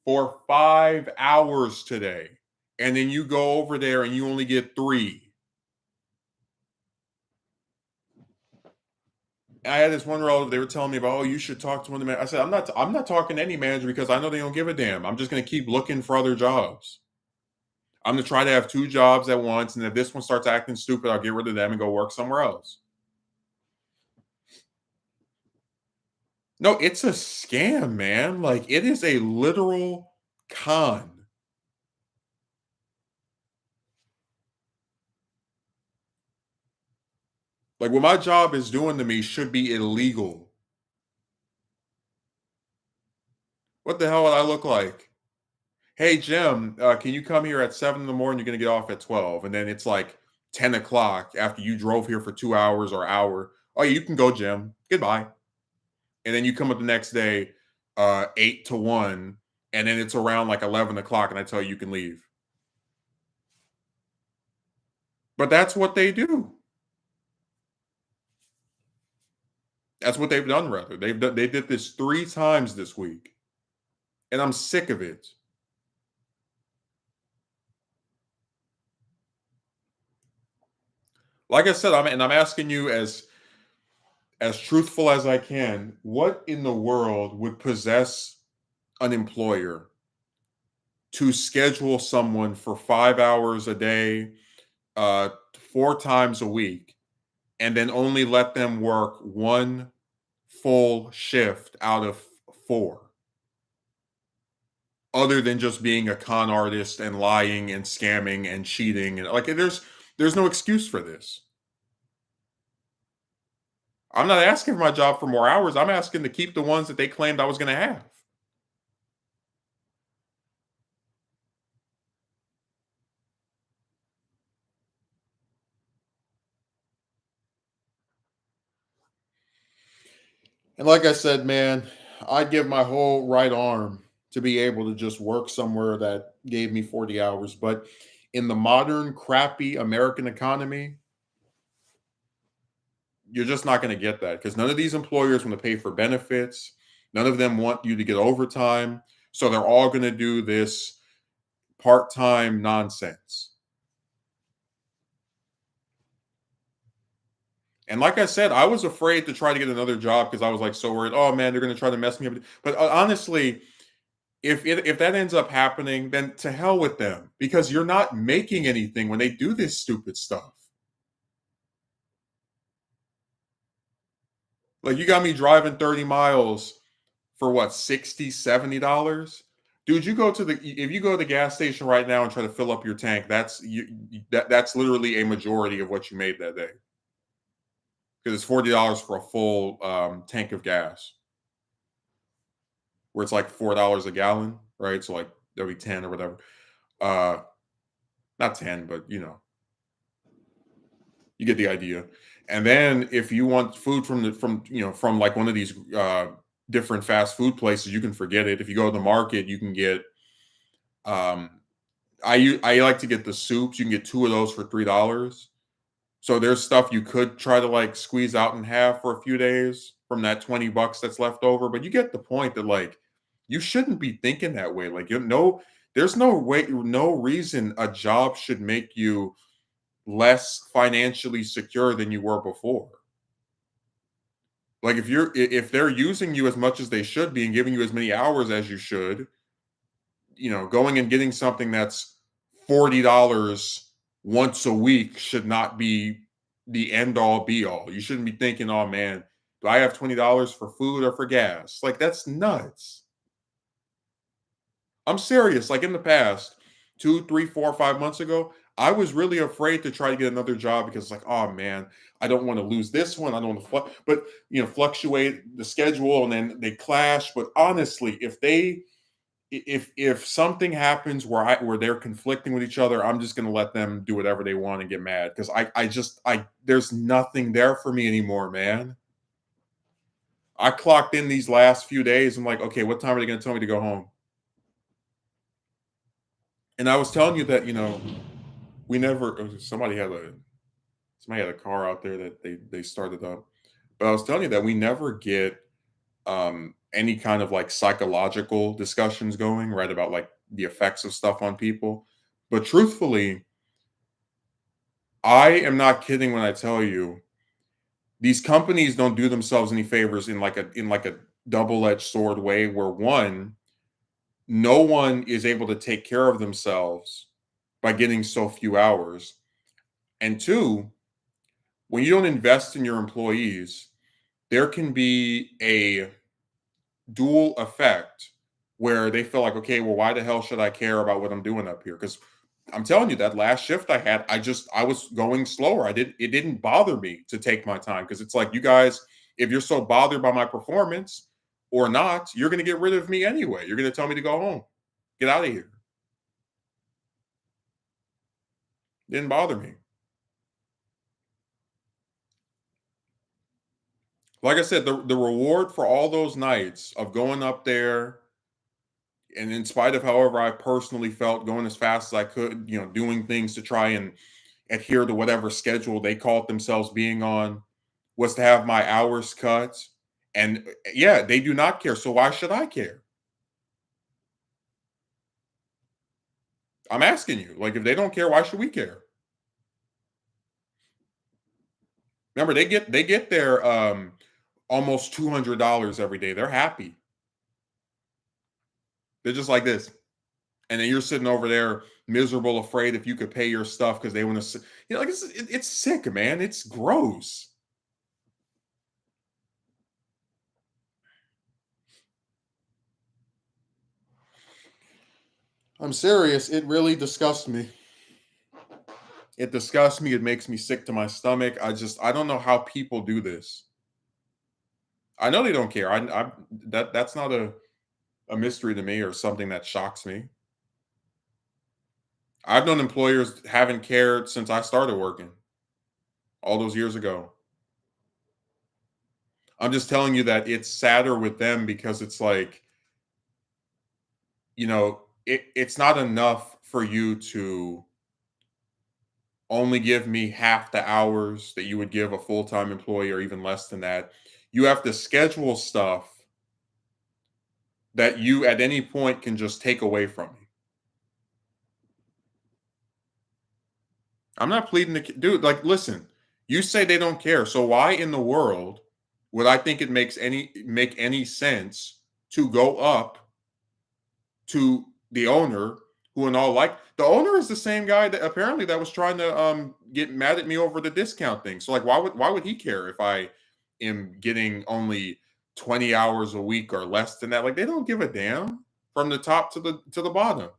[SPEAKER 1] for 5 hours today. And then you go over there and you only get 3. I had this one relative, they were telling me about, oh, you should talk to one of the managers. I said, I'm not talking to any manager because I know they don't give a damn. I'm just gonna keep looking for other jobs. I'm gonna try to have 2 jobs at once, and if this one starts acting stupid, I'll get rid of them and go work somewhere else. No, it's a scam, man. Like it is a literal con. Like what my job is doing to me should be illegal. What the hell would I look like? Hey Jim, can you come here at 7 in the morning? You're gonna get off at 12, and then it's like 10 o'clock after you drove here for 2 hours or hour. Oh, you can go, Jim. Goodbye. And then you come up the next day, 8 to 1, and then it's around like 11 o'clock, and I tell you you can leave. But that's what they do. That's what they've done. Rather, they did this 3 times this week, and I'm sick of it. Like I said, I'm asking you as truthful as I can. What in the world would possess an employer to schedule someone for 5 hours a day, 4 times a week, and then only let them work one full shift out of four, other than just being a con artist and lying and scamming and cheating? And like there's no excuse for this. I'm not asking for my job for more hours. I'm asking to keep the ones that they claimed I was going to have. And like I said, man, I'd give my whole right arm to be able to just work somewhere that gave me 40 hours. But in the modern, crappy American economy, you're just not going to get that because none of these employers want to pay for benefits. None of them want you to get overtime. So they're all going to do this part time nonsense. And like I said, I was afraid to try to get another job because I was like so worried. Oh man, they're going to try to mess me up. But honestly, if that ends up happening, then to hell with them because you're not making anything when they do this stupid stuff. Like you got me driving 30 miles for what, 60, $70? Dude, you go to the if you go to the gas station right now and try to fill up your tank, that's literally a majority of what you made that day. Because it's $40 for a full tank of gas, where it's like $4 a gallon, right? So like that'll be 10 or whatever. Uh Not 10, but you get the idea. And then if you want food from like one of these different fast food places, you can forget it. If you go to the market, you can get um I like to get the soups. You can get two of those for $3. So there's stuff you could try to like squeeze out in half for a few days from that $20 that's left over. But you get the point that like you shouldn't be thinking that way. Like there's no way, no reason a job should make you less financially secure than you were before. Like if they're using you as much as they should be and giving you as many hours as you should, going and getting something that's $40 once a week should not be the end all be all. You shouldn't be thinking, oh man, do I have $20 for food or for gas? Like that's nuts. I'm serious. Like in the past, 2, 3, 4, 5 months ago, I was really afraid to try to get another job because it's like, oh man, I don't want to lose this one. I don't want to, but fluctuate the schedule and then they clash. But honestly, if something happens where they're conflicting with each other, I'm just going to let them do whatever they want and get mad because I there's nothing there for me anymore, man. I clocked in these last few days. I'm like, okay, what time are they going to tell me to go home? And I was telling you that we never somebody had a car out there that they started up, but I was telling you that we never get any kind of like psychological discussions going, right, about like the effects of stuff on people. But truthfully, I am not kidding when I tell you these companies don't do themselves any favors in like a double-edged sword way where one, no one is able to take care of themselves by getting so few hours. And two, when you don't invest in your employees, there can be a dual effect where they feel like, okay, well, why the hell should I care about what I'm doing up here? Because I'm telling you, that last shift I had, I was going slower. It didn't bother me to take my time because it's like, you guys, if you're so bothered by my performance or not, you're going to get rid of me anyway. You're going to tell me to go home, get out of here. Didn't bother me. Like I said, the reward for all those nights of going up there, and in spite of however I personally felt, going as fast as I could, doing things to try and adhere to whatever schedule they called themselves being on, was to have my hours cut. And yeah, they do not care. So why should I care? I'm asking you. Like, if they don't care, why should we care? Remember, they get their almost $200 every day. They're happy. They're just like this. And then you're sitting over there miserable, afraid if you could pay your stuff because they want to, like, it's sick, man. It's gross. I'm serious. It really disgusts me. It disgusts me. It makes me sick to my stomach. I don't know how people do this. I know they don't care. That's not a mystery to me or something that shocks me. I've known employers haven't cared since I started working all those years ago. I'm just telling you that it's sadder with them because it's like, it's not enough for you to only give me half the hours that you would give a full-time employee or even less than that. You have to schedule stuff that you at any point can just take away from me. I'm not pleading to, dude, like, listen, you say they don't care. So why in the world would I think it make any sense to go up to the owner, who in all, like, the owner is the same guy that apparently that was trying to get mad at me over the discount thing. So like, why would he care if I am getting only 20 hours a week or less than that? Like, they don't give a damn from the top to the bottom.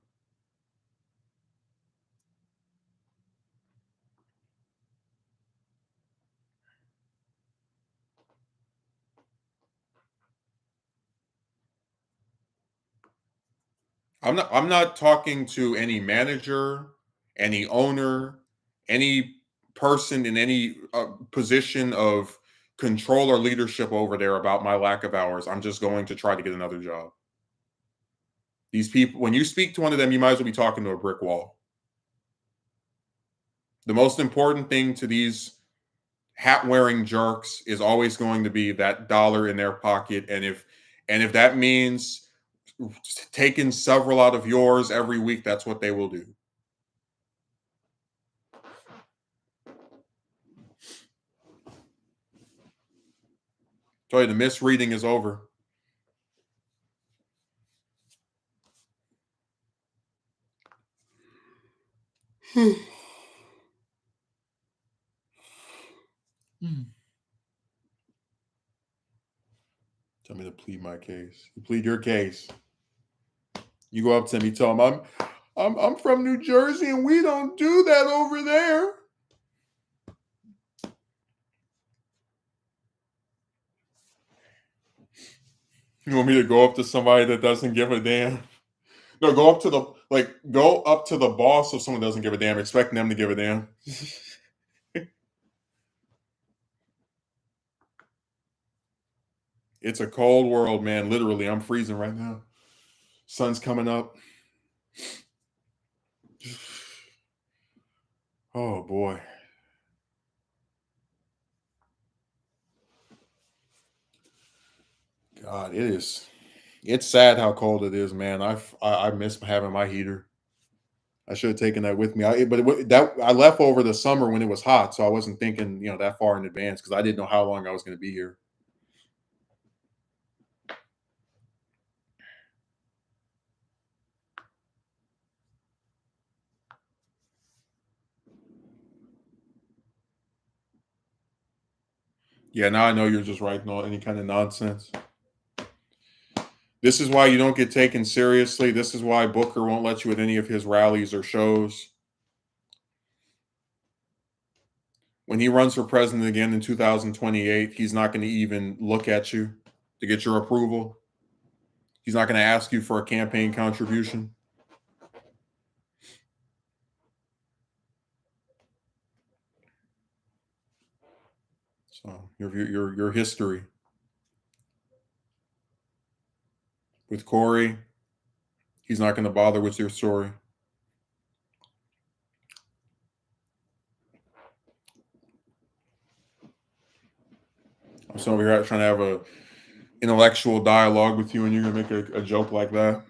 [SPEAKER 1] I'm not talking to any manager, any owner, any person in any position of control or leadership over there about my lack of hours. I'm just going to try to get another job. These people, when you speak to one of them, you might as well be talking to a brick wall. The most important thing to these hat wearing jerks is always going to be that dollar in their pocket. And if that means taking several out of yours every week, that's what they will do. Tell you, the misreading is over.
[SPEAKER 2] Mm.
[SPEAKER 1] Tell me to plead my case. You plead your case. You go up to me, tell him I'm from New Jersey and we don't do that over there. You want me to go up to somebody that doesn't give a damn? No, go up to the boss of someone that doesn't give a damn, expecting them to give a damn. It's a cold world, man. Literally, I'm freezing right now. Sun's coming up. Oh boy. God, it is. It's sad how cold it is, man. I miss having my heater. I should have taken that with me. I left over the summer when it was hot, so I wasn't thinking, that far in advance because I didn't know how long I was going to be here. Yeah, now I know you're just writing all any kind of nonsense. This is why you don't get taken seriously. This is why Booker won't let you at any of his rallies or shows. when he runs for president again in 2028, he's not going to even look at you to get your approval. He's not going to ask you for a campaign contribution. So your history with Corey, he's not going to bother with your story. I'm so over here trying to have a intellectual dialogue with you, and you're going to make a joke like that.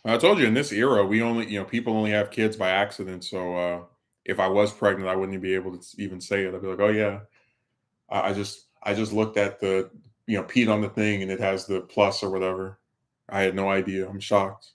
[SPEAKER 1] I told you in this era, we only, people only have kids by accident. So if I was pregnant, I wouldn't be able to even say it. I'd be like, oh yeah, I just looked at the, peed on the thing and it has the plus or whatever. I had no idea. I'm shocked.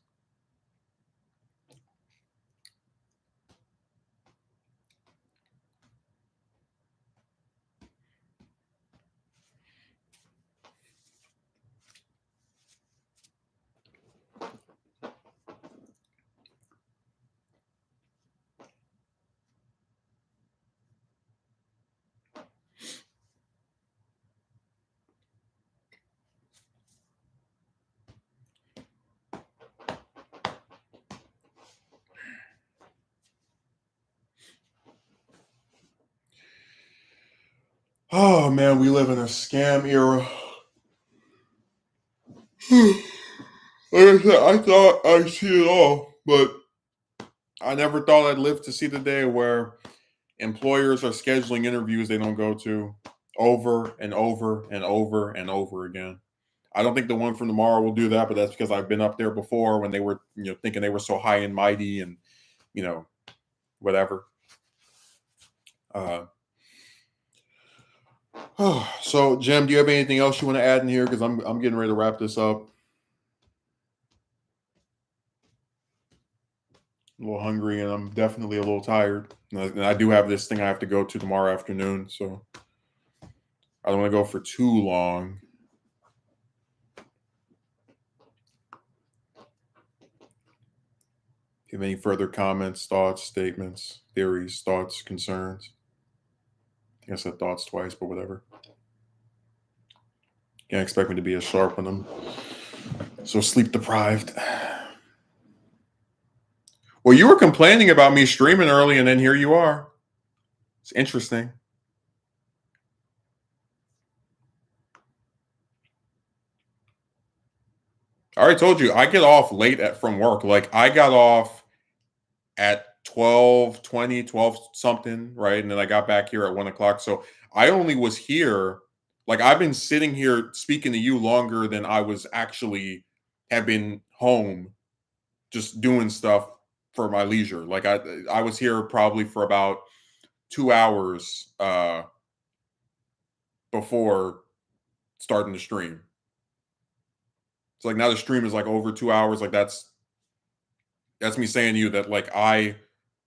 [SPEAKER 1] Oh man, we live in a scam era. Like I said, I thought I'd see it all, but I never thought I'd live to see the day where employers are scheduling interviews they don't go to over and over and over and over again. I don't think the one from tomorrow will do that, but that's because I've been up there before when they were, thinking they were so high and mighty and, you know, whatever. Uh, so, Jim, do you have anything else you want to add in here? Because I'm getting ready to wrap this up. A little hungry, and I'm definitely a little tired. And I do have this thing I have to go to tomorrow afternoon, so I don't want to go for too long. If you have any further comments, thoughts, statements, theories, thoughts, concerns? I think I said thoughts twice, but whatever. Can't expect me to be as sharp when I'm so sleep deprived. Well, you were complaining about me streaming early, and then here you are. It's interesting. I already told you I get off late from work. Like I got off at 12:20, 12 something, right? And then I got back here at 1 o'clock. So I only was here, like I've been sitting here speaking to you longer than I was actually have been home just doing stuff for my leisure. Like I was here probably for about 2 hours before starting the stream. It's like now the stream is like over 2 hours. Like that's me saying to you that like I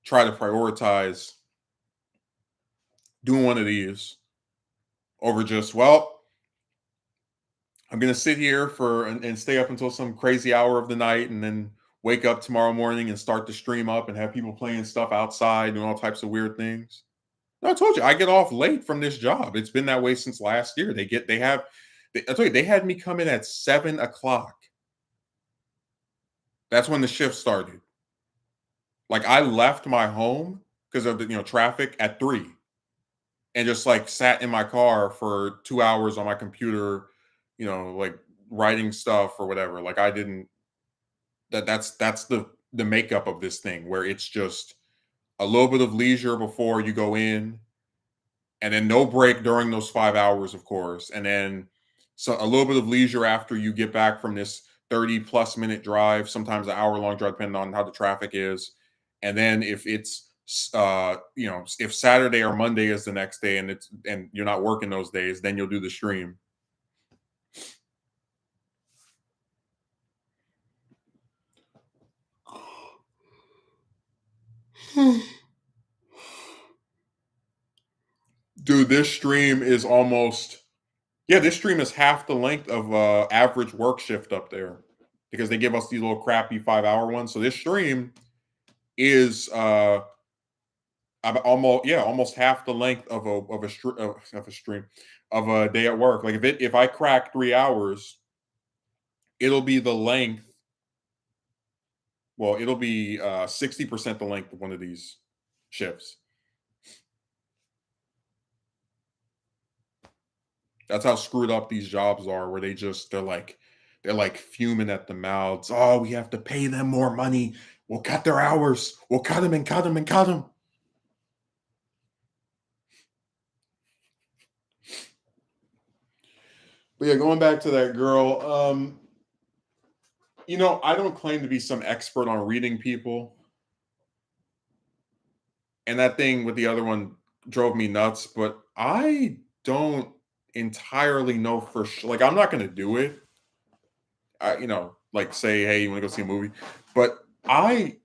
[SPEAKER 1] try to prioritize doing one of these over just, well, I'm gonna sit here and stay up until some crazy hour of the night and then wake up tomorrow morning and start the stream up and have people playing stuff outside and all types of weird things. No, I told you I get off late from this job. It's been that way since last year. I told you they had me come in at 7 o'clock. That's when the shift started. Like I left my home because of the traffic at 3 and just like sat in my car for 2 hours on my computer, like writing stuff or whatever. Like I didn't that's the makeup of this thing where it's just a little bit of leisure before you go in, and then no break during those 5 hours, of course, and then so a little bit of leisure after you get back from this 30 plus minute drive, sometimes an hour long drive, depending on how the traffic is. And then if it's if Saturday or Monday is the next day and you're not working those days, then you'll do the stream. Dude, this stream is almost yeah, this stream is half the length of average work shift up there because they give us these little crappy 5 hour ones. So this stream is almost half the length of a stream of a day at work. Like if I crack 3 hours, it'll be the length. Well, it'll be 60% the length of one of these shifts. That's how screwed up these jobs are, where they're like fuming at the mouths. Oh, we have to pay them more money. We'll cut their hours. We'll cut them and cut them and cut them. But yeah, going back to that girl, I don't claim to be some expert on reading people. And that thing with the other one drove me nuts, but I don't entirely know for sure. Like, I'm not going to do it. Like say, hey, you want to go see a movie? But I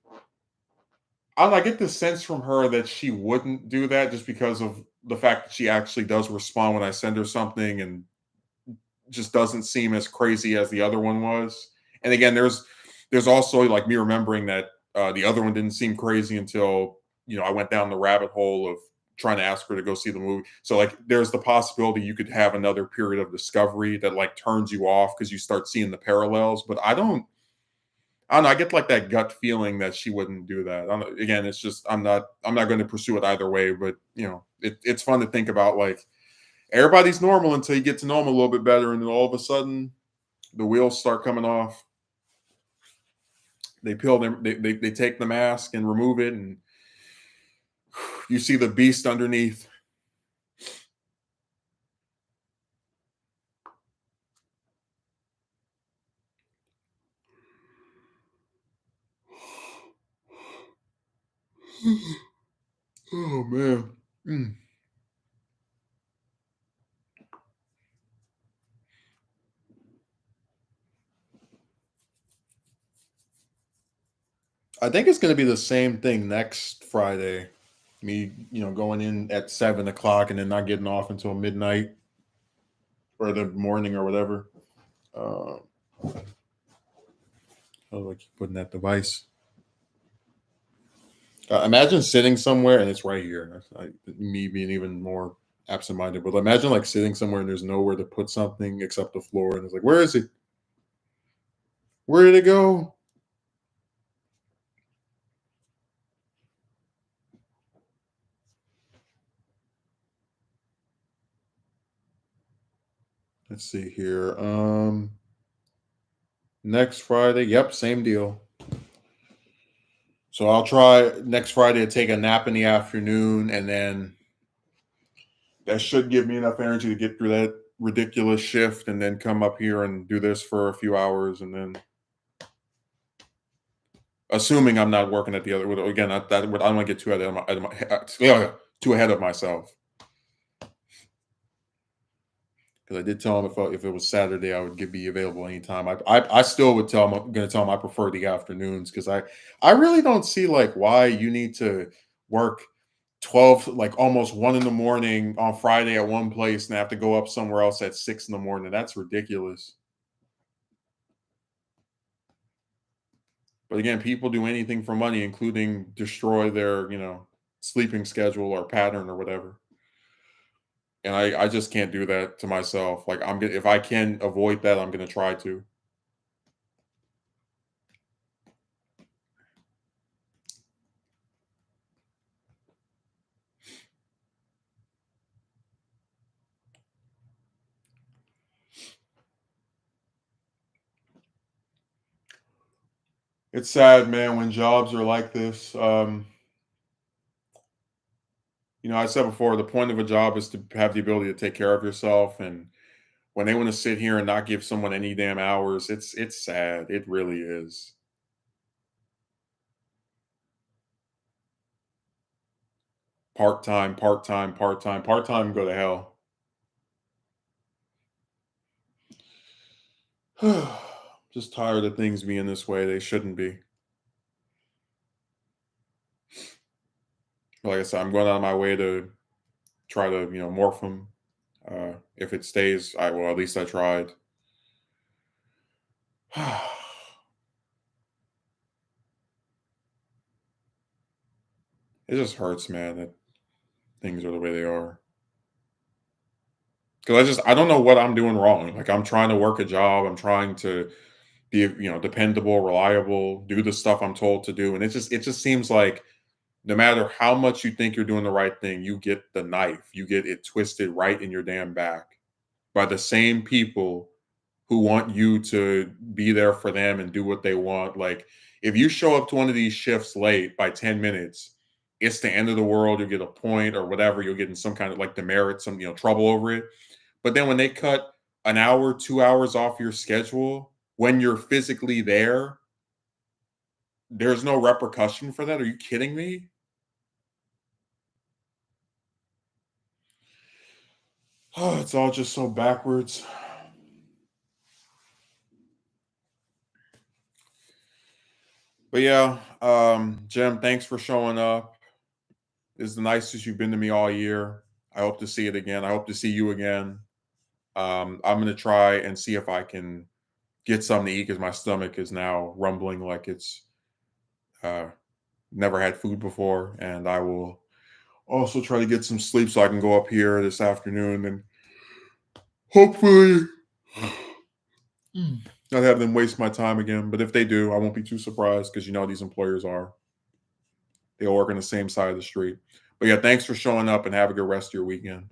[SPEAKER 1] get the sense from her that she wouldn't do that just because of the fact that she actually does respond when I send her something and just doesn't seem as crazy as the other one was. And again, there's also like me remembering that the other one didn't seem crazy until I went down the rabbit hole of trying to ask her to go see the movie. So like there's the possibility you could have another period of discovery that like turns you off because you start seeing the parallels. But I don't know. I get like that gut feeling that she wouldn't do that. Again, it's just I'm not going to pursue it either way. But it's fun to think about. Like everybody's normal until you get to know them a little bit better, and then all of a sudden the wheels start coming off. They peel them. They take the mask and remove it, and you see the beast underneath. Oh man. Mm. I think it's going to be the same thing next Friday. Me, going in at 7 o'clock and then not getting off until midnight or the morning or whatever. Uh, how do I keep putting that device? Imagine sitting somewhere and it's right here. Me being even more absent-minded, but imagine like sitting somewhere and there's nowhere to put something except the floor, and it's like, where is it? Where did it go? Let's see here. Next Friday. Yep, same deal. So I'll try next Friday to take a nap in the afternoon, and then that should give me enough energy to get through that ridiculous shift, and then come up here and do this for a few hours, and then assuming I'm not working at the other. Again, I don't want to get too too ahead of myself. Because I did tell him if it was Saturday, I would be available anytime. I still would tell him I'm going to tell him I prefer the afternoons because I really don't see like why you need to work 12 like almost 1 in the morning on Friday at one place and have to go up somewhere else at 6 in the morning. That's ridiculous. But again, people do anything for money, including destroy their sleeping schedule or pattern or whatever. And I just can't do that to myself. Like if I can avoid that, I'm gonna try to. It's sad, man, when jobs are like this. I said before, the point of a job is to have the ability to take care of yourself. And when they want to sit here and not give someone any damn hours, it's sad. It really is. Part time, part time, part time, part time. Go to hell. Just tired of things being this way. They shouldn't be. Like I said, I'm going out of my way to try to morph them. If it stays, at least I tried. It just hurts, man, that things are the way they are. Because I don't know what I'm doing wrong. Like, I'm trying to work a job. I'm trying to be dependable, reliable, do the stuff I'm told to do, and it just seems like no matter how much you think you're doing the right thing, you get the knife. You get it twisted right in your damn back by the same people who want you to be there for them and do what they want. Like, if you show up to one of these shifts late by 10 minutes, it's the end of the world. You'll get a point or whatever. You'll get in some kind of like demerit, some trouble over it. But then when they cut an hour, 2 hours off your schedule when you're physically there, there's no repercussion for that. Are you kidding me? Oh, it's all just so backwards. But yeah, Jim, thanks for showing up. This is the nicest you've been to me all year. I hope to see it again. I hope to see you again. I'm gonna try and see if I can get something to eat because my stomach is now rumbling like it's uh, never had food before, and I will also try to get some sleep so I can go up here this afternoon and hopefully
[SPEAKER 2] Mm.
[SPEAKER 1] not have them waste my time again. But if they do, I won't be too surprised because these employers are. They all work on the same side of the street. But yeah, thanks for showing up and have a good rest of your weekend.